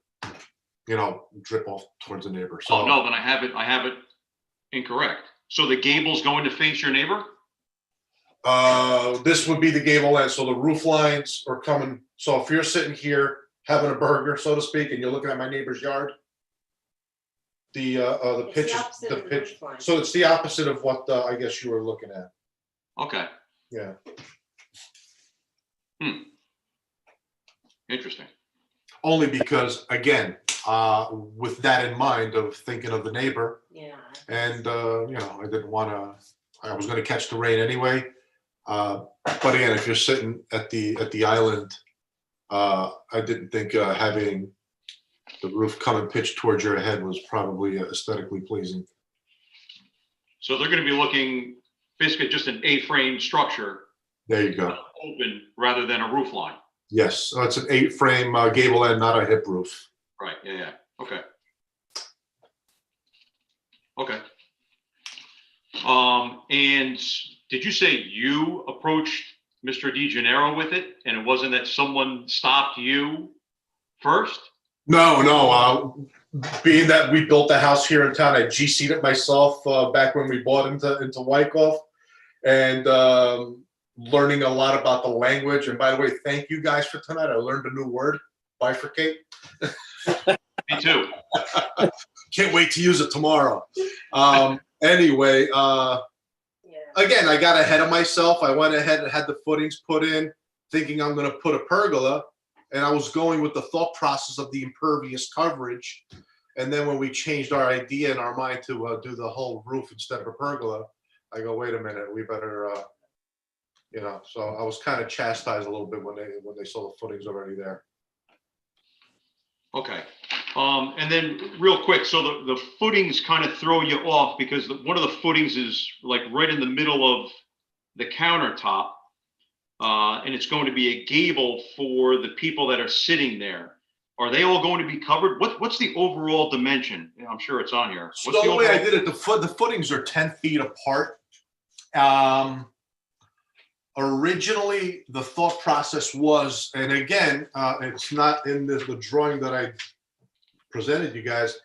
drip off towards the neighbor. So Oh, no, then I have it incorrect. So the gable's going to face your neighbor? this would be the gable end. So the roof lines are coming. So if you're sitting here having a burger, so to speak, and you're looking at my neighbor's yard, the pitch, so it's the opposite of what I guess you were looking at. Okay, Yeah. interesting. Only because, again, with that in mind of thinking of the neighbor, and I didn't want to. I was going to catch the rain anyway. But again, if you're sitting at the island, I didn't think having the roof come and pitch towards your head was probably aesthetically pleasing. So they're going to be looking basically just an A-frame structure. There you go. Open rather than a roof line. Yes, so it's an 8-frame gable end, not a hip roof. Right, yeah, okay. Okay. And did you say you approached Mr. DeGennaro with it, and it wasn't that someone stopped you first? No. Being that we built the house here in town, I GC'd it myself back when we bought into Wyckoff, and learning a lot about the language. And by the way, thank you guys for tonight. I learned a new word, bifurcate. Me too. Can't wait to use it tomorrow. Anyway, again, I got ahead of myself. I went ahead and had the footings put in, thinking I'm going to put a pergola. And I was going with the thought process of the impervious coverage. And then when we changed our idea in our mind to do the whole roof instead of a pergola, I go, wait a minute, we better, so I was kind of chastised a little bit when they saw the footings already there. Okay. And then real quick, so the footings kind of throw you off because one of the footings is like right in the middle of the countertop. And it's going to be a gable for the people that are sitting there. Are they all going to be covered? What's the overall dimension? I'm sure it's on here. So the way I did it, the footings are 10 feet apart. Originally, the thought process was, and again, it's not in the drawing that I presented you guys.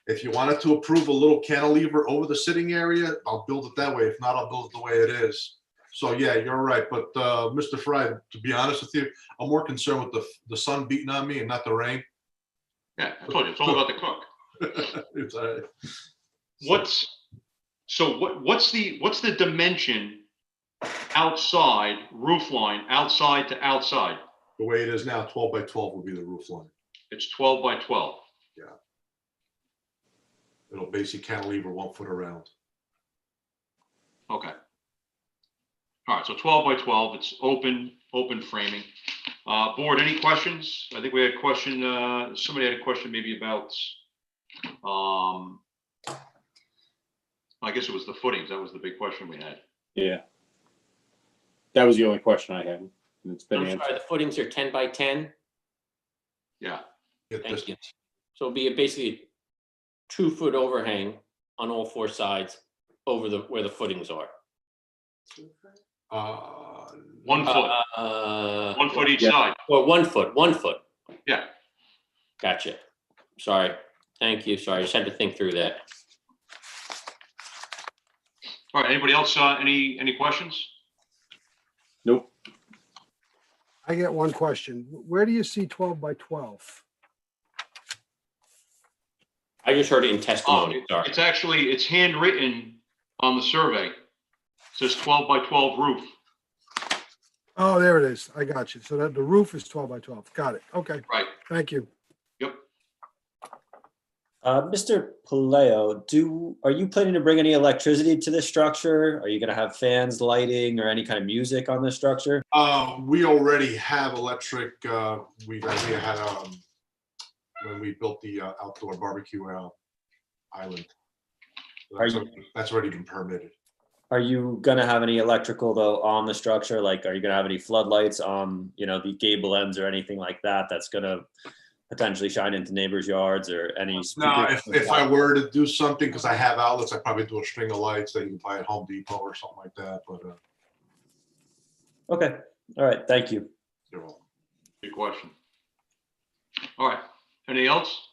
If you wanted to approve a little cantilever over the sitting area, I'll build it that way. If not, I'll build it the way it is. So yeah, you're right. But Mr. Fry, to be honest with you, I'm more concerned with the sun beating on me and not the rain. Yeah, I told you, it's all about the cook. It's, what's the dimension outside roof line, outside to outside? The way it is now, 12 by 12 will be the roof line. It's 12 by 12. Yeah. It'll basically cantilever 1 foot around. Okay. All right, so 12 by 12, it's open framing. Board, any questions? I think we had a question, somebody had a question maybe about, I guess it was the footings. That was the big question we had. Yeah. That was the only question I had. And it's been I'm answered. sorry, the footings are 10 by 10? Yeah. Thank you. So it'll be basically a 2-foot overhang on all 4 sides over where the footings are. 1 foot. 1 foot each side. Or 1 foot, 1 foot. Yeah. Gotcha. Sorry. Thank you. Sorry, I just had to think through that. All right, anybody else, any questions? Nope. I get one question. Where do you see 12 by 12? I just heard it in testimony. Sorry. It's handwritten on the survey. It says 12 by 12 roof. Oh, there it is. I got you. So that the roof is 12 by 12. Got it. Okay. Right. Thank you. Yep. Mr. Palaio, are you planning to bring any electricity to this structure? Are you going to have fans, lighting, or any kind of music on this structure? We already have electric. We had when we built the outdoor barbecue island. That's already been permitted. Are you going to have any electrical though on the structure? Like, are you going to have any floodlights on, the gable ends or anything like that? That's going to potentially shine into neighbors' yards or any. No, if I were to do something, because I have outlets, I'd probably do a string of lights that you can buy at Home Depot or something like that. But okay, all right, thank you. You're welcome. Good question. All right, anything else?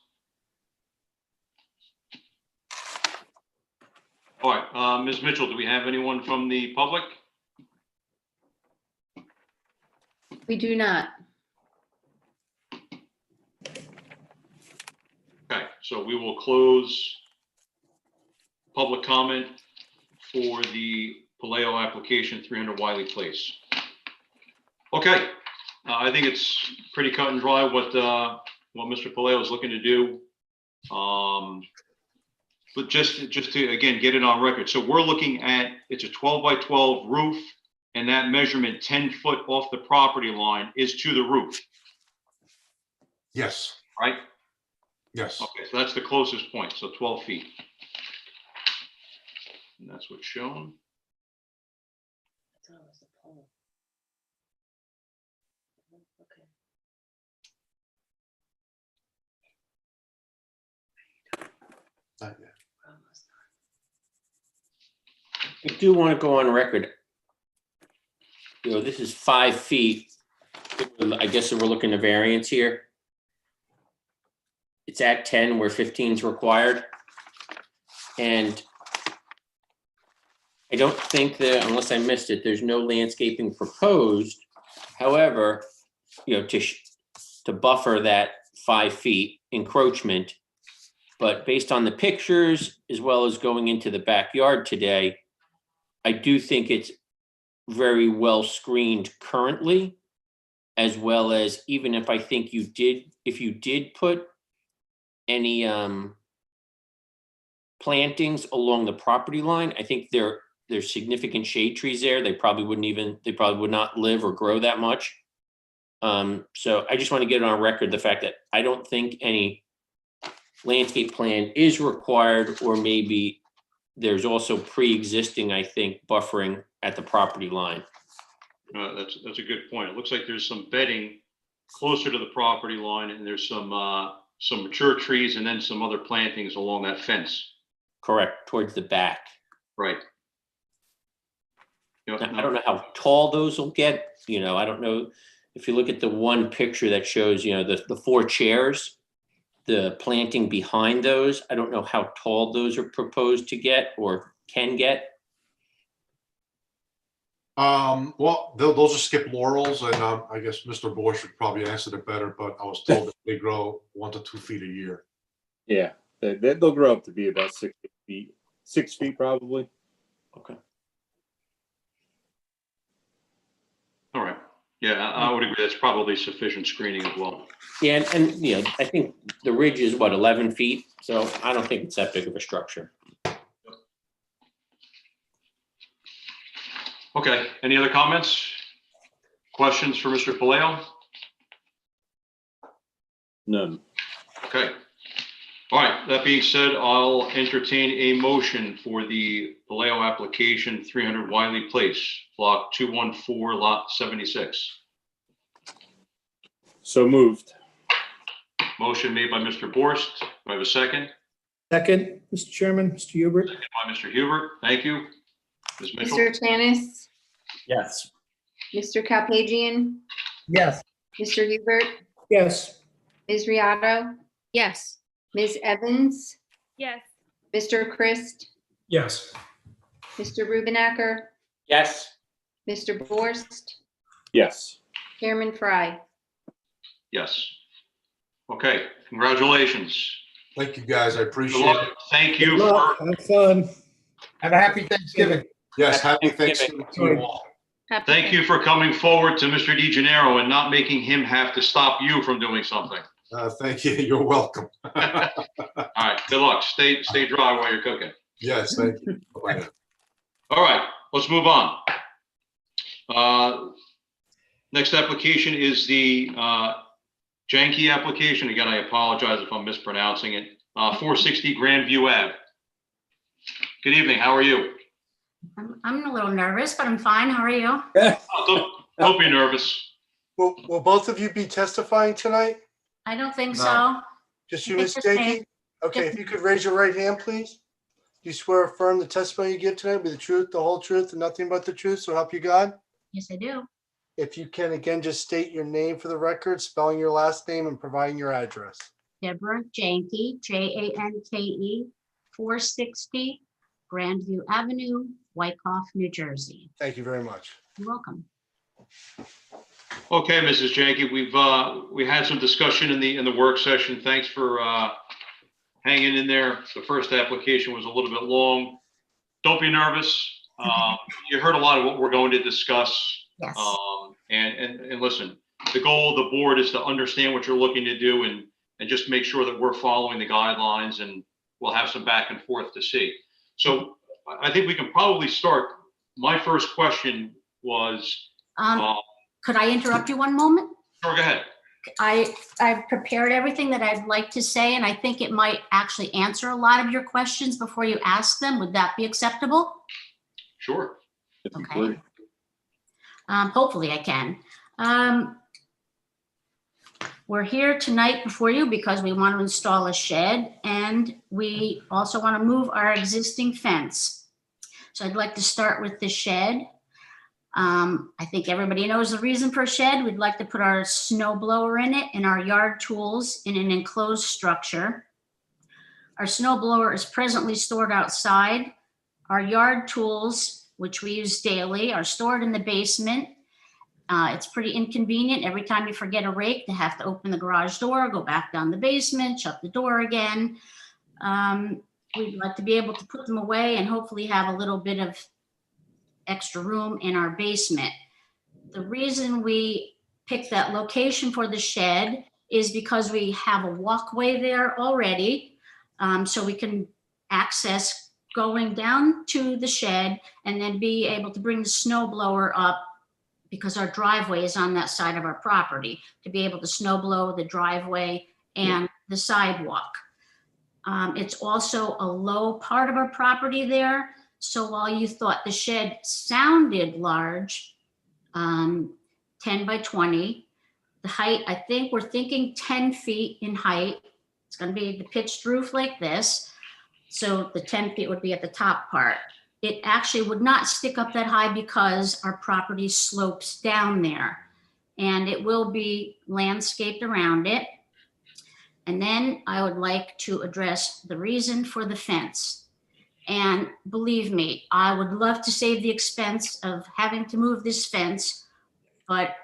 All right, Ms. Mitchell, do we have anyone from the public? We do not. Okay, so we will close public comment for the Palaio application, 300 Wiley Place. Okay, I think it's pretty cut and dry what Mr. Palaio is looking to do. But just to, again, get it on record. So we're looking at, it's a 12 by 12 roof, and that measurement 10 foot off the property line is to the roof, yes, right? yes. Okay, so that's the closest point, so 12 feet. And that's what's shown. Not yet. I do want to go on record. this is 5 feet. I guess we're looking at variance here. It's at 10 where 15 is required. And I don't think that, unless I missed it, there's no landscaping proposed. However, to buffer that 5 feet encroachment. But based on the pictures, as well as going into the backyard today, I do think it's very well screened currently, as well as even if I think if you did put any plantings along the property line, I think there's significant shade trees there. They probably would not live or grow that much. So I just want to get on record the fact that I don't think any landscape plan is required, or maybe there's also pre-existing, I think, buffering at the property line. That's a good point. It looks like there's some bedding closer to the property line, and there's some mature trees and then some other plantings along that fence. Correct, towards the back. Right. Now, I don't know how tall those will get. I don't know if you look at the one picture that shows, the 4 chairs, the planting behind those. I don't know how tall those are proposed to get or can get. Well, those are skip laurels, and I guess Mr. Bosch should probably answer it better, but I was told that they grow 1 to 2 feet a year. Yeah, they'll grow up to be about 6 feet, 6 feet probably. Okay. All right. Yeah, I would agree. That's probably sufficient screening as well. Yeah, and I think the ridge is 11 feet, so I don't think it's that big of a structure. Okay, any other comments? Questions for Mr. Palaio? None. Okay. All right, that being said, I'll entertain a motion for the Palaio application, 300 Wiley Place, block 214, lot 76. So moved. Motion made by Mr. Borst. Do I have a second? Second, Mr. Chairman, Mr. Hubert. Second by Mr. Hubert. Thank you. Ms. Mitchell? Mr. Tanis, Yes. Mr. Kalpagian, Yes. Mr. Hubert, Yes. Ms. Riato, Yes. Ms. Evans, Yes. Mr. Christ, Yes. Mr. Rubenacker, Yes. Mr. Borst, Yes. Chairman Fry. Yes. Okay, congratulations. Thank you, guys. I Good appreciate luck. it. Thank you Good luck. for, Have fun. Have a happy Thanksgiving. Yes, happy Thanksgiving to you all. Happy thank you for coming forward to Mr. DeGennaro and not making him have to stop you from doing something. Thank you. You're welcome. All right, good luck. Stay dry while you're cooking. Yes, thank you. Bye-bye now. All right, let's move on. Next application is the Janke application. Again, I apologize if I'm mispronouncing it. 460 Grandview Ave. Good evening, how are you? I'm a little nervous, but I'm fine. How are you? Don't be nervous. Will both of you be testifying tonight? I don't think No. so. Just you, It's Ms. just me. Janke? Okay, if you could raise your right hand, please. Do you swear or affirm the testimony you give tonight will be the truth, the whole truth, and nothing but the truth, so help you God? Yes, I do. If you can, again, just state your name for the record, spelling your last name and providing your address. Deborah Janke, Janke, 460 Grandview Avenue, Wyckoff, New Jersey. Thank you very much. You're welcome. Okay, Mrs. Janke, we had some discussion in the work session. Thanks for hanging in there. The first application was a little bit long. Don't be nervous. You heard a lot of what we're going to discuss. Yes. And listen, the goal of the board is to understand what you're looking to do and just make sure that we're following the guidelines, and we'll have some back and forth to see. So I think we can probably start. My first question was, Could I interrupt you one moment? sure, go ahead. I've prepared everything that I'd like to say, and I think it might actually answer a lot of your questions before you ask them. Would that be acceptable? Sure. Okay. Hopefully I can. We're here tonight before you because we want to install a shed, and we also want to move our existing fence. So I'd like to start with the shed. I think everybody knows the reason for a shed. We'd like to put our snow blower in it and our yard tools in an enclosed structure. Our snow blower is presently stored outside. Our yard tools, which we use daily, are stored in the basement. It's pretty inconvenient every time you forget a rake to have to open the garage door, go back down the basement, shut the door again. We'd like to be able to put them away and hopefully have a little bit of extra room in our basement. The reason we picked that location for the shed is because we have a walkway there already, so we can access going down to the shed and then be able to bring the snow blower up, because our driveway is on that side of our property, to be able to snow blow the driveway and the sidewalk. It's also a low part of our property there. So while you thought the shed sounded large, 10 by 20, the height, I think we're thinking 10 feet in height. It's going to be the pitched roof like this. So the 10 feet would be at the top part. It actually would not stick up that high because our property slopes down there, and it will be landscaped around it. And then I would like to address the reason for the fence. And believe me, I would love to save the expense of having to move this fence, but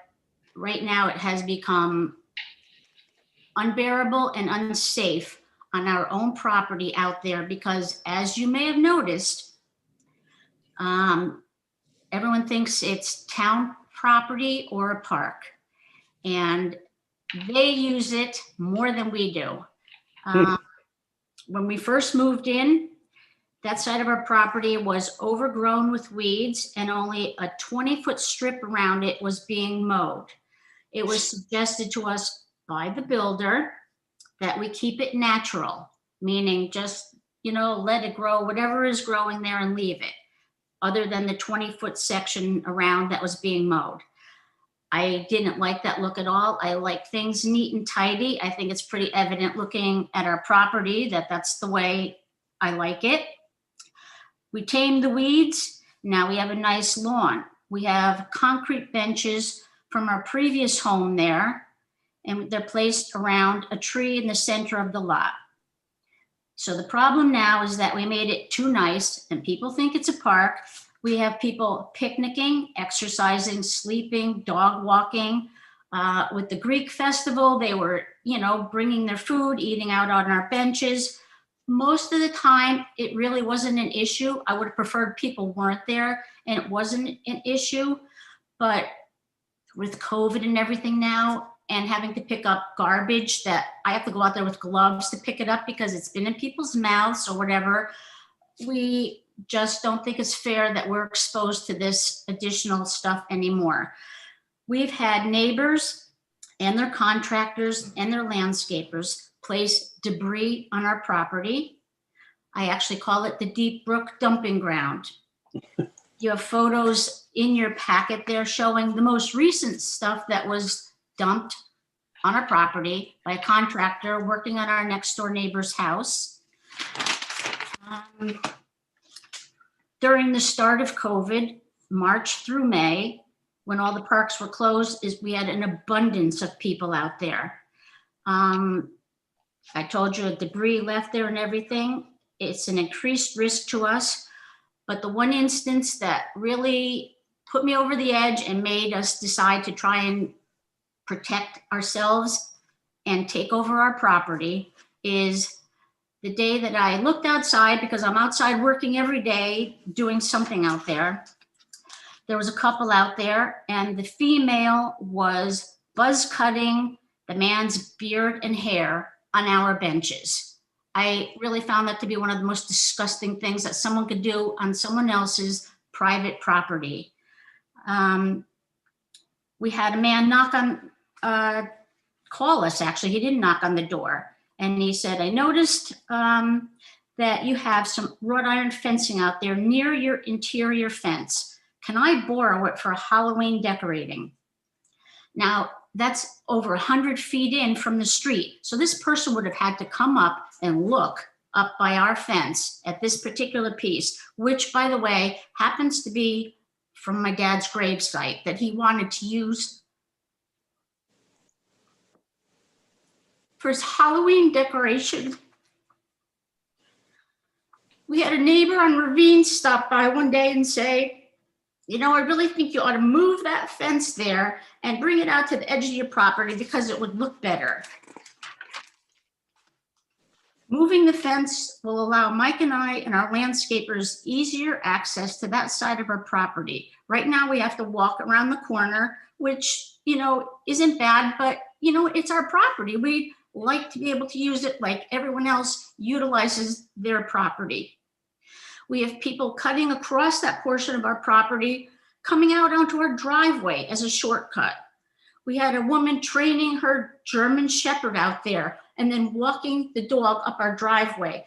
right now it has become unbearable and unsafe on our own property out there because, as you may have noticed, everyone thinks it's town property or a park, and they use it more than we do. When we first moved in, that side of our property was overgrown with weeds and only a 20-foot strip around it was being mowed. It was suggested to us by the builder that we keep it natural, meaning just, let it grow, whatever is growing there, and leave it, other than the 20-foot section around that was being mowed. I didn't like that look at all. I like things neat and tidy. I think it's pretty evident looking at our property that that's the way I like it. We tamed the weeds. Now we have a nice lawn. We have concrete benches from our previous home there, and they're placed around a tree in the center of the lot. So the problem now is that we made it too nice and people think it's a park. We have people picnicking, exercising, sleeping, dog walking. With the Greek festival, they were, bringing their food, eating out on our benches. Most of the time, it really wasn't an issue. I would have preferred people weren't there and it wasn't an issue. But with COVID and everything now, and having to pick up garbage that I have to go out there with gloves to pick it up because it's been in people's mouths or whatever, we just don't think it's fair that we're exposed to this additional stuff anymore. We've had neighbors and their contractors and their landscapers place debris on our property. I actually call it the Deep Brook dumping ground. You have photos in your packet there showing the most recent stuff that was dumped on our property by a contractor working on our next door neighbor's house. During the start of COVID, March through May, when all the parks were closed, we had an abundance of people out there. I told you debris left there and everything. It's an increased risk to us. But the one instance that really put me over the edge and made us decide to try and protect ourselves and take over our property is the day that I looked outside, because I'm outside working every day doing something out there. There was a couple out there and the female was buzz cutting the man's beard and hair on our benches. I really found that to be one of the most disgusting things that someone could do on someone else's private property. We had a man call us, actually. He didn't knock on the door. And he said, I noticed that you have some wrought iron fencing out there near your interior fence. Can I borrow it for Halloween decorating? Now, that's over 100 feet in from the street. So this person would have had to come up and look up by our fence at this particular piece, which, by the way, happens to be from my dad's gravesite that he wanted to use for his Halloween decoration. We had a neighbor on Ravine stop by one day and say, you know, I really think you ought to move that fence there and bring it out to the edge of your property because it would look better. Moving the fence will allow Mike and I and our landscapers easier access to that side of our property. Right now, we have to walk around the corner, which, you know, isn't bad, but, you know, it's our property. We like to be able to use it like everyone else utilizes their property. We have people cutting across that portion of our property, coming out onto our driveway as a shortcut. We had a woman training her German Shepherd out there and then walking the dog up our driveway.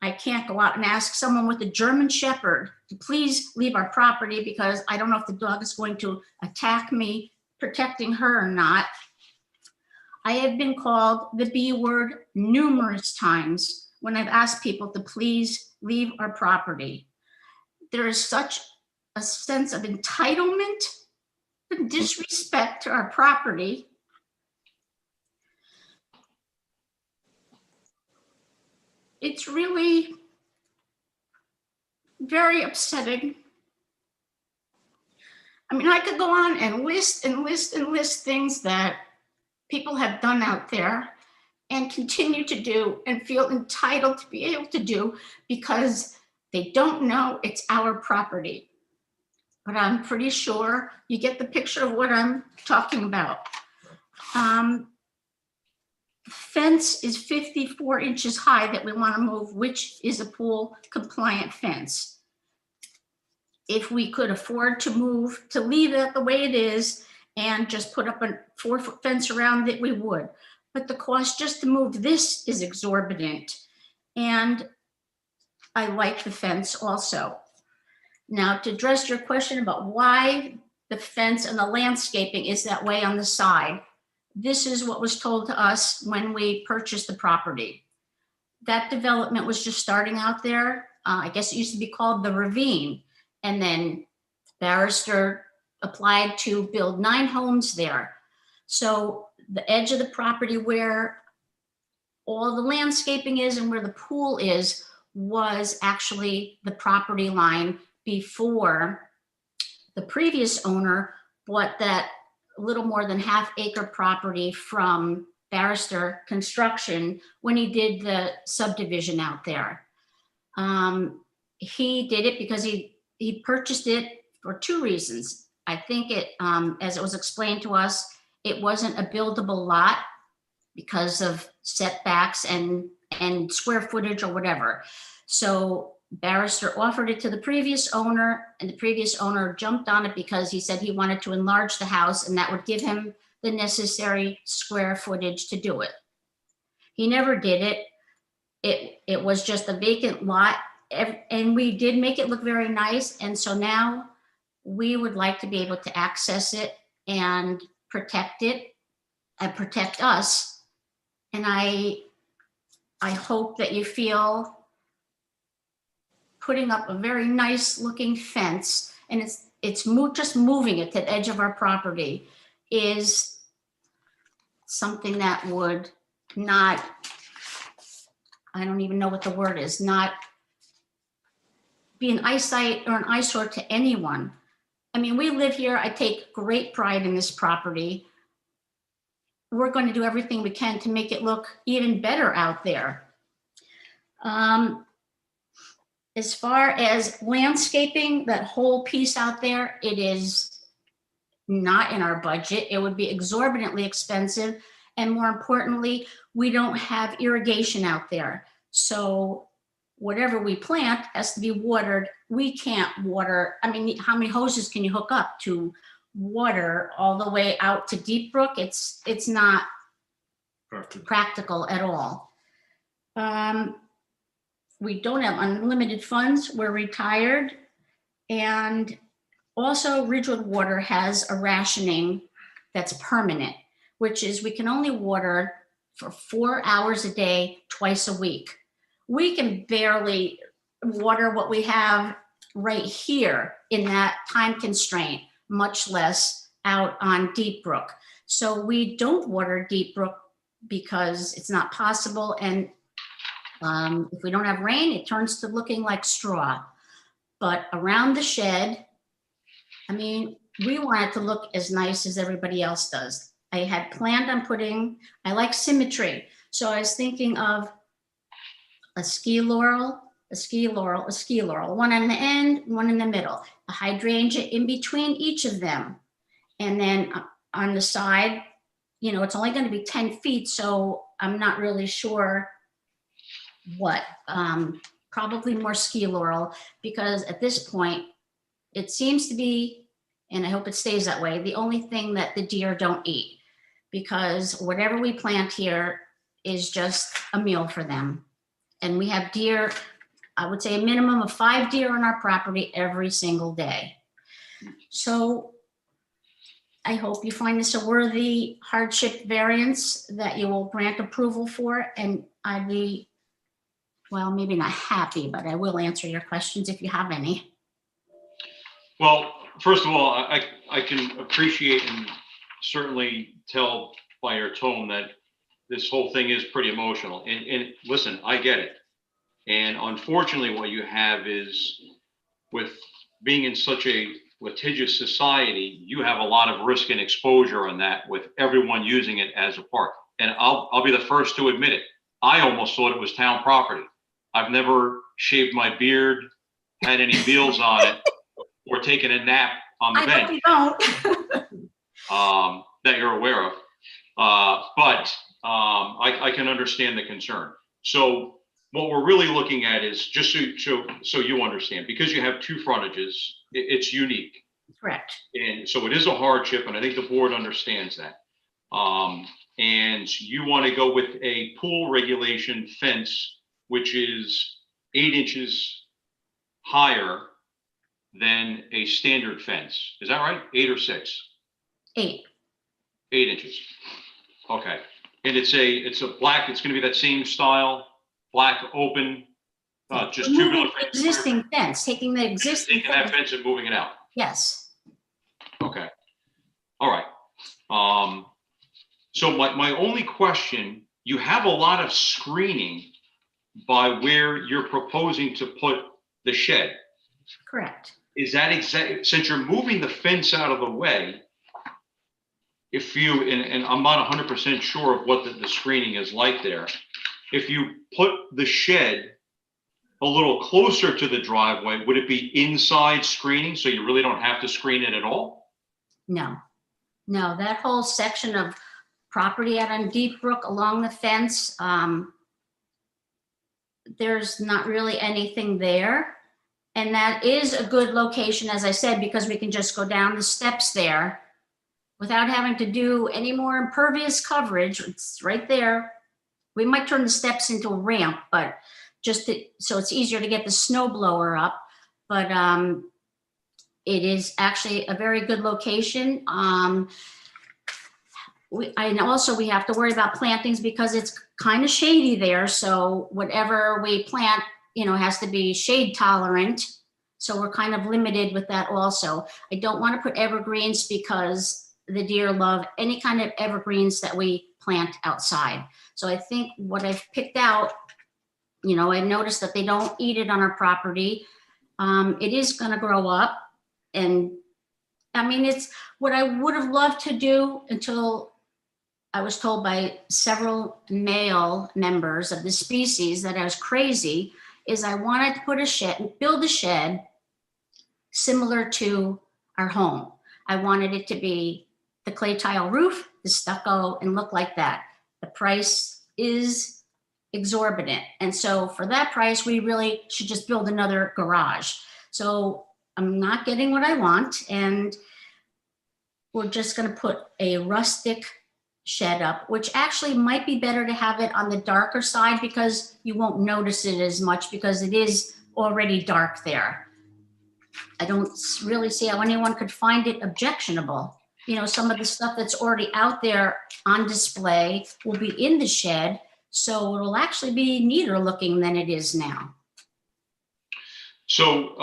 I can't go out and ask someone with a German Shepherd to please leave our property because I don't know if the dog is going to attack me protecting her or not. I have been called the B word numerous times when I've asked people to please leave our property. There is such a sense of entitlement and disrespect to our property. It's really very upsetting. I mean, I could go on and list and list and list things that people have done out there and continue to do and feel entitled to be able to do because they don't know it's our property. But I'm pretty sure you get the picture of what I'm talking about. Fence is 54 inches high that we want to move, which is a pool compliant fence. If we could afford to leave it the way it is and just put up a 4-foot fence around it, we would. But the cost just to move this is exorbitant. And I like the fence also. Now, to address your question about why the fence and the landscaping is that way on the side, this is what was told to us when we purchased the property. That development was just starting out there. I guess it used to be called the Ravine. And then Barrister applied to build 9 homes there. So the edge of the property where all the landscaping is and where the pool is was actually the property line before the previous owner bought that little more than half-acre property from Barrister Construction when he did the subdivision out there. He did it because he purchased it for 2 reasons. I think it, as it was explained to us, it wasn't a buildable lot because of setbacks and square footage or whatever. So Barrister offered it to the previous owner, and the previous owner jumped on it because he said he wanted to enlarge the house and that would give him the necessary square footage to do it. He never did it. It was just a vacant lot, and we did make it look very nice. And so now we would like to be able to access it and protect it and protect us. And I hope that you feel putting up a very nice looking fence, and just moving it to the edge of our property is something that would not, I don't even know what the word is, not be an eyesight or an eyesore to anyone. I mean, we live here. I take great pride in this property. We're going to do everything we can to make it look even better out there. As far as landscaping, that whole piece out there, it is not in our budget. It would be exorbitantly expensive. And more importantly, we don't have irrigation out there. So whatever we plant has to be watered. We can't water. I mean, how many hoses can you hook up to water all the way out to Deep Brook? It's not practical at all. We don't have unlimited funds. We're retired. And also Ridgewood Water has a rationing that's permanent, which is we can only water for 4 hours a day, twice a week. We can barely water what we have right here in that time constraint, much less out on Deep Brook. So we don't water Deep Brook because it's not possible. And if we don't have rain, it turns to looking like straw. But around the shed, I mean, we want it to look as nice as everybody else does. I had planned on I like symmetry. So I was thinking of a ski laurel, one on the end, one in the middle, a hydrangea in between each of them. And then on the side, you know, it's only going to be 10 feet. So I'm not really sure what, probably more ski laurel, because at this point, it seems to be, and I hope it stays that way, the only thing that the deer don't eat, because whatever we plant here is just a meal for them. And we have deer, I would say a minimum of 5 deer on our property every single day. So I hope you find this a worthy hardship variance that you will grant approval for. And I'd be, well, maybe not happy, but I will answer your questions if you have any. Well, first of all, I can appreciate and certainly tell by your tone that this whole thing is pretty emotional. And listen, I get it. And unfortunately, what you have is, with being in such a litigious society, you have a lot of risk and exposure on that with everyone using it as a park. And I'll be the first to admit it. I almost thought it was town property. I've never shaved my beard, had any meals on it, or taken a nap on the bench. I don't. That you're aware of. But I can understand the concern. So what we're really looking at is, just so you understand, because you have 2 frontages, it's unique. Correct. And so it is a hardship, and I think the board understands that. And you want to go with a pool regulation fence, which is 8 inches higher than a standard fence. Is that right? 8 or 6? 8. 8 inches. Okay. And it's a black, it's going to be that same style, black open, just tubular fence. Existing fence, taking the existing Taking that fence and moving it out. Yes. Okay. All right. So my only question, you have a lot of screening by where you're proposing to put the shed. Correct. Is that exact, since you're moving the fence out of the way, if you, and I'm not 100% sure of what the screening is like there, if you put the shed a little closer to the driveway, would it be inside screening, so you really don't have to screen it at all? No, that whole section of property out on Deep Brook along the fence, there's not really anything there. And that is a good location, as I said, because we can just go down the steps there without having to do any more impervious coverage. It's right there. We might turn the steps into a ramp, but so it's easier to get the snow blower up. But it is actually a very good location. And also we have to worry about plantings because it's kind of shady there. So whatever we plant, has to be shade tolerant. So we're kind of limited with that also. I don't want to put evergreens because the deer love any kind of evergreens that we plant outside. So I think what I've picked out, I noticed that they don't eat it on our property. It is going to grow up. And I mean, it's what I would have loved to do until I was told by several male members of the species that I was crazy, is I wanted to put a shed, build a shed similar to our home. I wanted it to be the clay tile roof, the stucco, and look like that. The price is exorbitant. And so for that price, we really should just build another garage. So I'm not getting what I want. And we're just going to put a rustic shed up, which actually might be better to have it on the darker side because you won't notice it as much because it is already dark there. I don't really see how anyone could find it objectionable. Some of the stuff that's already out there on display will be in the shed, so it will actually be neater looking than it is now. So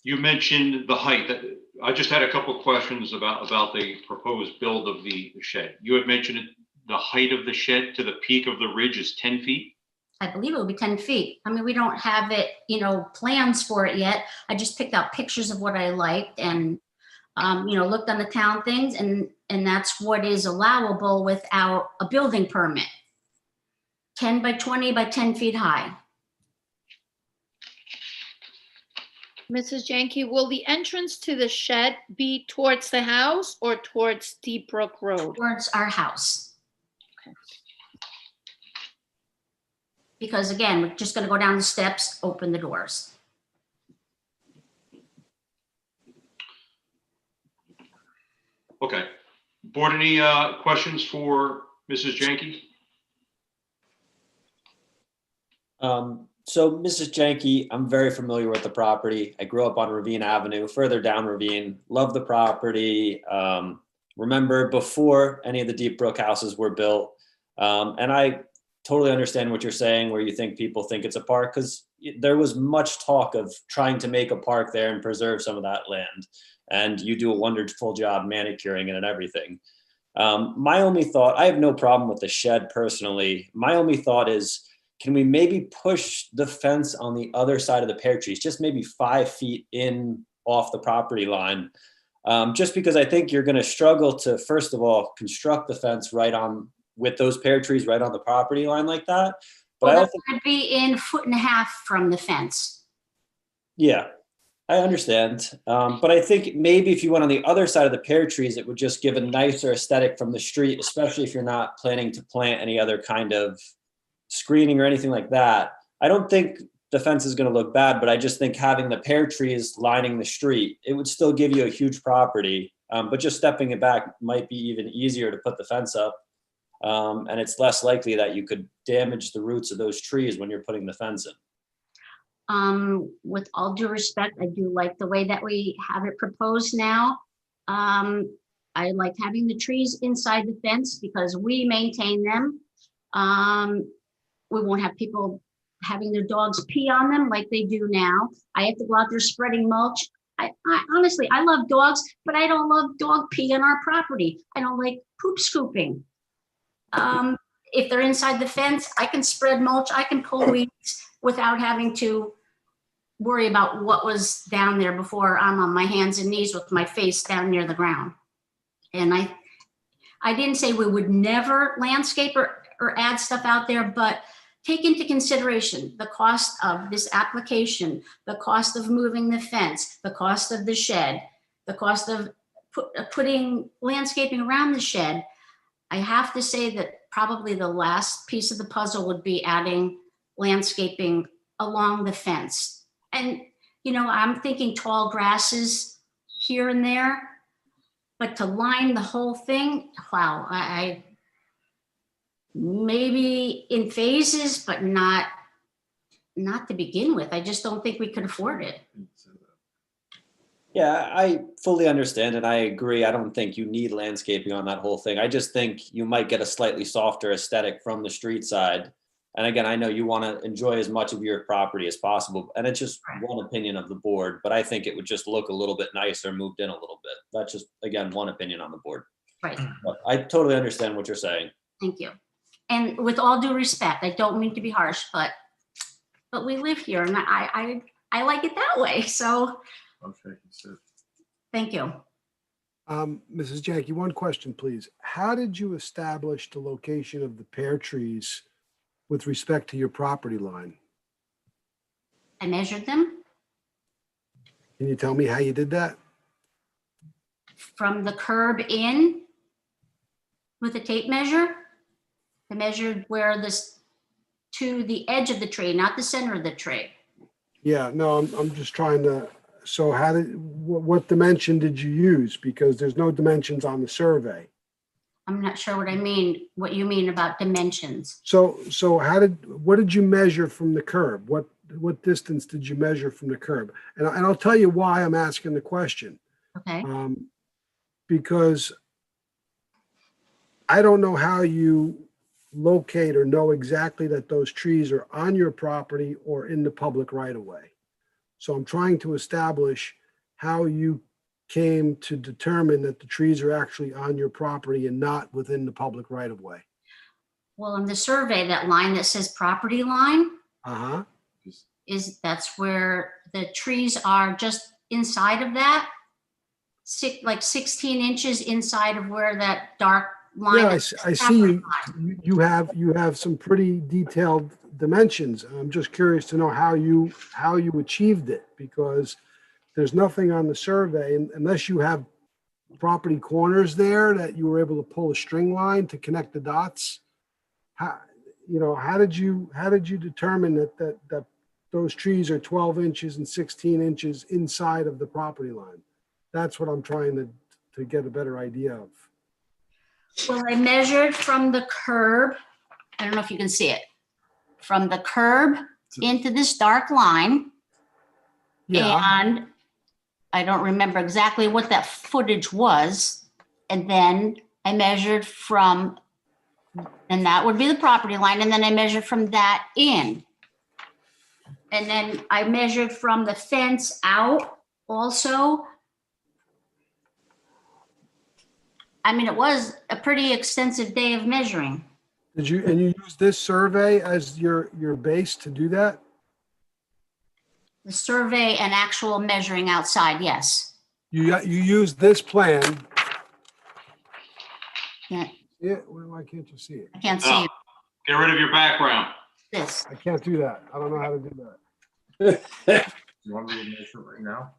You mentioned the height. I just had a couple of questions about the proposed build of the shed. You had mentioned the height of the shed to the peak of the ridge is 10 feet? I believe it will be 10 feet. I mean, we don't have it, plans for it yet. I just picked out pictures of what I liked and, looked on the town things, and that's what is allowable without a building permit. 10 by 20 by 10 feet high. Mrs. Jenke, will the entrance to the shed be towards the house or towards Deep Brook Road? Towards our house. Okay. Because again, we're just gonna go down the steps, open the doors. Okay. Board, any questions for Mrs. Jenke? So Mrs. Jenke, I'm very familiar with the property. I grew up on Ravine Avenue, further down Ravine, love the property. Remember before any of the Deep Brook houses were built. And I totally understand what you're saying, where you think people think it's a park, because there was much talk of trying to make a park there and preserve some of that land. And you do a wonderful job manicuring it and everything. My only thought, I have no problem with the shed personally. My only thought is, can we maybe push the fence on the other side of the pear trees, just maybe 5 feet in off the property line? Just because I think you're going to struggle to, first of all, construct the fence right on with those pear trees right on the property line like that. But Well, I that also, would be in 1.5 feet from the fence. yeah, I understand. But I think maybe if you went on the other side of the pear trees, it would just give a nicer aesthetic from the street, especially if you're not planning to plant any other kind of screening or anything like that. I don't think the fence is going to look bad, but I just think having the pear trees lining the street, it would still give you a huge property. But just stepping it back might be even easier to put the fence up. And it's less likely that you could damage the roots of those trees when you're putting the fence in. With all due respect, I do like the way that we have it proposed now. I like having the trees inside the fence because we maintain them. We won't have people having their dogs pee on them like they do now. I have to go out there spreading mulch. I honestly, I love dogs, but I don't love dog pee on our property. I don't like poop scooping. If they're inside the fence, I can spread mulch, I can pull weeds without having to worry about what was down there before I'm on my hands and knees with my face down near the ground. And I didn't say we would never landscape or add stuff out there, but take into consideration the cost of this application, the cost of moving the fence, the cost of the shed, the cost of putting landscaping around the shed. I have to say that probably the last piece of the puzzle would be adding landscaping along the fence. And, I'm thinking tall grasses here and there, but to line the whole thing, wow, I maybe in phases, but not to begin with. I just don't think we could afford it. Yeah, I fully understand and I agree. I don't think you need landscaping on that whole thing. I just think you might get a slightly softer aesthetic from the street side. And again, I know you want to enjoy as much of your property as possible. And it's just one opinion of the board, but I think it would just look a little bit nicer moved in a little bit. That's just, again, one opinion on the board. Right. But I totally understand what you're saying. Thank you. And with all due respect, I don't mean to be harsh, but we live here and I like it that way. So thank you. Mrs. Jenke, one question, please. How did you establish the location of the pear trees with respect to your property line? I measured them Can you tell me how you did that? from the curb in with a tape measure. I measured where this to the edge of the tree, not the center of the tree. Yeah, no, I'm just trying to, so what dimension did you use? Because there's no dimensions on the survey. I'm not sure what you mean about dimensions. So what did you measure from the curb? What distance did you measure from the curb? And I'll tell you why I'm asking the question. Okay. Because I don't know how you locate or know exactly that those trees are on your property or in the public right of way. So I'm trying to establish how you came to determine that the trees are actually on your property and not within the public right of way. Well, in the survey, that line that says property line Uh-huh. that's where the trees are just inside of that. Like 16 inches inside of where that dark line. Yeah, is. I see you have some pretty detailed dimensions. I'm just curious to know how you achieved it, because there's nothing on the survey, and unless you have property corners there that you were able to pull a string line to connect the dots. How did you determine that those trees are 12 inches and 16 inches inside of the property line? That's what I'm trying to get a better idea of. Well, I measured from the curb. I don't know if you can see it. From the curb into this dark line. Yeah. And I don't remember exactly what that footage was. And then I measured from, and that would be the property line. And then I measured from that in. And then I measured from the fence out also. I mean, it was a pretty extensive day of measuring. And you use this survey as your base to do that? The survey and actual measuring outside, yes. You use this plan. Yeah. Yeah, why can't you see it? I can't see it. Get rid of your background. This. I can't do that. I don't know how to do that. You want me to measure right now?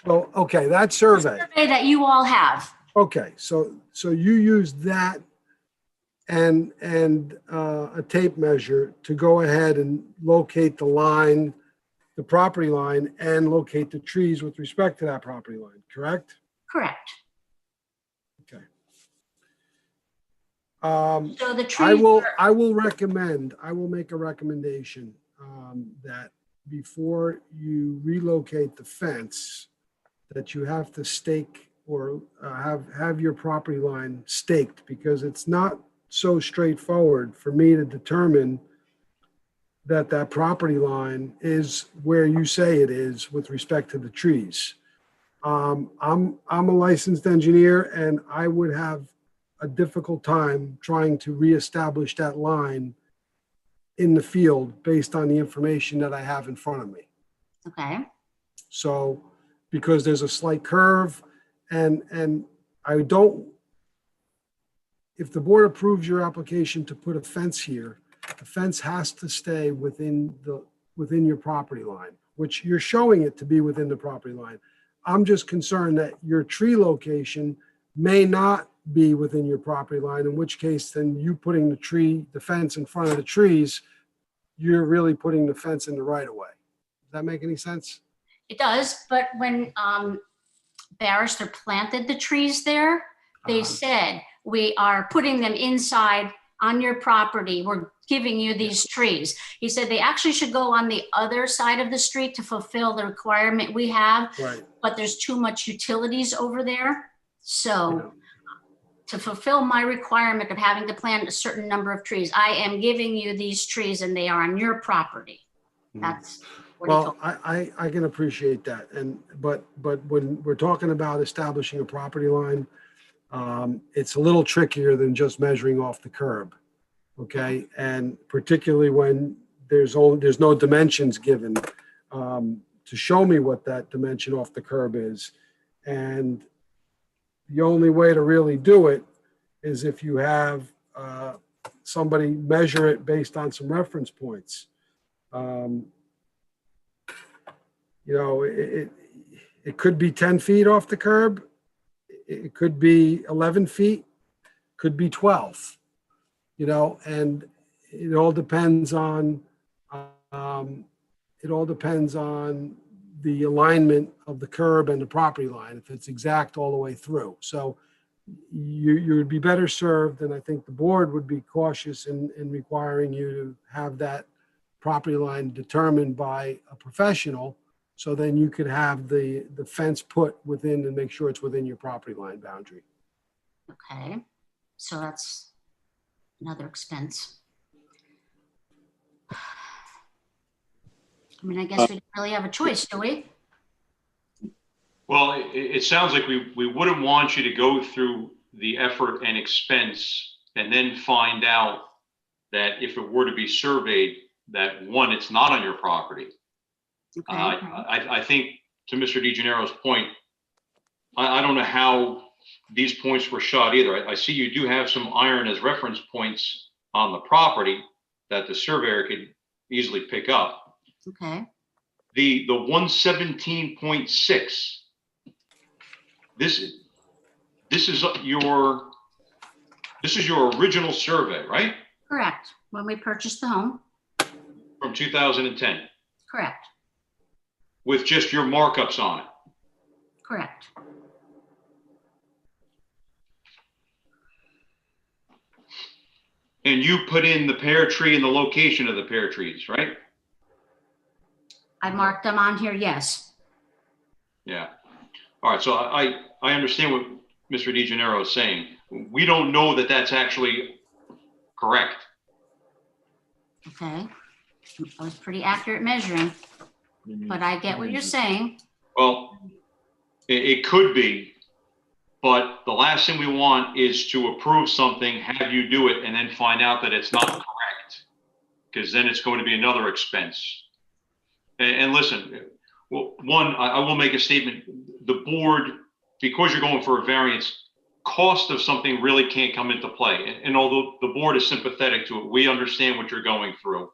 Well, okay, that survey. Survey that you all have. Okay, so you use that and a tape measure to go ahead and locate the line, the property line, and locate the trees with respect to that property line, correct? Correct. Okay. So the I trees. will make a recommendation that before you relocate the fence, that you have to stake or have your property line staked, because it's not so straightforward for me to determine that property line is where you say it is with respect to the trees. I'm a licensed engineer, and I would have a difficult time trying to reestablish that line in the field based on the information that I have in front of me. Okay. So, because there's a slight curve, and I don't, if the board approves your application to put a fence here, the fence has to stay within your property line, which you're showing it to be within the property line. I'm just concerned that your tree location may not be within your property line, in which case then you putting the fence in front of the trees, you're really putting the fence in the right of way. Does that make any sense? It does, but when Barrister planted the trees there, they said, we are putting them inside on your property. We're giving you these trees. He said they actually should go on the other side of the street to fulfill the requirement we have, Right. but there's too much utilities over there. So to fulfill my requirement of having to plant a certain number of trees, I am giving you these trees and they are on your property. That's what he Well, told me. I can appreciate that. But when we're talking about establishing a property line, it's a little trickier than just measuring off the curb. Okay. And particularly when there's no dimensions given to show me what that dimension off the curb is. And the only way to really do it is if you have somebody measure it based on some reference points. It could be 10 feet off the curb. It could be 11 feet, could be 12, and it all depends on the alignment of the curb and the property line, if it's exact all the way through. So you would be better served, and I think the board would be cautious in requiring you to have that property line determined by a professional. So then you could have the fence put within and make sure it's within your property line boundary. Okay, so that's another expense. I mean, I guess we don't really have a choice, do we? Well, it sounds like we wouldn't want you to go through the effort and expense and then find out that if it were to be surveyed, that one, it's not on your property. Okay. I think to Mr. DeGennaro's point, I don't know how these points were shot either. I see you do have some iron as reference points on the property that the surveyor could easily pick up. Okay. The 117.6, this is your original survey, right? Correct. When we purchased the home. From 2010, Correct. with just your markups on it. Correct. And you put in the pear tree and the location of the pear trees, right? I marked them on here, yes. Yeah. All right. So I understand what Mr. DeGennaro is saying. We don't know that that's actually correct. Okay. I was pretty accurate measuring, but I get what you're saying. Well, it could be, but the last thing we want is to approve something, have you do it, and then find out that it's not correct, because then it's going to be another expense. And listen, well, one, I will make a statement. The board, because you're going for a variance, cost of something really can't come into play. And although the board is sympathetic to it, we understand what you're going through.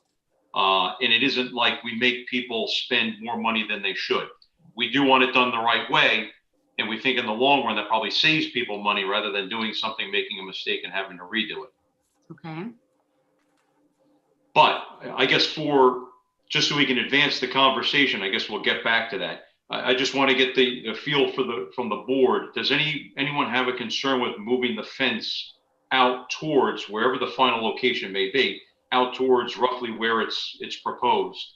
And it isn't like we make people spend more money than they should. We do want it done the right way. And we think in the long run, that probably saves people money rather than doing something, making a mistake and having to redo it. Okay. But I guess just so we can advance the conversation, I guess we'll get back to that. I just want to get the feel from the board. Does anyone have a concern with moving the fence out towards wherever the final location may be, out towards roughly where it's proposed?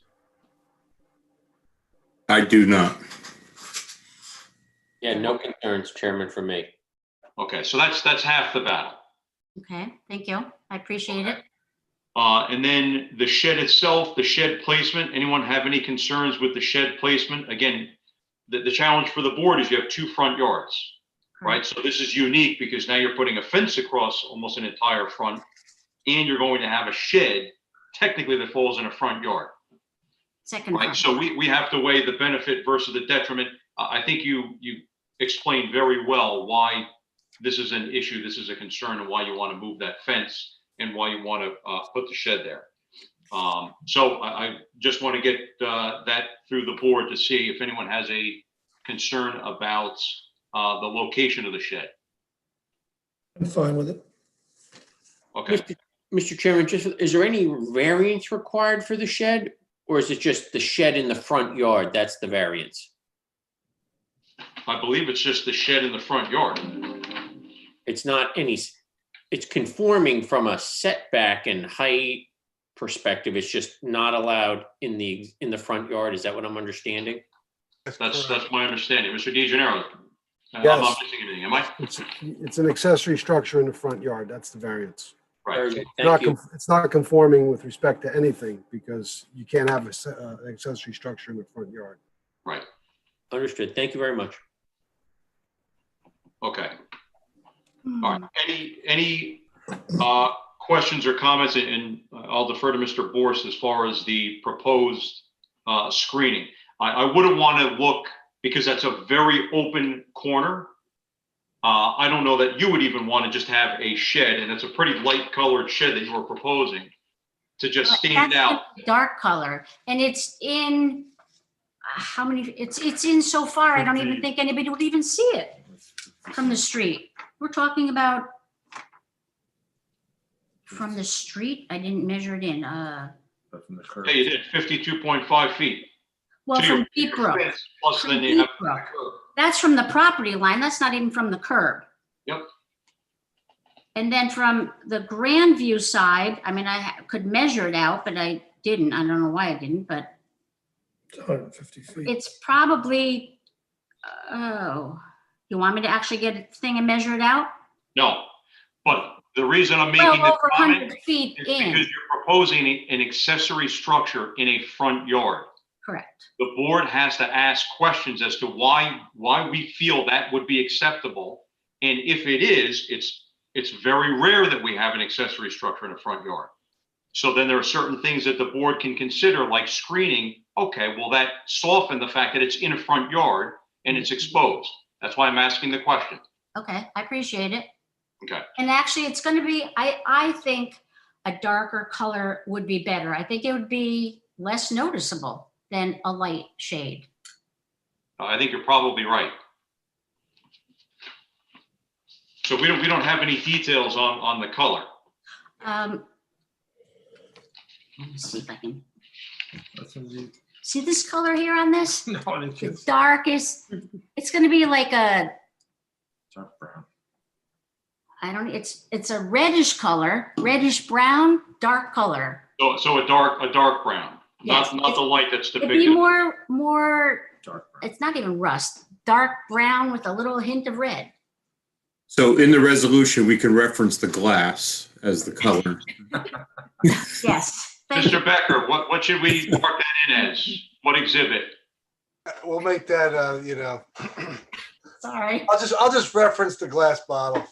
I do not. Yeah, no concerns, Chairman, for me. Okay, so that's half the battle. Okay, thank you. I appreciate it. And then the shed itself, the shed placement, anyone have any concerns with the shed placement? Again, the challenge for the board is you have 2 front yards, right? So this is unique because now you're putting a fence across almost an entire front, and you're going to have a shed technically that falls in a front yard. Second right? front. So we have to weigh the benefit versus the detriment. I think you explained very well why this is an issue, this is a concern, and why you want to move that fence and why you want to put the shed there. So I just want to get that through the board to see if anyone has a concern about the location of the shed. I'm fine with it. Okay. Mr. Chairman, is there any variance required for the shed? Or is it just the shed in the front yard? That's the variance? I believe it's just the shed in the front yard. It's not it's conforming from a setback and height perspective. It's just not allowed in the front yard. Is that what I'm understanding? That's my understanding. Mr. DeGennaro, I'm Yes. not missing anything, am I? It's an accessory structure in the front yard. That's the variance. Very Right. good. Not Thank you. It's not conforming with respect to anything because you can't have an accessory structure in the front yard. Right. Understood. Thank you very much. Okay. All right. Any questions or comments? And I'll defer to Mr. Borst as far as the proposed screening. I wouldn't want to look, because that's a very open corner. I don't know that you would even want to just have a shed, and it's a pretty light colored shed that you were proposing to just stand out. That's a dark color, and it's in, how many, it's in so far, I don't even think anybody would even see it from the street. We're talking about from the street, I didn't measure it in, Yeah, you did 52.5 feet. well, To from your Deep Brook. fence, Plus From then you have. Deep Brook. That's from the property line, that's not even from the curb. Yep. And then from the Grandview side, I mean, I could measure it out, but I didn't. I don't know why I didn't, but It's 150 feet. it's probably, oh, you want me to actually get a thing and measure it out? No, but the reason I'm Well, making this over comment 100 feet is in, because you're proposing an accessory structure in a front yard. Correct. The board has to ask questions as to why we feel that would be acceptable. And if it is, it's very rare that we have an accessory structure in a front yard. So then there are certain things that the board can consider, like screening. Okay, well, that soften the fact that it's in a front yard and it's exposed. That's why I'm asking the question. Okay, I appreciate it. Okay. And actually, it's going to be, I think a darker color would be better. I think it would be less noticeable than a light shade. I think you're probably right. So we don't have any details on the color. Let me see if I can. See this color here on this? No, The darkest, it's going to be like a, dark brown. I don't, it's a reddish color, reddish brown, dark color. So a dark brown, Yes, not the light that's It'd be depicted. more, Dark brown. it's not even rust, dark brown with a little hint of red. So in the resolution, we can reference the glass as the color. Yes. Thank you. Mr. Becker, what should we mark that in as? What exhibit? We'll make that, Sorry. I'll just reference the glass bottle.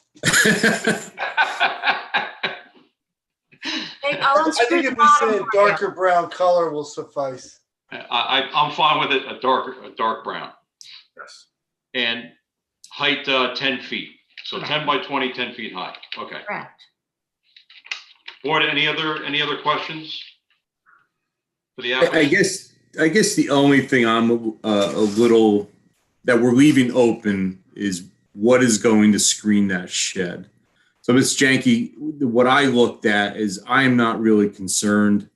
I'll I think if we say a darker brown color will suffice. I'm fine with it, a dark brown. Yes. And height 10 feet. So 10 by 20, 10 feet high. Okay. Correct. Board, any other questions for the I applicant? guess the only thing I'm a little that we're leaving open is what is going to screen that shed. So Ms. Janke, what I looked at is I am not really concerned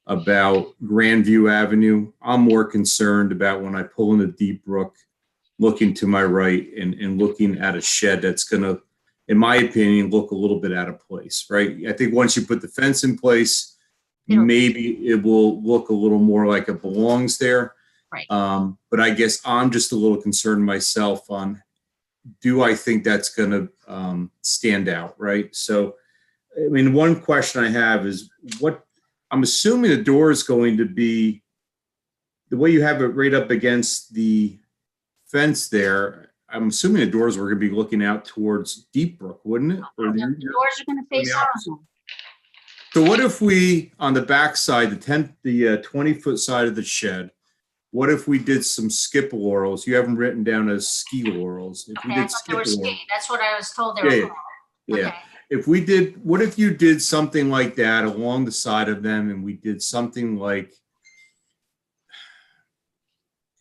about Grandview Avenue. I'm more concerned about when I pull into Deep Brook, looking to my right and looking at a shed that's going to, in my opinion, look a little bit out of place, right? I think once you put the fence in place, maybe it will look a little more like it belongs there. Right. But I guess I'm just a little concerned myself on, do I think that's going to stand out, right? So, I mean, one question I have is I'm assuming the door is going to be, the way you have it right up against the fence there, I'm assuming the doors were going to be looking out towards Deep Brook, wouldn't it? Or The doors are going to face out. so what if we, on the back side, the 20-foot side of the shed, what if we did some skip laurels? You have them written down as ski laurels. If we Okay, I did thought they were skip ski. laurels. That's what I was told they were Yeah, called. yeah. Okay. If we did, what if you did something like that along the side of them and we did something like,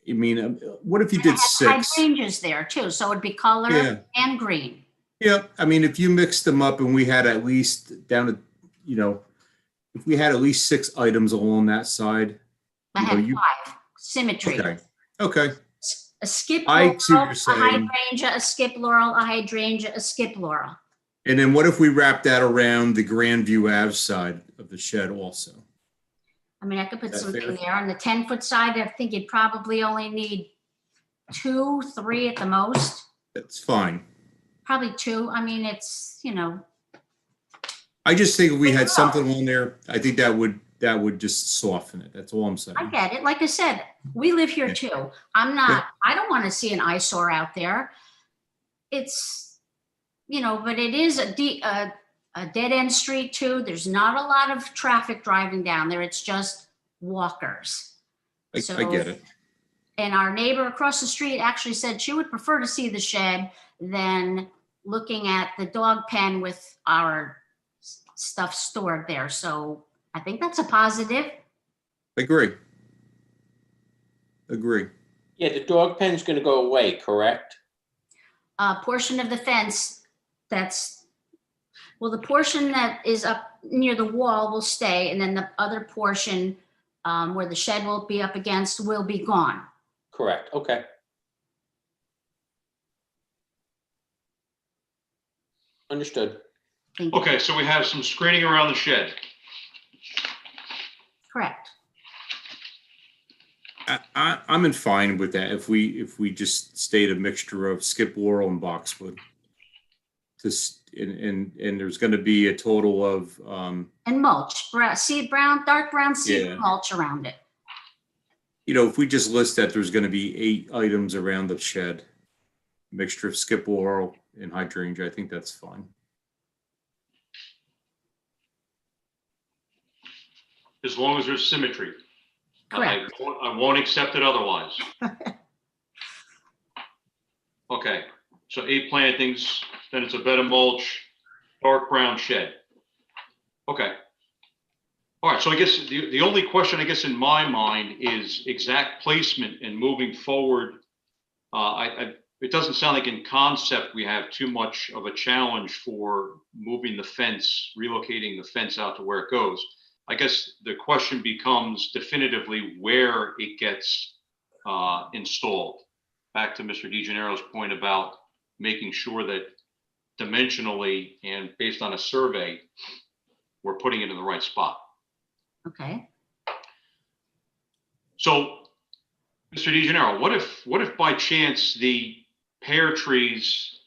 I mean, what if you did It had 6? hydrangeas there too, so it'd be color Yeah. and green. Yeah, I mean, if you mixed them up and we had at least down to, if we had at least 6 items along that side. I had 5, symmetry. Okay. A skip I laurel, see what you're a saying. hydrangea, a skip laurel, a hydrangea, a skip laurel. And then what if we wrap that around the Grandview Ave side of the shed also? I mean, I could put That's something fair. there. On the 10-foot side, I think you'd probably only need 2, 3 at the most. That's fine. Probably 2. I mean, it's, I just think if we had something on there, I think that would just soften it. That's all I'm saying. I get it. Like I said, we live here too. I don't want to see an eyesore out there. It's, but it is a dead end street too. There's not a lot of traffic driving down there. It's just walkers. I get it. And our neighbor across the street actually said she would prefer to see the shed than looking at the dog pen with our stuff stored there. So I think that's a positive. Agree. Yeah, the dog pen's gonna go away, correct? Portion of the fence the portion that is up near the wall will stay, and then the other portion where the shed will be up against will be gone. Correct, okay. Understood. Okay, so we have some screening around the shed. Correct. I'm in fine with that if we just stayed a mixture of skip laurel and boxwood. And there's going to be a total of And mulch, dark brown seed Yeah. mulch around it. if we just list that there's going to be 8 items around the shed, mixture of skip oil and hydrangea, I think that's fine. As long as there's symmetry. Correct. I won't accept it otherwise. Okay, so 8 plantings, then it's a bed of mulch, dark brown shed. Okay. All right, so I guess the only question, I guess, in my mind is exact placement and moving forward. It doesn't sound like in concept we have too much of a challenge for moving the fence, relocating the fence out to where it goes. I guess the question becomes definitively where it gets installed. Back to Mr. DeGennaro's point about making sure that dimensionally and based on a survey, we're putting it in the right spot. Okay. So, Mr. DeGennaro, what if by chance the pear trees,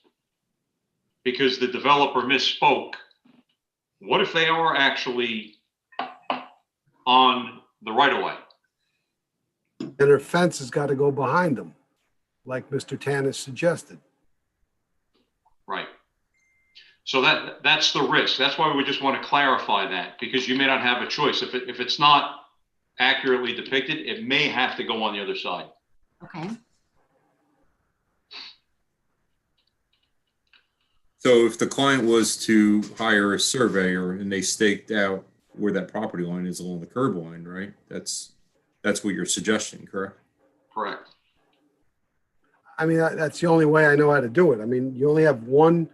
because the developer misspoke, what if they are actually on the right of way? And their fence has got to go behind them, like Mr. Tanis suggested. Right. So that's the risk. That's why we just want to clarify that, because you may not have a choice. If it's not accurately depicted, it may have to go on the other side. Okay. So if the client was to hire a surveyor and they staked out where that property line is along the curb line, right? That's what you're suggesting, correct? Correct. I mean, that's the only way I know how to do it. I mean, you only have one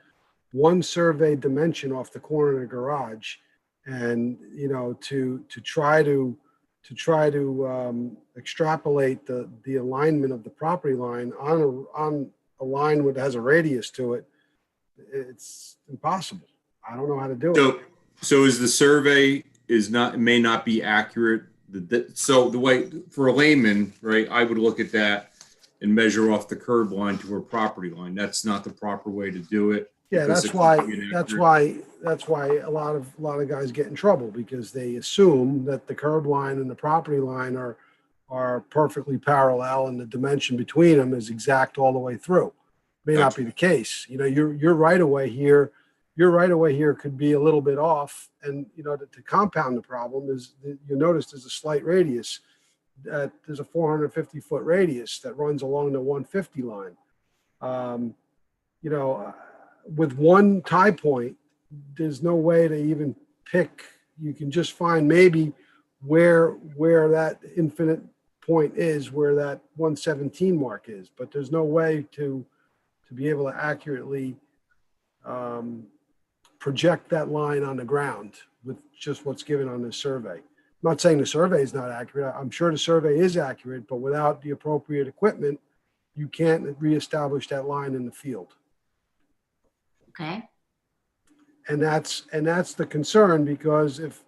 survey dimension off the corner of the garage, and to try to extrapolate the alignment of the property line on a line that has a radius to it, it's impossible. I don't know how to do it. So is the survey may not be accurate. So the way for a layman, right, I would look at that and measure off the curb line to her property line. That's not the proper way to do it. Yeah, that's why a lot of guys get in trouble, because they assume that the curb line and the property line are perfectly parallel and the dimension between them is exact all the way through. May not be the case. Your right of way here could be a little bit off, and to compound the problem is you notice there's a slight radius. There's a 450-foot radius that runs along the 150 line. With one tie point, there's no way to even pick. You can just find maybe where that infinite point is, where that 117 mark is, but there's no way to be able to accurately project that line on the ground with just what's given on this survey. I'm not saying the survey is not accurate. I'm sure the survey is accurate, but without the appropriate equipment, you can't reestablish that line in the field. Okay. And that's the concern, because if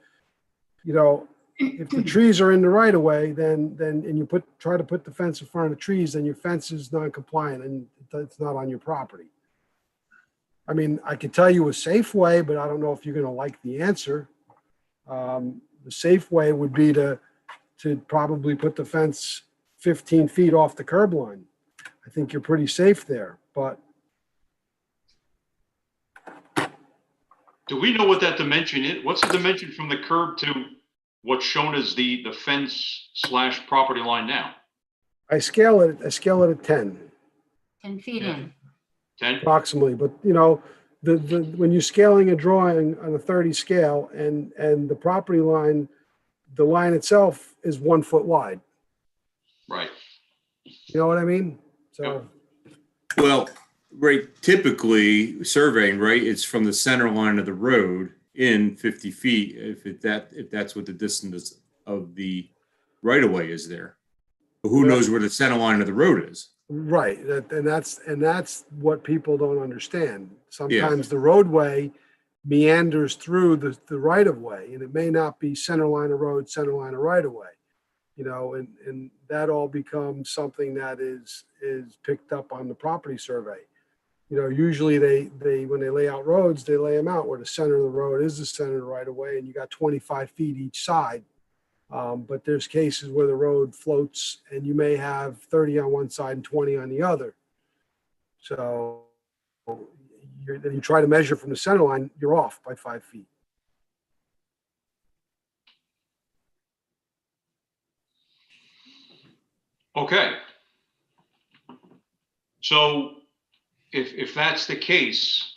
the trees are in the right of way, then you try to put the fence in front of the trees, then your fence is non-compliant and it's not on your property. I mean, I could tell you a safe way, but I don't know if you're going to like the answer. The safe way would be to probably put the fence 15 feet off the curb line. I think you're pretty safe there, but. Do we know what that dimension is? What's the dimension from the curb to what's shown as the fence / property line now? I scale it at 10. 10 feet in. 10? Approximately, but when you're scaling a drawing on a 30 scale and the property line, the line itself is 1 foot wide. Right. You know what I mean? So. Well, right, typically surveying, right, it's from the center line of the road in 50 feet, if that's what the distance of the right of way is there. But who knows where the center line of the road is? Right, and that's what people don't understand. Sometimes the roadway meanders through the right of way, and it may not be center line of road, center line of right of way. And that all becomes something that is picked up on the property survey. Usually they when they lay out roads, they lay them out where the center of the road is the center of the right of way, and you got 25 feet each side. But there's cases where the road floats and you may have 30 on one side and 20 on the other. So then you try to measure from the center line, you're off by 5 feet. Okay. So if that's the case,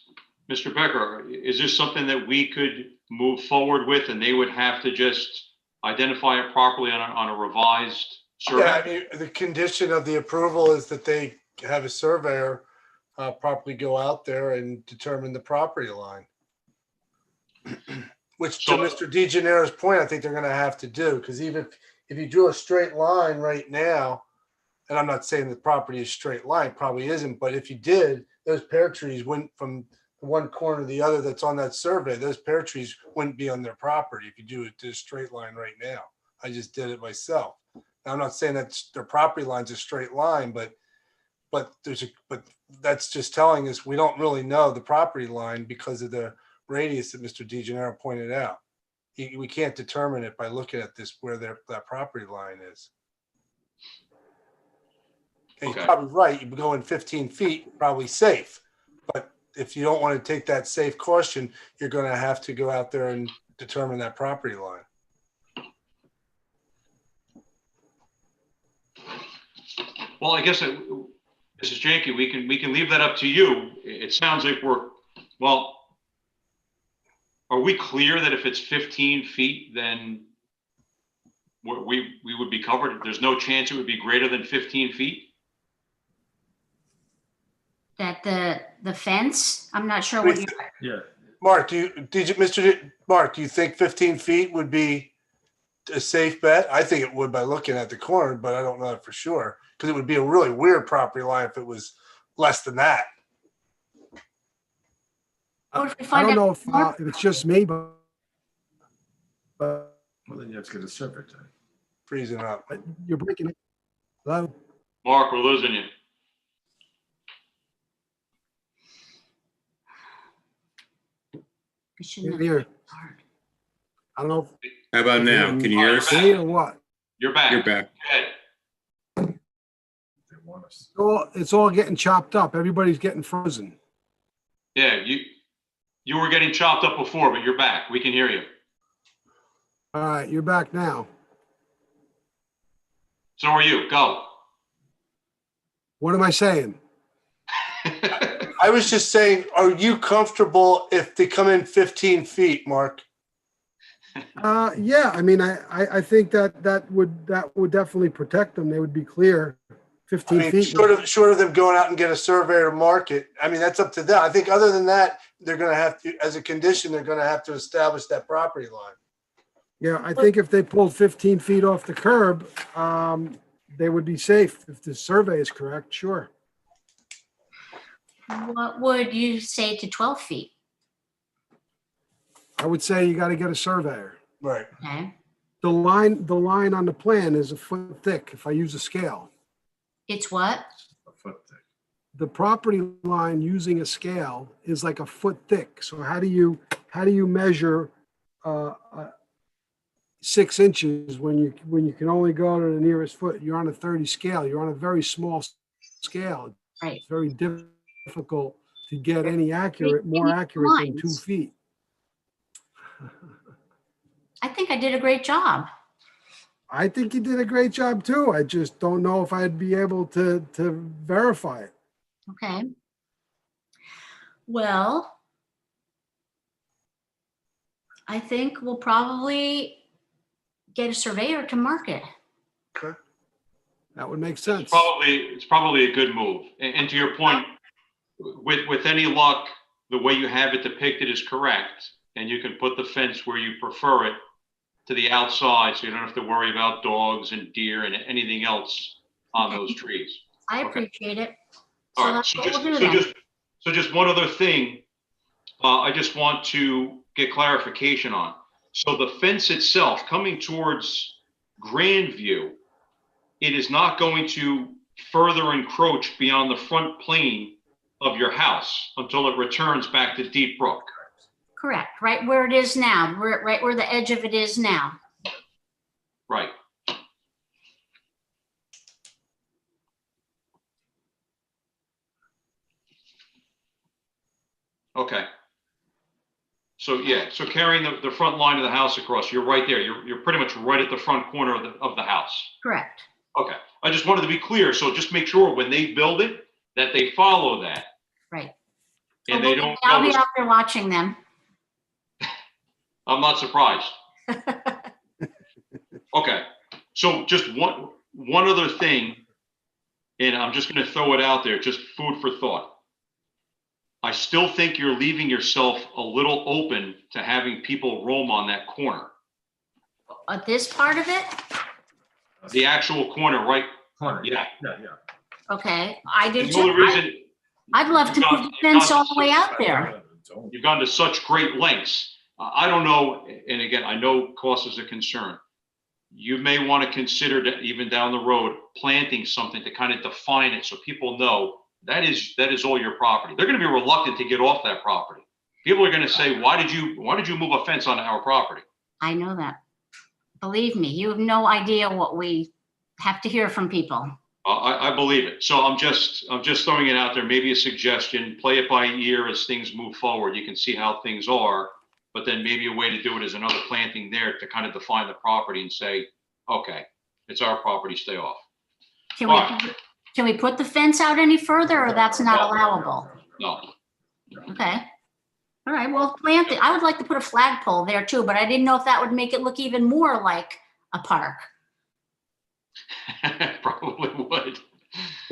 Mr. Becker, is this something that we could move forward with and they would have to just identify it properly on a revised survey? Yeah, I mean, the condition of the approval is that they have a surveyor properly go out there and determine the property line. Which to Mr. DeGennaro's point, I think they're gonna have to do, because even if you drew a straight line right now, and I'm not saying the property is straight line, probably isn't, but if you did, those pear trees went from one corner to the other that's on that survey, those pear trees wouldn't be on their property if you do it to a straight line right now. I just did it myself. Now, I'm not saying that their property line's a straight line, but that's just telling us we don't really know the property line because of the radius that Mr. DeGennaro pointed out. We can't determine it by looking at this where that property line is. And Okay. You're probably right. You go in 15 feet, probably safe. But if you don't want to take that safe caution, you're going to have to go out there and determine that property line. Well, I guess, Mrs. Janke, we can leave that up to you. It sounds like are we clear that if it's 15 feet, then we would be covered? There's no chance it would be greater than 15 feet? That the fence, I'm not sure what you're, Yeah. Mark, do you think 15 feet would be a safe bet? I think it would by looking at the corner, but I don't know that for sure. Because it would be a really weird property line if it was less than that. what if we I find don't out know more? if it's just me, but Well, then you have to get a survey done. Freezing up. you're breaking it. Hello? Mark, we're losing you. It shouldn't have Here. been hard. I don't know. How about now? Can you hear us? Me or what? You're back. You're back. Go ahead. They want us. It's all getting chopped up. Everybody's getting frozen. Yeah, you were getting chopped up before, but you're back. We can hear you. All right, you're back now. So are you. Go. What am I saying? I was just saying, are you comfortable if they come in 15 feet, Mark? Yeah, I mean, I think that would definitely protect them. They would be clear. I 15 mean, feet. short of them going out and get a surveyor to mark it. I mean, that's up to them. I think other than that, they're going to have to, as a condition, they're going to have to establish that property line. Yeah, I think if they pulled 15 feet off the curb, they would be safe. If the survey is correct, sure. What would you say to 12 feet? I would say you got to get a surveyor. Right. Okay. The line on the plan is a foot thick if I use a scale. It's what? A foot thick. The property line using a scale is like a foot thick. So how do you measure 6 inches when you can only go to the nearest foot? You're on a 30 scale. You're on a very small scale. Right. It's very difficult to get any more accurate than 2 feet. I think I did a great job. I think you did a great job too. I just don't know if I'd be able to verify it. Okay. Well, I think we'll probably get a surveyor to mark it. Okay. That would make sense. It's probably a good move. And to your point, with any luck, the way you have it depicted is correct. And you can put the fence where you prefer it to the outside, so you don't have to worry about dogs and deer and anything else on those trees. I Okay. appreciate it. All So right, that's so what we'll do then. just one other thing, I just want to get clarification on. So the fence itself coming towards Grandview, it is not going to further encroach beyond the front plane of your house until it returns back to Deep Brook. Correct, right where it is now, right where the edge of it is now. Right. Okay. So, yeah, so carrying the front line of the house across, you're right there. You're pretty much right at the front corner of the house. Correct. Okay. I just wanted to be clear. So just make sure when they build it, that they follow that. Right. And they don't. I'll be out there watching them. I'm not surprised. Okay. So just one other thing, and I'm just going to throw it out there, just food for thought. I still think you're leaving yourself a little open to having people roam on that corner. This part of it? The actual corner, right? Yeah. Okay, I did The only too. reason I'd love to move the fence all the way out there. you've gone to such great lengths. I don't know, and again, I know cost is a concern. You may want to consider that even down the road, planting something to kind of define it so people know that is all your property. They're going to be reluctant to get off that property. People are going to say, why did you move a fence on our property? I know that. Believe me, you have no idea what we have to hear from people. I believe it. So I'm just throwing it out there, maybe a suggestion, play it by ear as things move forward. You can see how things are, but then maybe a way to do it is another planting there to kind of define the property and say, okay, it's our property, stay off. Can we put the fence out any further, or that's not allowable? No. Okay. All right, well, plant it. I would like to put a flagpole there too, but I didn't know if that would make it look even more like a park. Probably would.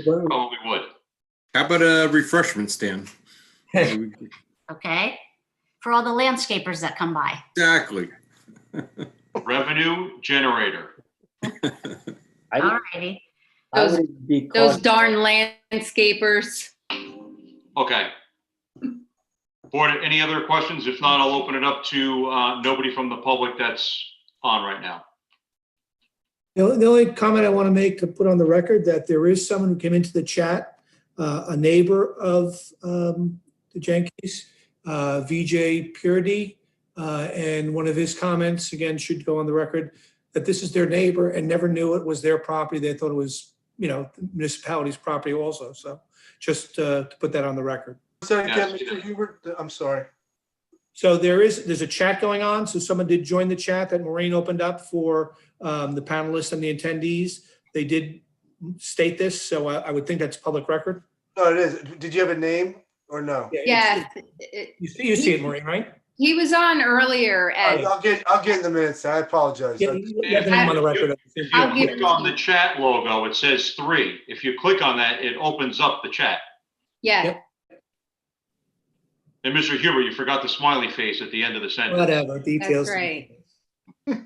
Probably would. How about a refreshment stand? Okay, for all the landscapers that come by. Exactly. Revenue generator. All righty. Those darn landscapers. Okay. Board, any other questions? If not, I'll open it up to nobody from the public that's on right now. The only comment I want to make to put on the record that there is someone who came into the chat, a neighbor of the Jenkies, VJ Purity, and one of his comments, again, should go on the record, that this is their neighbor and never knew it was their property. They thought it was, the municipality's property also. So just to put that on the record. Again, Mr. Hubert, I'm sorry. So there's a chat going on. So someone did join the chat that Maureen opened up for the panelists and the attendees. They did state this, so I would think that's public record. No, it is. Did you have a name or no? Yes. You see it, Maureen, right? He was on earlier, Ed. I'll get in the minutes. I apologize. Yeah, you have the name on the record. I'll give Click on the chat logo, it says 3. If you click on that, it opens up the chat. Yeah. Yep. And Mr. Huber, you forgot the smiley face at the end of the sentence. Whatever, details. That's right.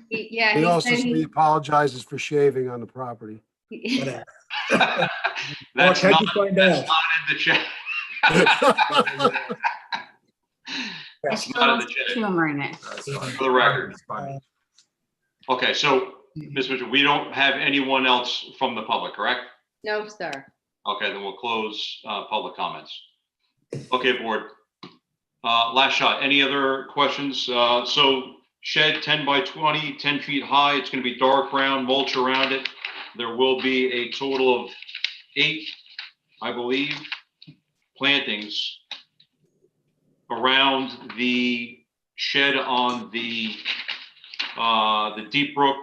Yeah. He also said said he apologizes for shaving on the property. Whatever. That's how'd not, you find that's out? not in the chat. I That's still not in don't the see chat, humor in it. for the record. Okay, so, Ms. Mitchell, we don't have anyone else from the public, correct? No, sir. Okay, then we'll close public comments. Okay, board. Last shot. Any other questions? So shed 10 by 20, 10 feet high. It's going to be dark brown, mulch around it. There will be a total of 8, I believe, plantings around the shed on the Deep Brook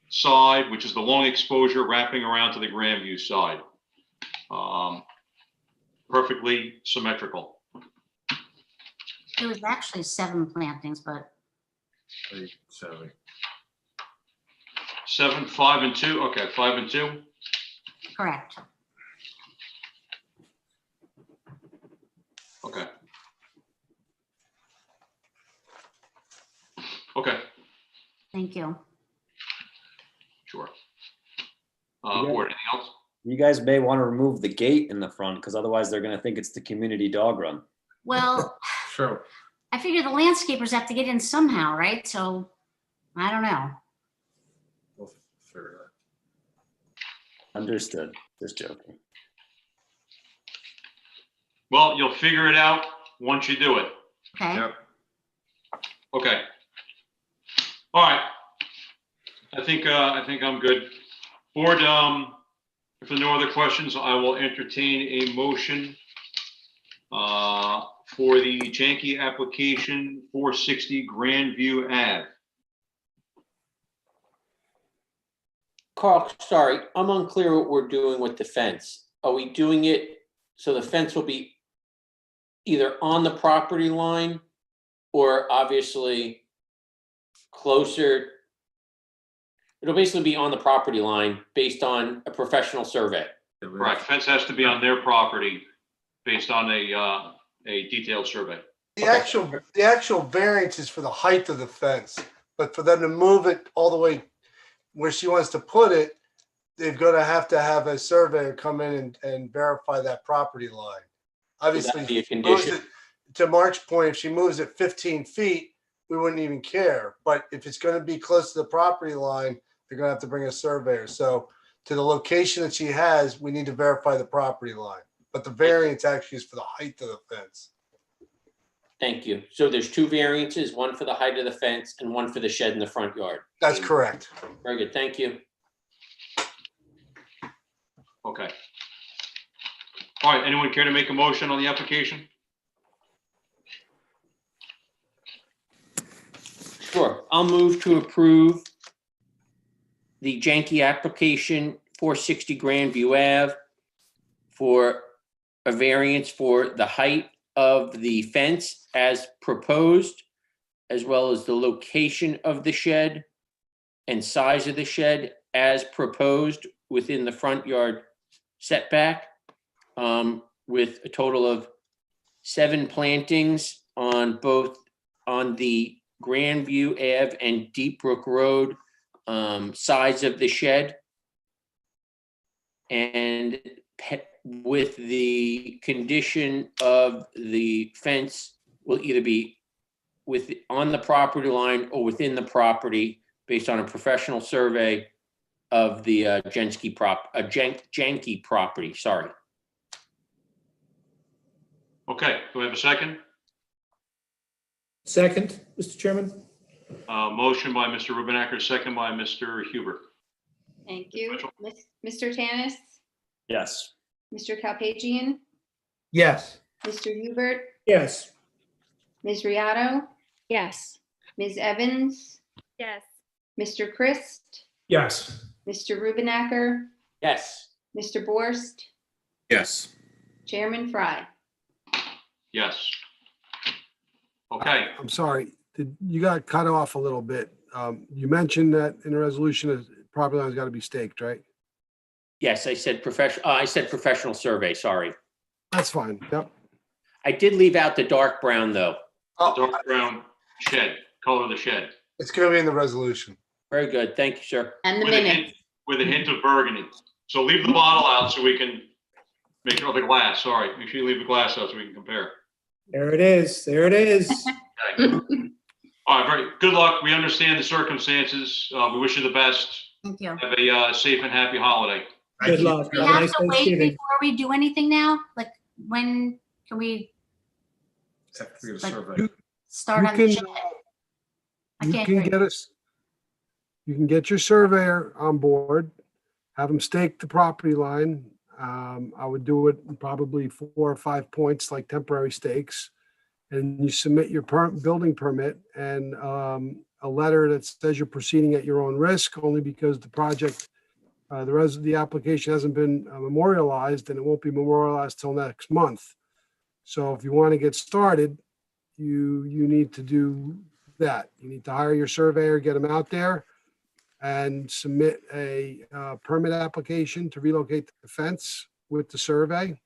side, which is the long exposure wrapping around to the Grandview side. Perfectly symmetrical. It was actually 7 plantings, but 7, 5, and 2. Okay, 5 and 2. correct. Okay. Okay, Thank you. sure. Board, anything else? You guys may want to remove the gate in the front because otherwise they're going to think it's the community dog run. Well, Sure. I figure the landscapers have to get in somehow, right? So I don't know. Understood. Just joking. Well, you'll figure it out once you do it. Okay. Okay. All right. I think I'm good. Board, if there are no other questions, I will entertain a motion for the Janky application, 460 Grandview Ave. Carl, sorry, I'm unclear what we're doing with the fence. Are we doing it so the fence will be either on the property line or obviously closer? It'll basically be on the property line based on a professional survey. Correct. Fence has to be on their property based on a detailed survey. The actual variance is for the height of the fence, but for them to move it all the way where she wants to put it, they're gonna have to have a surveyor come in and verify that property line. Obviously, be a if she moves condition. it- to Mark's point, if she moves it 15 feet, we wouldn't even care. But if it's gonna be close to the property line, they're gonna have to bring a surveyor. So to the location that she has, we need to verify the property line. But the variance actually is for the height of the fence. Thank you. So there's two variances, one for the height of the fence and one for the shed in the front yard. That's correct. Very good, thank you. Okay. All right, anyone care to make a motion on the application? Sure, I'll move to approve the Janky application, 460 Grandview Ave, for a variance for the height of the fence as proposed, as well as the location of the shed and size of the shed as proposed within the front yard setback, with a total of 7 plantings on the Grandview Ave and Deep Brook Road sides of the shed. And with the condition of the fence will either be on the property line or within the property based on a professional survey of the Janky property, sorry. Okay, do we have a second? Second, Mr. Chairman? Motion by Mr. Rubenacker, second by Mr. Huber. Thank you. Mr. Tanis, Yes. Mr. Kalpagian, Yes. Mr. Hubert, Yes. Ms. Riato, Yes. Ms. Evans, Yes. Mr. Christ, Yes. Mr. Rubenacker, Yes. Mr. Borst, Yes. Chairman Fry. Yes. Okay, I'm sorry, you got cut off a little bit. You mentioned that in the resolution, the property line's got to be staked, right? Yes, I said professional survey, sorry. That's fine. Yep. I did leave out the dark brown though. dark brown shed, color of the shed. It's gonna be in the resolution. Very good, thank you, sir. And the With a minutes. hint, with a hint of burgundy. So leave the bottle out so we can make it, the glass, sorry. Make sure you leave the glass out so we can compare. There it is. There it is. Okay. All right, very good luck. We understand the circumstances. We wish you the best. Thank you. Have a safe and happy holiday. Good luck. We Have a have nice to wait Thanksgiving. before we do anything now? Like, when can we Except for the Like- survey. start You on the can, shed? I you can't can hear you. get us, you can get your surveyor on board, have him stake the property line. I would do it in probably 4 or 5 points, like temporary stakes. And you submit your building permit and a letter that says you're proceeding at your own risk, only because the project, the application hasn't been memorialized, and it won't be memorialized till next month. So if you want to get started, you need to do that. You need to hire your surveyor, get him out there, and submit a permit application to relocate the fence with the survey,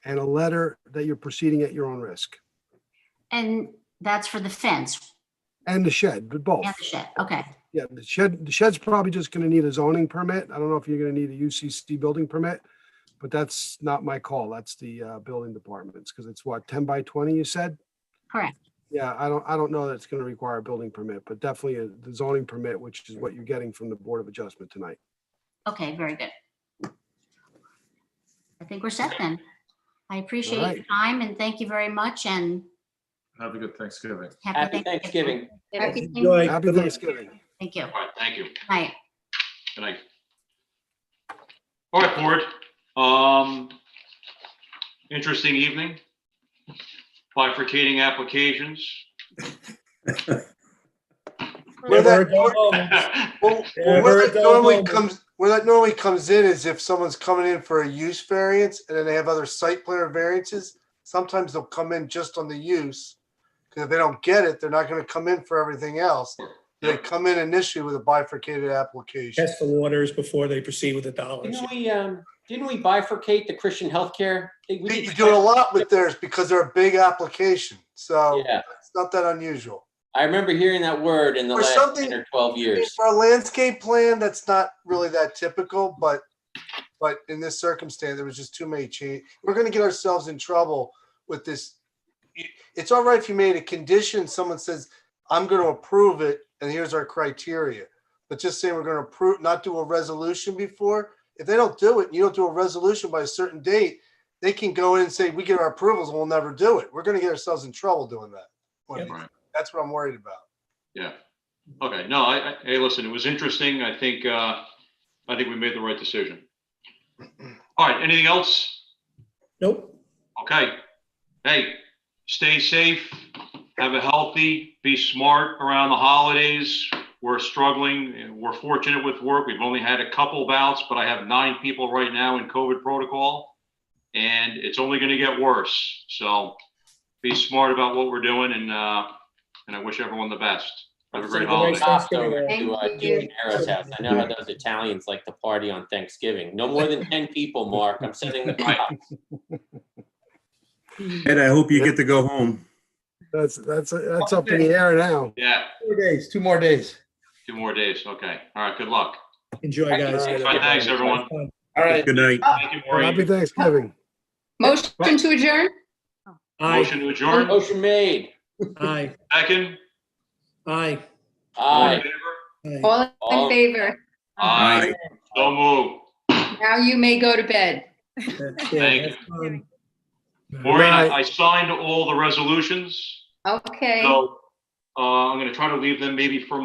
and a letter that you're proceeding at your own risk, And that's for the fence and the shed, but both. and the shed. Okay. Yeah, the shed's probably just gonna need a zoning permit. I don't know if you're gonna need a UCC building permit, but that's not my call. That's the building department's, because it's what, 10 by 20, you said? Correct. Yeah, I don't know that it's gonna require a building permit, but definitely the zoning permit, which is what you're getting from the Board of Adjustment tonight. Okay, very good. I think we're set then. I appreciate All your right. time and thank you very much and Have a good Thanksgiving. Happy Thanksgiving. Happy Enjoy. Happy Good luck. Thanksgiving. Thank you. All right, thank you. Night. Good night. All right, board. Interesting evening. Bifurcating applications. Where Never a that, dull moment. well, Never where a that dull normally moment. comes in is if someone's coming in for a use variance and then they have other site plan variances. Sometimes they'll come in just on the use. Because if they don't get it, they're not going to come in for everything else. They come in initially with a bifurcated application. Test the waters before they proceed with the dollars. Didn't we bifurcate the Christian healthcare? You do a lot with theirs because they're a big application. So Yeah. it's not that unusual. I remember hearing that word in the For last something- 10 or 12 years. For a landscape plan, that's not really that typical, but in this circumstance, there was just too many change. We're going to get ourselves in trouble with this. It's all right if you made a condition, someone says, I'm going to approve it, and here's our criteria. But just saying we're going to approve, not do a resolution before, if they don't do it, and you don't do a resolution by a certain date, they can go in and say, we get our approvals and we'll never do it. We're going to get ourselves in trouble doing that. Right. That's what I'm worried about. Yeah. Okay. No, hey, listen, it was interesting. I think we made the right decision. All right. Anything else? Nope. Okay. Hey, stay safe. Have a healthy, be smart around the holidays. We're struggling. We're fortunate with work. We've only had a couple bouts, but I have 9 people right now in COVID protocol, and it's only going to get worse. So be smart about what we're doing, and I wish everyone the best. Have a great holiday. Hopped over Thank to you. Ginaro's house. I know how those Italians like to party on Thanksgiving. No more than 10 people, Mark. I'm setting the clock. Ed, I hope you get to go home. That's up in the air now. Yeah. 2 days, 2 more days. 2 more days. Okay. All right. Good luck. Enjoy, guys. All right, thanks, everyone. All right. Good night. Thank you, Maureen. Happy Thanksgiving. Motion to adjourn? Aye. Motion to adjourn. Motion made. Aye. Second. Aye. All in Aye. favor? All in All- favor? Aye. So move. Now you may go to bed. Thank you. you. Maureen, night. I signed all the resolutions. Okay. So I'm going to try to leave them maybe for